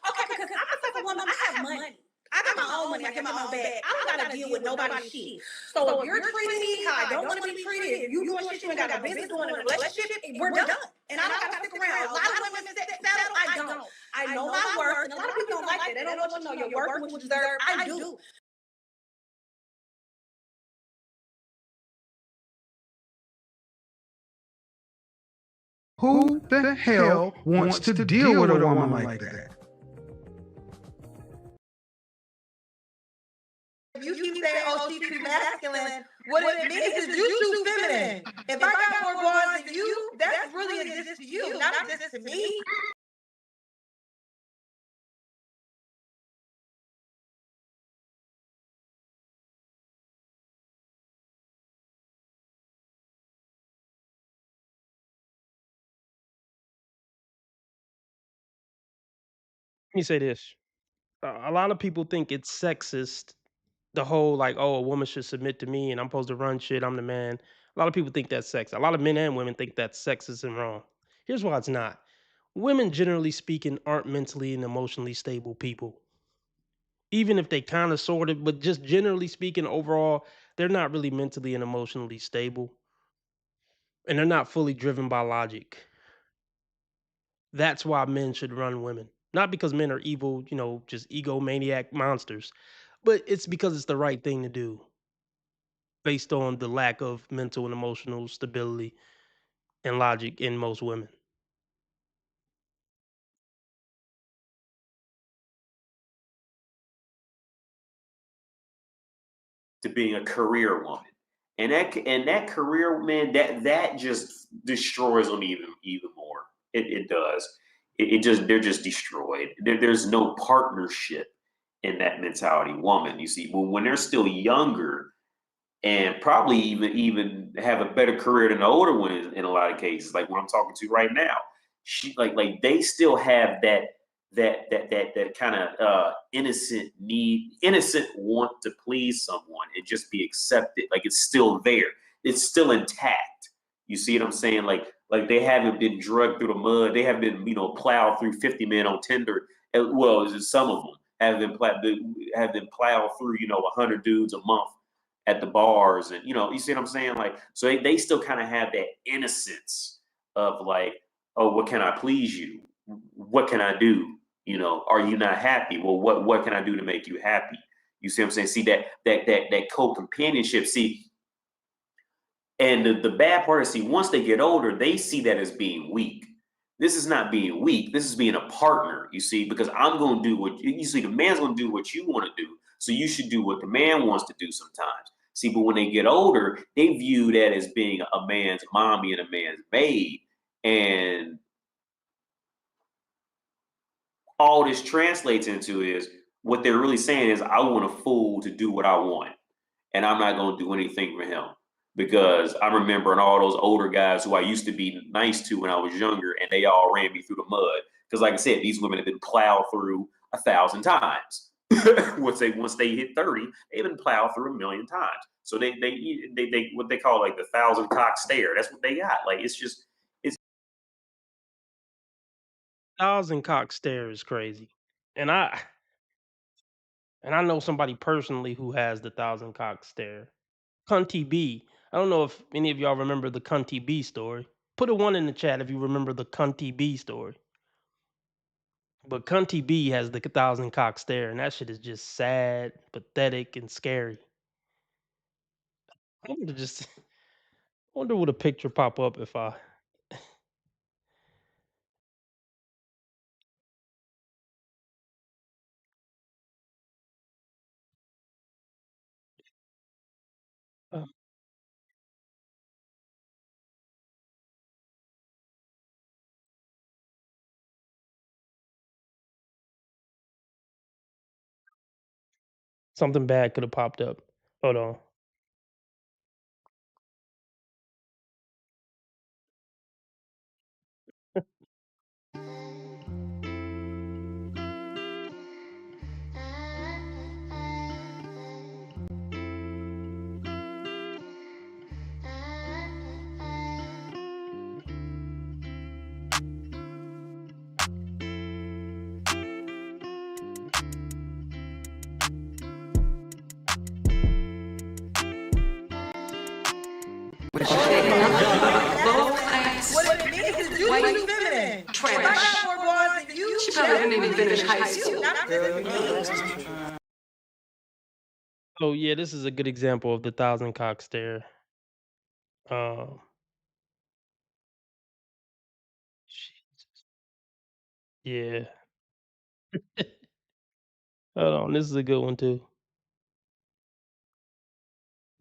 Speaker 14: Okay, because I'm a type of woman, I have money. I got my own money. I get my own bag. I don't gotta deal with nobody's shit. So if you're treating me how I don't want to be treated, if you doing shit you ain't got no business doing in a relationship, we're done. And I don't gotta stick around. A lot of women settle. I don't. I know my worth, and a lot of people don't like that. They don't want you to know your worth and what you deserve. I do.
Speaker 15: Who the hell wants to deal with a woman like that?
Speaker 14: If you keep saying, oh, she's too masculine, what it means is you too feminine. If I got more bars than you, that's really a diss to you, not a diss to me.
Speaker 1: me say this. A lot of people think it's sexist, the whole like, oh, a woman should submit to me and I'm supposed to run shit. I'm the man. A lot of people think that's sex. A lot of men and women think that's sexist and wrong. Here's why it's not. Women, generally speaking, aren't mentally and emotionally stable people. Even if they kind of sort of, but just generally speaking, overall, they're not really mentally and emotionally stable. And they're not fully driven by logic. That's why men should run women. Not because men are evil, just egomaniac monsters, but it's because it's the right thing to do based on the lack of mental and emotional stability and logic in most women.
Speaker 8: To being a career woman. And that career, man, that just destroys them even more. It does. It just they're just destroyed. There's no partnership in that mentality. Woman, you see, when they're still younger and probably even have a better career than the older ones in a lot of cases, like what I'm talking to right now. She like they still have that kind of innocent want to please someone and just be accepted. Like it's still there. It's still intact. You see what I'm saying? Like they haven't been drugged through the mud. They haven't been plowed through 50 men on Tinder. Well, some of them have been plowed through 100 dudes a month at the bars, and you see what I'm saying? Like so they still kind of have that innocence of like, oh, what can I please you? What can I do? Are you not happy? Well, what can I do to make you happy? You see what I'm saying? See that co-companionship. See, and the bad part is, see, once they get older, they see that as being weak. This is not being weak. This is being a partner. You see, because I'm going to do what you see. The man's going to do what you want to do, so you should do what the man wants to do sometimes. See, but when they get older, they view that as being a man's mommy and a man's maid, and all this translates into is what they're really saying is, I want a fool to do what I want, and I'm not going to do anything for him because I'm remembering all those older guys who I used to be nice to when I was younger, and they all ran me through the mud. Because, like I said, these women have been plowed through 1,000 times. once they hit 30, they've been plowed through 1,000,000 times. So they what they call like the 1,000 cock stare. That's what they got. Like it's just it's
Speaker 1: Thousand cock stare is crazy. And I know somebody personally who has the thousand cock stare. Cunty B. I don't know if any of y'all remember the Cunty B story. Put a one in the chat if you remember the Cunty B story. But Cunty B has the thousand cock stare, and that shit is just sad, pathetic, and scary. I wonder just wonder would a picture pop up if I uh, something bad could have popped up. Hold on.
Speaker 14: What it means is you too feminine. If I got more bars than you,
Speaker 10: She probably didn't even finish high school.
Speaker 1: Oh yeah, this is a good example of the thousand cock stare. Um, yeah. Hold on, this is a good one too.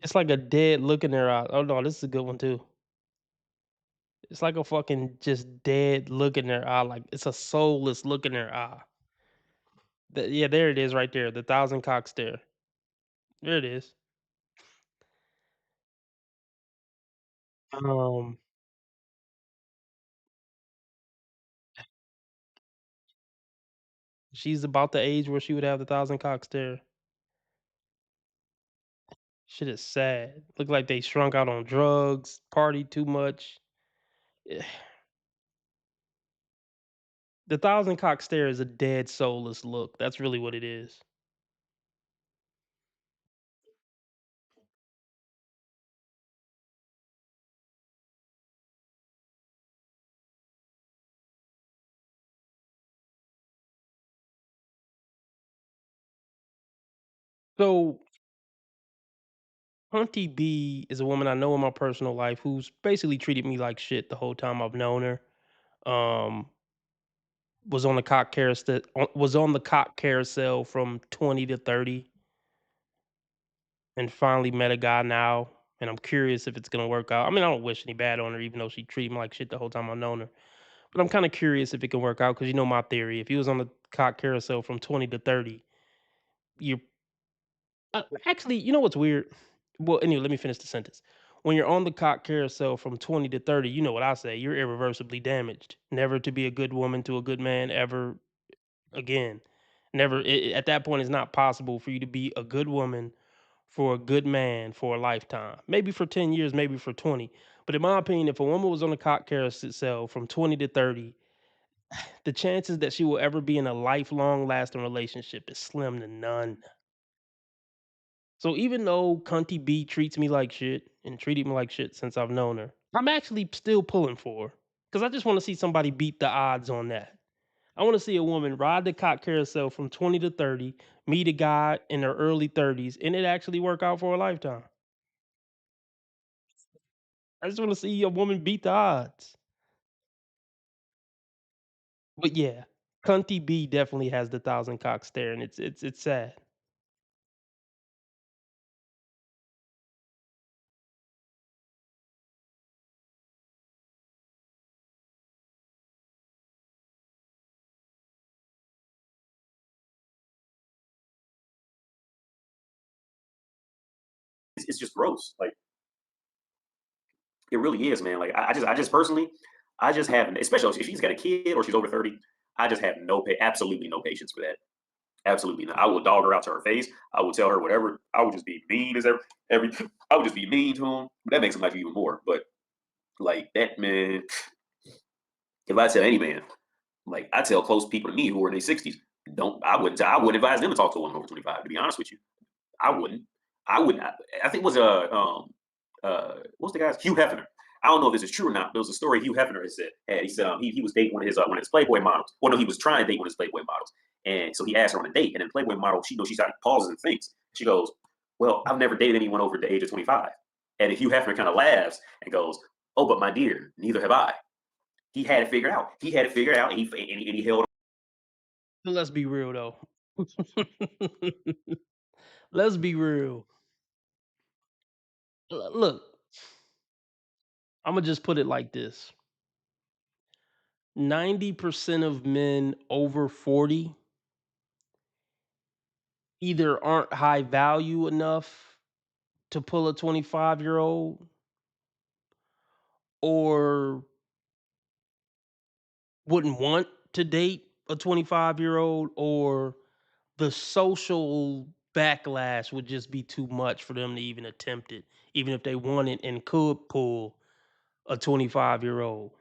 Speaker 1: It's like a dead look in their eye. Oh no, this is a good one too. It's like a fucking just dead look in their eye, like it's a soulless look in their eye. Yeah, there it is right there, the thousand cock stare. There it is. Um, She's about the age where she would have the thousand cock stare. Shit is sad. Look like they shrunk out on drugs, partied too much. Eh, The thousand cock stare is a dead, soulless look. That's really what it is. So, Hunty B is a woman I know in my personal life who's basically treated me like shit the whole time I've known her. Um, was on the cock carousel from 20 to 30 and finally met a guy now, and I'm curious if it's gonna work out. I mean, I don't wish any bad on her, even though she treated me like shit the whole time I've known her. But I'm kind of curious if it can work out because you know my theory. If he was on the cock carousel from 20 to 30, you're actually, you know what's weird? Well, anyway, let me finish the sentence. When you're on the cock carousel from 20 to 30, you know what I say. You're irreversibly damaged. Never to be a good woman to a good man ever again. Never, at that point, it's not possible for you to be a good woman for a good man for a lifetime. Maybe for 10 years, maybe for 20. But in my opinion, if a woman was on the cock carousel from 20 to 30, the chances that she will ever be in a lifelong lasting relationship is slim to none. So even though Cunty B treats me like shit and treated me like shit since I've known her, I'm actually still pulling for her because I just want to see somebody beat the odds on that. I want to see a woman ride the cock carousel from 20 to 30, meet a guy in their early 30s, and it actually work out for a lifetime. I just want to see a woman beat the odds. But yeah, Cunty B definitely has the thousand cock stare, and it's sad.
Speaker 8: It's just gross. Like it really is, man. Like I just personally, I just have, especially if she's got a kid or she's over 30, I just have absolutely no patience for that. Absolutely not. I will dog her out to her face. I will tell her whatever. I would just be mean as every. I would just be mean to him. That makes him like you even more. But like that man, if I tell any man, like I tell close people to me who are in their 60s, don't. I wouldn't advise them to talk to a woman over 25. To be honest with you, I wouldn't. I wouldn't. I think it was what's the guy's Hugh Hefner. I don't know if this is true or not. There was a story Hugh Hefner has said. He said he was dating one of his Playboy models. Well, no, he was trying to date one of his Playboy models, and so he asked her on a date. And then Playboy model, she's like pauses and thinks. She goes, "Well, I've never dated anyone over the age of 25." And Hugh Hefner kind of laughs and goes, "Oh, but my dear, neither have I." He had it figured out. He had it figured out, and he held.
Speaker 1: Let's be real though. Let's be real. Look, I'm gonna just put it like this: 90% of men over 40 either aren't high value enough to pull a 25-year-old or wouldn't want to date a 25-year-old, or the social backlash would just be too much for them to even attempt it, even if they wanted and could pull a 25-year-old.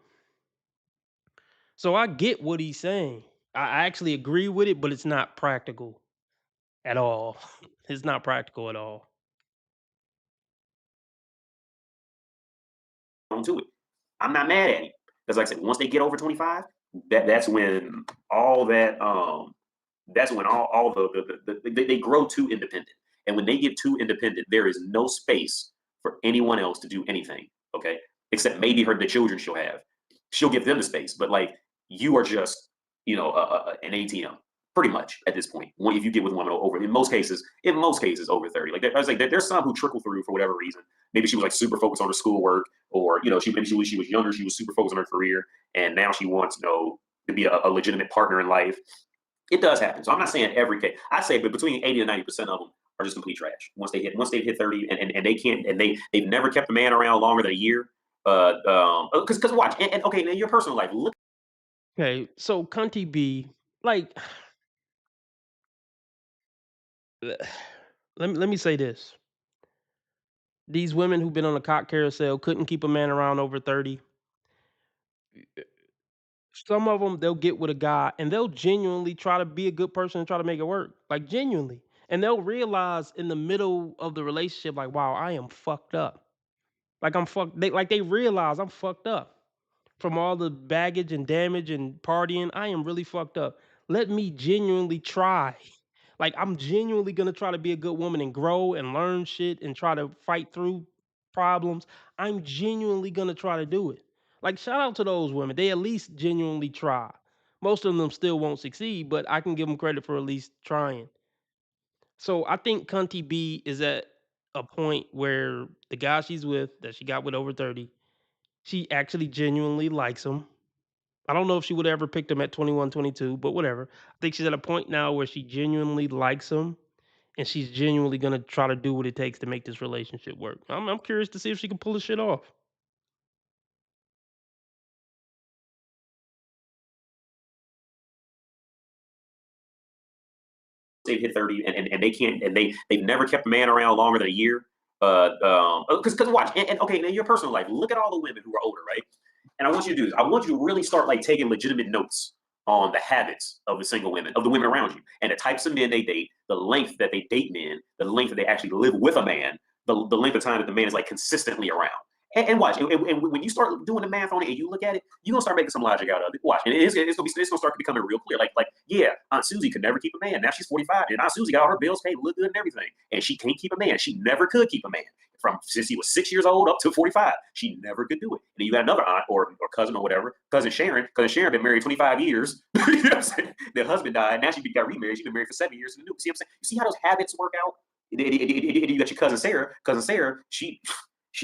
Speaker 1: So I get what he's saying. I actually agree with it, but it's not practical at all. It's not practical at all.
Speaker 8: Onto it. I'm not mad at him because, like I said, once they get over 25, that's when all that that's when all they grow too independent. And when they get too independent, there is no space for anyone else to do anything. Okay, except maybe the children she'll have. She'll give them the space, but like you are just an ATM pretty much at this point. If you get with a woman over, in most cases over 30. Like I was like, there's some who trickle through for whatever reason. Maybe she was like super focused on her schoolwork, or maybe she was younger, she was super focused on her career, and now she wants to be a legitimate partner in life. It does happen. So I'm not saying every case. I say, but between 80 and 90% of them are just complete trash. Once they hit 30, and they can't, and they've never kept a man around longer than a year. Because watch, and okay, in your personal life, look.
Speaker 1: Okay, so Cunty B, like Let me say this. These women who've been on the cock carousel couldn't keep a man around over 30. Some of them, they'll get with a guy and they'll genuinely try to be a good person and try to make it work, like genuinely. And they'll realize in the middle of the relationship, like, wow, I am fucked up. Like I'm fucked. They realize I'm fucked up from all the baggage and damage and partying. I am really fucked up. Let me genuinely try. Like I'm genuinely gonna try to be a good woman and grow and learn shit and try to fight through problems. I'm genuinely gonna try to do it. Like shout out to those women. They at least genuinely try. Most of them still won't succeed, but I can give them credit for at least trying. So I think Cunty B is at a point where the guy she's with, that she got with over 30, she actually genuinely likes him. I don't know if she would ever picked him at 21, 22, but whatever. I think she's at a point now where she genuinely likes him and she's genuinely gonna try to do what it takes to make this relationship work. I'm curious to see if she can pull this shit off.
Speaker 8: They hit 30 and they can't and they've never kept a man around longer than a year. Because watch and okay, in your personal life, look at all the women who are older, right? And I want you to do this. I want you to really start like taking legitimate notes on the habits of the single women, of the women around you, and the types of men they date, the length that they date men, the length that they actually live with a man, the length of time that the man is like consistently around. And watch, and when you start doing the math on it and you look at it, you're gonna start making some logic out of it. Watch, and it's gonna start becoming real clear. Like, yeah, Aunt Susie could never keep a man. Now she's 45, and Aunt Susie got all her bills paid, look good and everything, and she can't keep a man. She never could keep a man from since he was 6 years old up to 45. She never could do it. And then you got another aunt or cousin or whatever, cousin Sharon. Cousin Sharon been married 25 years. You know what I'm saying? Their husband died. Now she got remarried. She's been married for 7 years. See what I'm saying? You see how those habits work out? You got your cousin Sarah. Cousin Sarah, she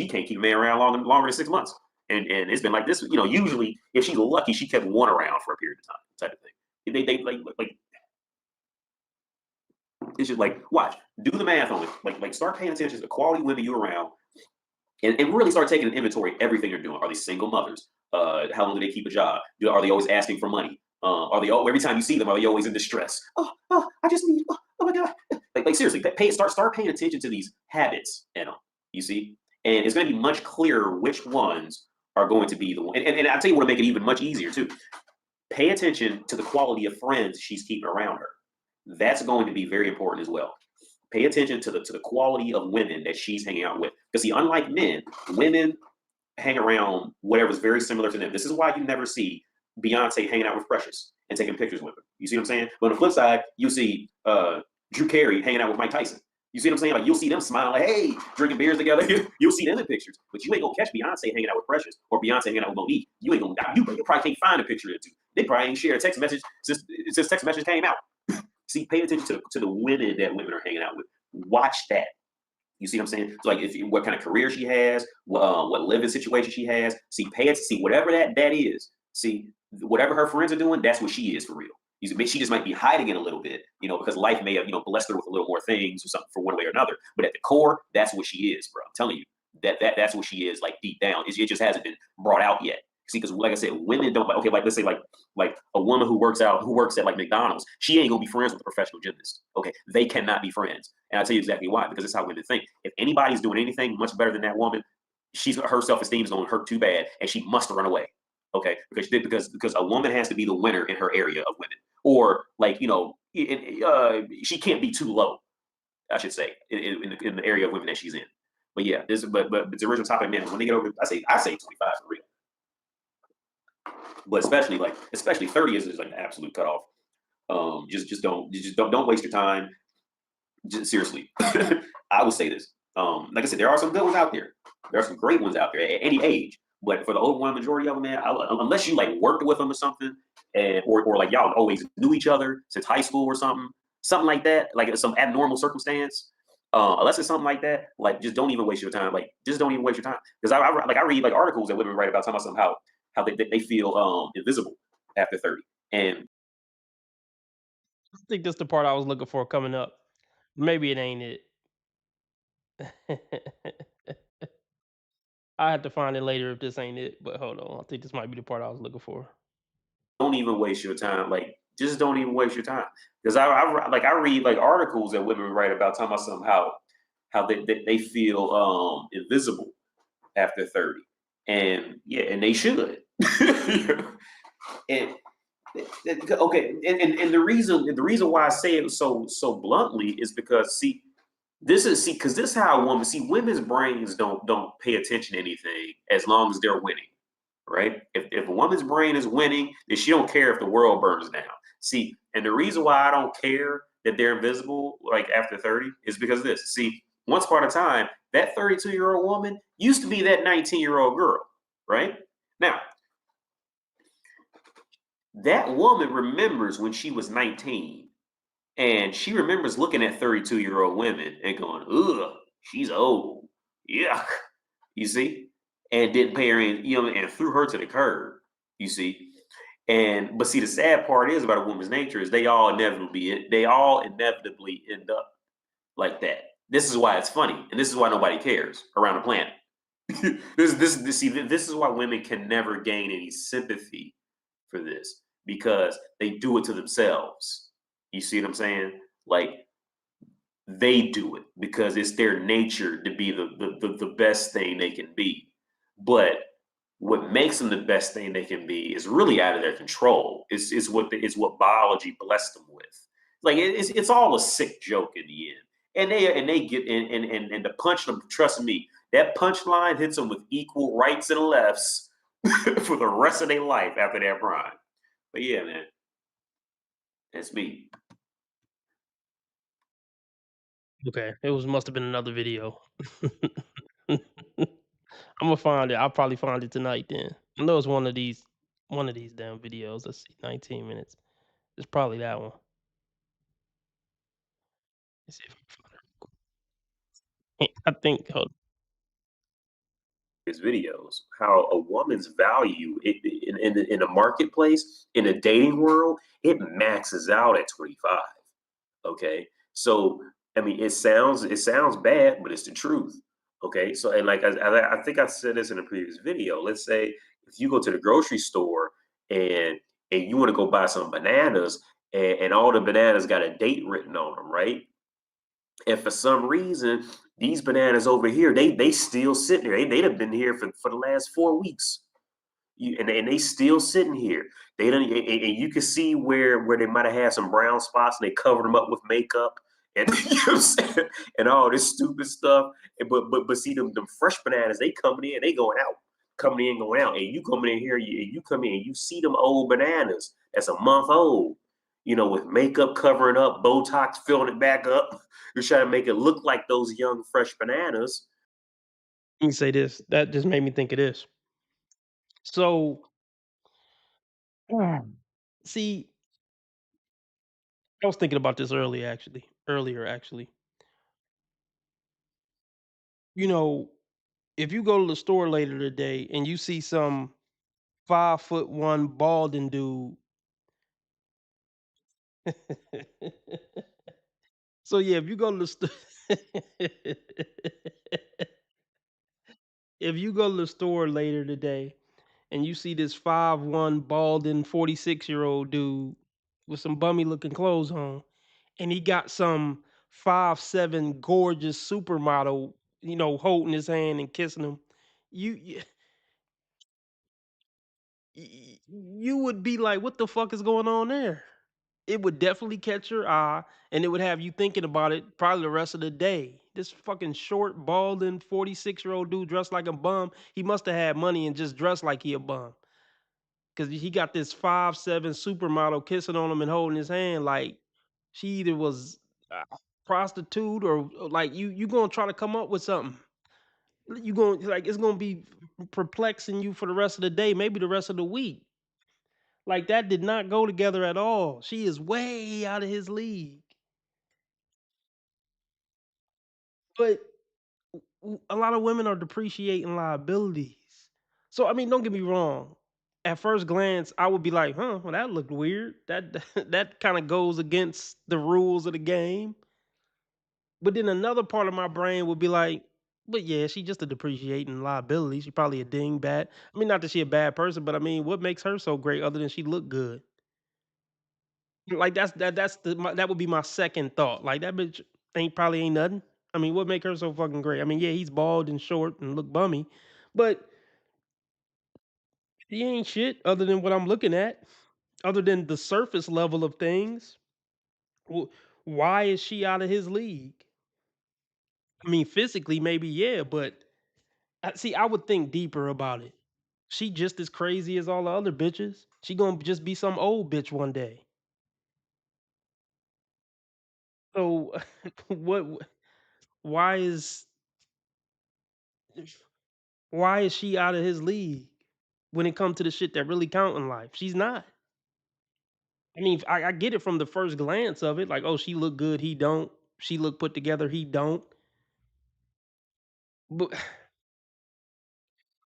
Speaker 8: can't keep a man around longer than 6 months. And it's been like this, you know, usually if she's lucky, she kept one around for a period of time, type of thing. They like it's just like watch, do the math on it. Like start paying attention to the quality of women you're around and really start taking an inventory of everything they're doing. Are they single mothers? How long do they keep a job? Are they always asking for money? Are they every time you see them, are they always in distress? I just need oh my god. Like seriously, start paying attention to these habits in them. You see? And it's going to be much clearer which ones are going to be the one. And I'll tell you what will make it even much easier too. Pay attention to the quality of friends she's keeping around her. That's going to be very important as well. Pay attention to the quality of women that she's hanging out with. Because see, unlike men, women hang around whatever's very similar to them. This is why you never see Beyonce hanging out with Precious and taking pictures with her. You see what I'm saying? But on the flip side, you see Drew Carey hanging out with Mike Tyson. You see what I'm saying? Like you'll see them smile, like, hey, drinking beers together. You'll see them in pictures, but you ain't gonna catch Beyonce hanging out with Precious or Beyonce hanging out with Monique. You ain't gonna. You probably can't find a picture of the two. They probably ain't share a text message since text message came out. See, pay attention to the women that women are hanging out with. Watch that. You see what I'm saying? So like, what kind of career she has, what living situation she has. See, see whatever that is. See, whatever her friends are doing, that's what she is for real. She just might be hiding it a little bit, you know, because life may have, you know, blessed her with a little more things or something for one way or another. But at the core, that's what she is, bro. I'm telling you, that's what she is, like deep down. It just hasn't been brought out yet. See, because like I said, women don't. Okay, like let's say like a woman who works at like McDonald's, she ain't gonna be friends with a professional gymnast. Okay, they cannot be friends, and I'll tell you exactly why. Because it's how women think. If anybody's doing anything much better than that woman, her self-esteem is gonna hurt too bad, and she must run away. Okay, because a woman has to be the winner in her area of women, or like you know, she can't be too low. I should say in the area of women that she's in. But yeah, but the original topic, man. When they get over, I say 25 for real. But especially 30 is like an absolute cutoff. Just don't waste your time. Just, seriously, I would say this. Like I said, there are some good ones out there. There are some great ones out there at any age. But for the overwhelming majority of them, man, unless you like worked with them or something, or like y'all always knew each other since high school or something like that, like some abnormal circumstance. Unless it's something like that, like just don't even waste your time. Like just don't even waste your time. Because I read like articles that women write about talking about somehow how they feel invisible after 30. And
Speaker 1: I think that's the part I was looking for coming up. Maybe it ain't it. I had to find it later if this ain't it, but hold on. I think this might be the part I was looking for.
Speaker 8: don't even waste your time. Like Just don't even waste your time. Because I read like articles that women write about talking about something how they feel invisible after 30. And yeah, and they should. and okay, and the reason why I say it so bluntly is because this is how a woman women's brains don't pay attention to anything as long as they're winning, right? If a woman's brain is winning, then she don't care if the world burns down. See, and the reason why I don't care that they're invisible like after 30 is because of this. See, once upon a time, that 32-year-old woman used to be that 19-year-old girl, right? Now, that woman remembers when she was 19, and she remembers looking at 32-year-old women and going, ugh, she's old. Yuck. You see? And didn't pay her any, and threw her to the curb. You see? But see, the sad part is about a woman's nature is they all inevitably end up like that. This is why it's funny, and this is why nobody cares around the planet. This is why women can never gain any sympathy for this, because they do it to themselves. You see what I'm saying? Like, they do it because it's their nature to be the best thing they can be. But what makes them the best thing they can be is really out of their control. It's what biology blessed them with. Like it's all a sick joke in the end. And they get and the punch them. Trust me, that punchline hits them with equal rights and lefts for the rest of their life after that prime. But yeah, man, that's me.
Speaker 1: Okay, must have been another video. I'm gonna find it. I'll probably find it tonight. Then I know it's one of these damn videos. Let's see, 19 minutes. It's probably that one. Let's see if I can find it. I think. Hold.
Speaker 8: His videos, how a woman's value in the marketplace, in the dating world, it maxes out at 25. Okay, so I mean, it sounds bad, but it's the truth. Okay, so and like I think I said this in a previous video. Let's say if you go to the grocery store and you want to go buy some bananas, and all the bananas got a date written on them, right? And for some reason, these bananas over here, they still sitting there. They'd have been here for the last 4 weeks. And they still sitting here. They don't, and you can see where they might have had some brown spots and they covered them up with makeup and you know what I'm saying? And all this stupid stuff. But see them fresh bananas, they coming in, they going out, coming in, going out. And you coming in here, you come in, you see them old bananas that's a month old, with makeup covering up, Botox filling it back up. You're trying to make it look like those young, fresh bananas.
Speaker 1: Let me say this. That just made me think of this. So, see, I was thinking about this earlier, actually. If you go to the store later today and you see some 5'1" balding dude. So yeah, if you go to the if you go to the store later today and you see this 5'1" balding 46-year-old dude with some bummy looking clothes on, and he got some 5'7" gorgeous supermodel, holding his hand and kissing him, you you would be like, "What the fuck is going on there?" It would definitely catch your eye, and it would have you thinking about it probably the rest of the day. This fucking short, balding 46-year-old dude dressed like a bum. He must have had money and just dressed like he a bum. Cause he got this 5'7" supermodel kissing on him and holding his hand like she either was a prostitute or like you gonna try to come up with something. You going like it's gonna be perplexing you for the rest of the day, maybe the rest of the week. Like that did not go together at all. She is way out of his league. But a lot of women are depreciating liabilities. So I mean, don't get me wrong. At first glance, I would be like, "Huh, well, that looked weird. That that kind of goes against the rules of the game." But then another part of my brain would be like, "But yeah, she's just a depreciating liability. She probably a dingbat. I mean, not that she a bad person, but I mean, what makes her so great other than she look good?" Like, that would be my second thought. Like, that bitch ain't nothing. I mean, what make her so fucking great? I mean, yeah, he's bald and short and look bummy, but he ain't shit other than what I'm looking at, other than the surface level of things. W Why is she out of his league? I mean, physically, maybe, yeah, but see, I would think deeper about it. She just as crazy as all the other bitches. She gonna just be some old bitch one day. So, what why is why is she out of his league when it comes to the shit that really count in life? She's not. I mean, I get it from the first glance of it, like, oh, she look good, he don't. She look put together, he don't. But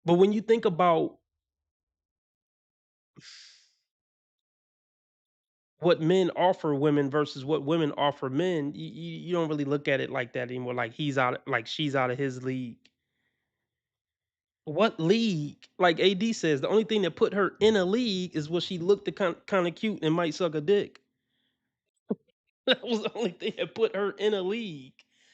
Speaker 1: but when you think about what men offer women versus what women offer men, you don't really look at it like that anymore. Like she's out of his league. What league? Like AD says, the only thing that put her in a league is what she looked kind of cute and might suck a dick. That was the only thing that put her in a league.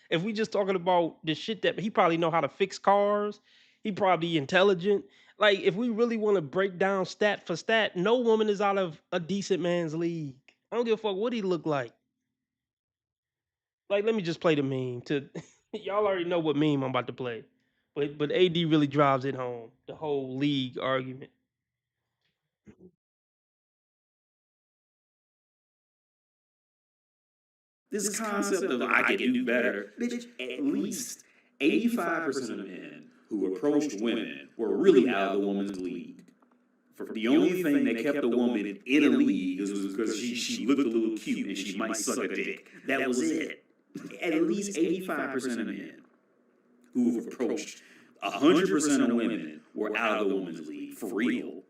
Speaker 1: If we just talking about the shit that he probably know how to fix cars, he probably intelligent. Like if we really want to break down stat for stat, no woman is out of a decent man's league. I don't give a fuck what he look like. Like let me just play the meme to y'all already know what meme I'm about to play. But AD really drives it home. The whole league argument.
Speaker 16: This concept of I can do better, bitch, at least 85% of men who approached women were really out of the woman's league. For the only thing that kept a woman in a league was because she looked a little cute and she might suck a dick. That was it. At least 85% of men who have approached 100% of women were out of the woman's league, for real.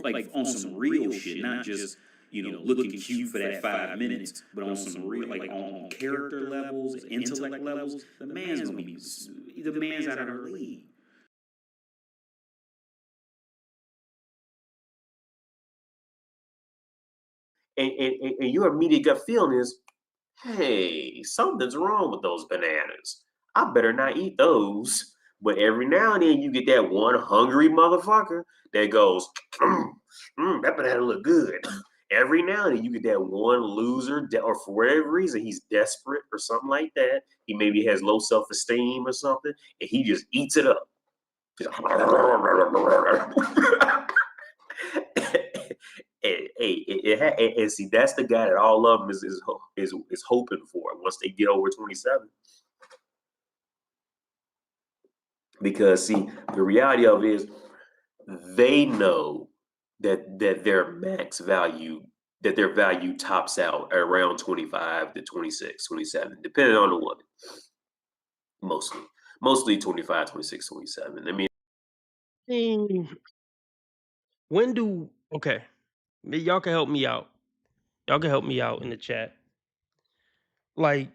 Speaker 16: Like on some real shit, not just looking cute for that 5 minutes, but on some real, like on character levels, intellect levels. The man's out of her league.
Speaker 8: And your immediate gut feeling is, hey, something's wrong with those bananas. I better not eat those. But every now and then you get that one hungry motherfucker that goes, that banana look good. Every now and then you get that one loser, or for whatever reason, he's desperate or something like that. He maybe has low self-esteem or something, and he just eats it up. And see, that's the guy that all of them is hoping for once they get over 27. Because see, the reality of it is they know that their max value, that their value tops out at around 25 to 26, 27, depending on the woman. Mostly 25, 26, 27. I mean,
Speaker 1: When do okay? Y'all can help me out. Y'all can help me out in the chat. Like,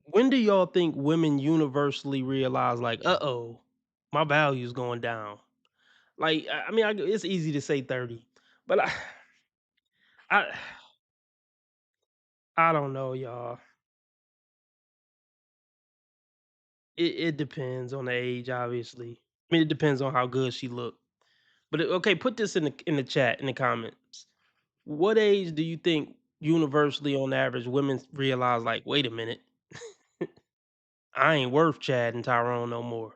Speaker 1: when do y'all think women universally realize, like, uh-oh, my value's going down? Like, I mean, it's easy to say 30, but I, I don't know, y'all. It depends on the age, obviously. I mean, it depends on how good she look. But okay, put this in the chat in the comments. What age do you think universally, on average, women realize, like, wait a minute, I ain't worth Chad and Tyrone no more?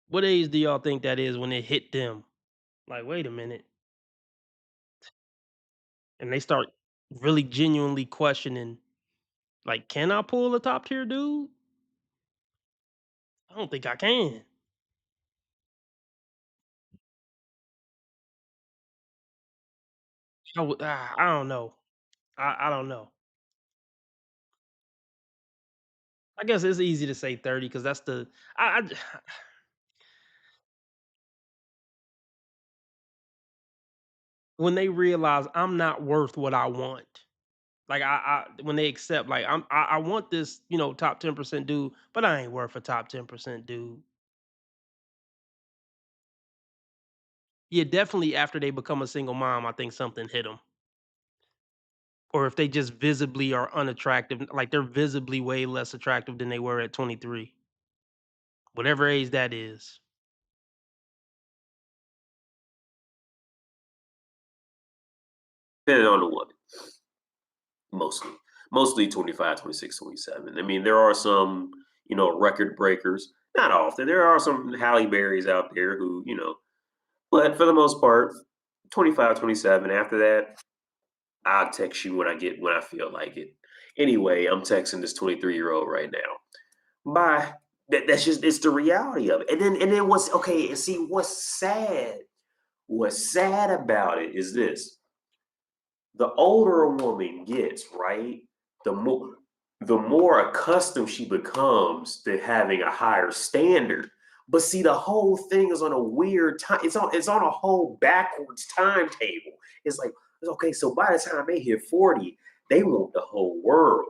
Speaker 1: What age do y'all think that is when it hit them? Like, wait a minute, and they start really genuinely questioning, like, can I pull a top tier dude? I don't think I can. I don't know. I don't know. I guess it's easy to say 30 because that's the I when they realize I'm not worth what I want. Like when they accept, like I want this, top 10% dude, but I ain't worth a top 10% dude. Yeah, definitely after they become a single mom, I think something hit them. Or if they just visibly are unattractive, like they're visibly way less attractive than they were at 23. Whatever age that is.
Speaker 8: Depending on the woman, mostly. Mostly 25, 26, 27. I mean, there are some, record breakers. Not often. There are some Halle Berrys out there who, but for the most part, 25, 27. After that, I'll text you when I feel like it. Anyway, I'm texting this 23-year-old right now. Bye. That's just it's the reality of it. And then what's okay, and see what's sad about it is this. The older a woman gets, right, the more accustomed she becomes to having a higher standard. But see, the whole thing is on a weird time. It's on a whole backwards timetable. It's like, okay, so by the time they hit 40, they want the whole world.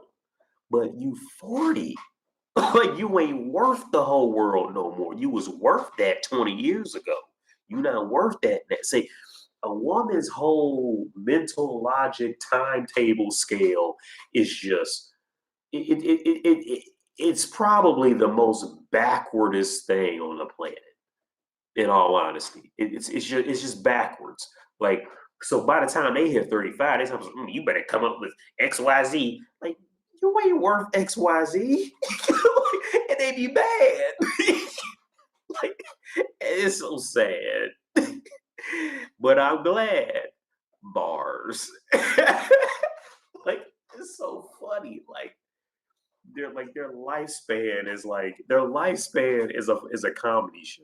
Speaker 8: But you 40, like you ain't worth the whole world no more. You was worth that 20 years ago. You not worth that. Say, a woman's whole mental logic timetable scale is just it's probably the most backwardest thing on the planet. In all honesty, it's just backwards. Like, so by the time they hit 35, they say, you better come up with XYZ. Like, you ain't worth XYZ. And they be bad. Like, it's so sad. But I'm glad. Bars. Like, it's so funny. Like their lifespan is a comedy show,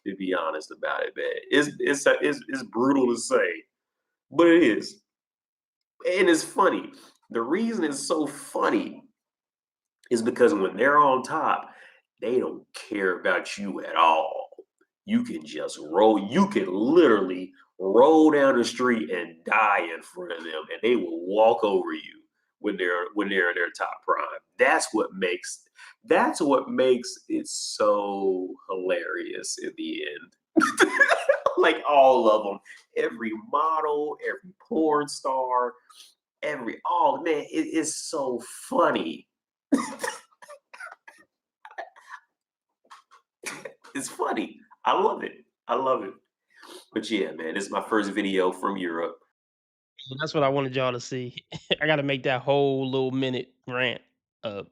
Speaker 8: to be honest about it, man. It's brutal to say, but it is. And it's funny. The reason it's so funny is because when they're on top, they don't care about you at all. You can literally roll down the street and die in front of them, and they will walk over you when they're in their top prime. That's what makes it so hilarious in the end. Like all of them, every model, every porn star, man, it is so funny. It's funny. I love it. But yeah, man, this is my first video from Europe.
Speaker 1: That's what I wanted y'all to see. I got to make that whole little minute rant. I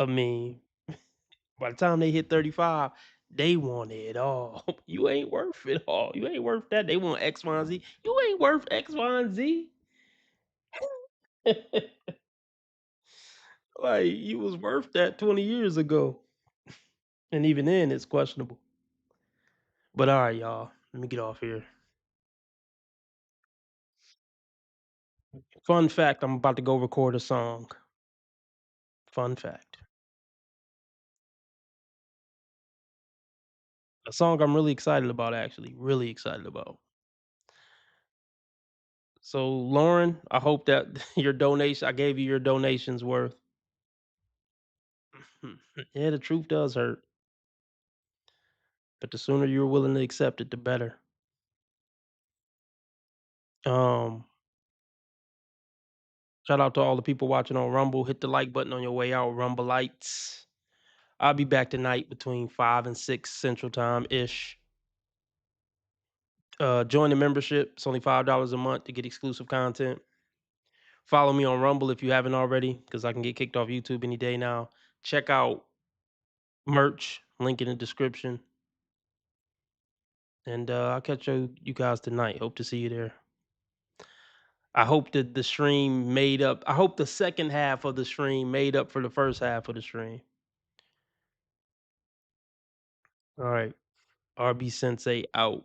Speaker 1: mean, by the time they hit 35, they want it all. You ain't worth it all. You ain't worth that. They want X, Y, and Z. You ain't worth X, Y, and Z. Like, you was worth that 20 years ago. And even then, it's questionable. But all right, y'all. Let me get off here. Fun fact, I'm about to go record a song. Fun fact. A song I'm really excited about, actually. Really excited about. So, Lauren, I hope that I gave you your donation's worth. Yeah, the truth does hurt. But the sooner you're willing to accept it, the better. Um, Shout out to all the people watching on Rumble. Hit the like button on your way out, Rumbleites. I'll be back tonight between 5 and 6 Central Time ish. Join the membership. It's only $5 a month to get exclusive content. Follow me on Rumble if you haven't already, because I can get kicked off YouTube any day now. Check out merch, link in the description. And I'll catch you guys tonight. Hope to see you there. I hope that the stream I hope the second half of the stream made up for the first half of the stream. All right. RB Sensei out.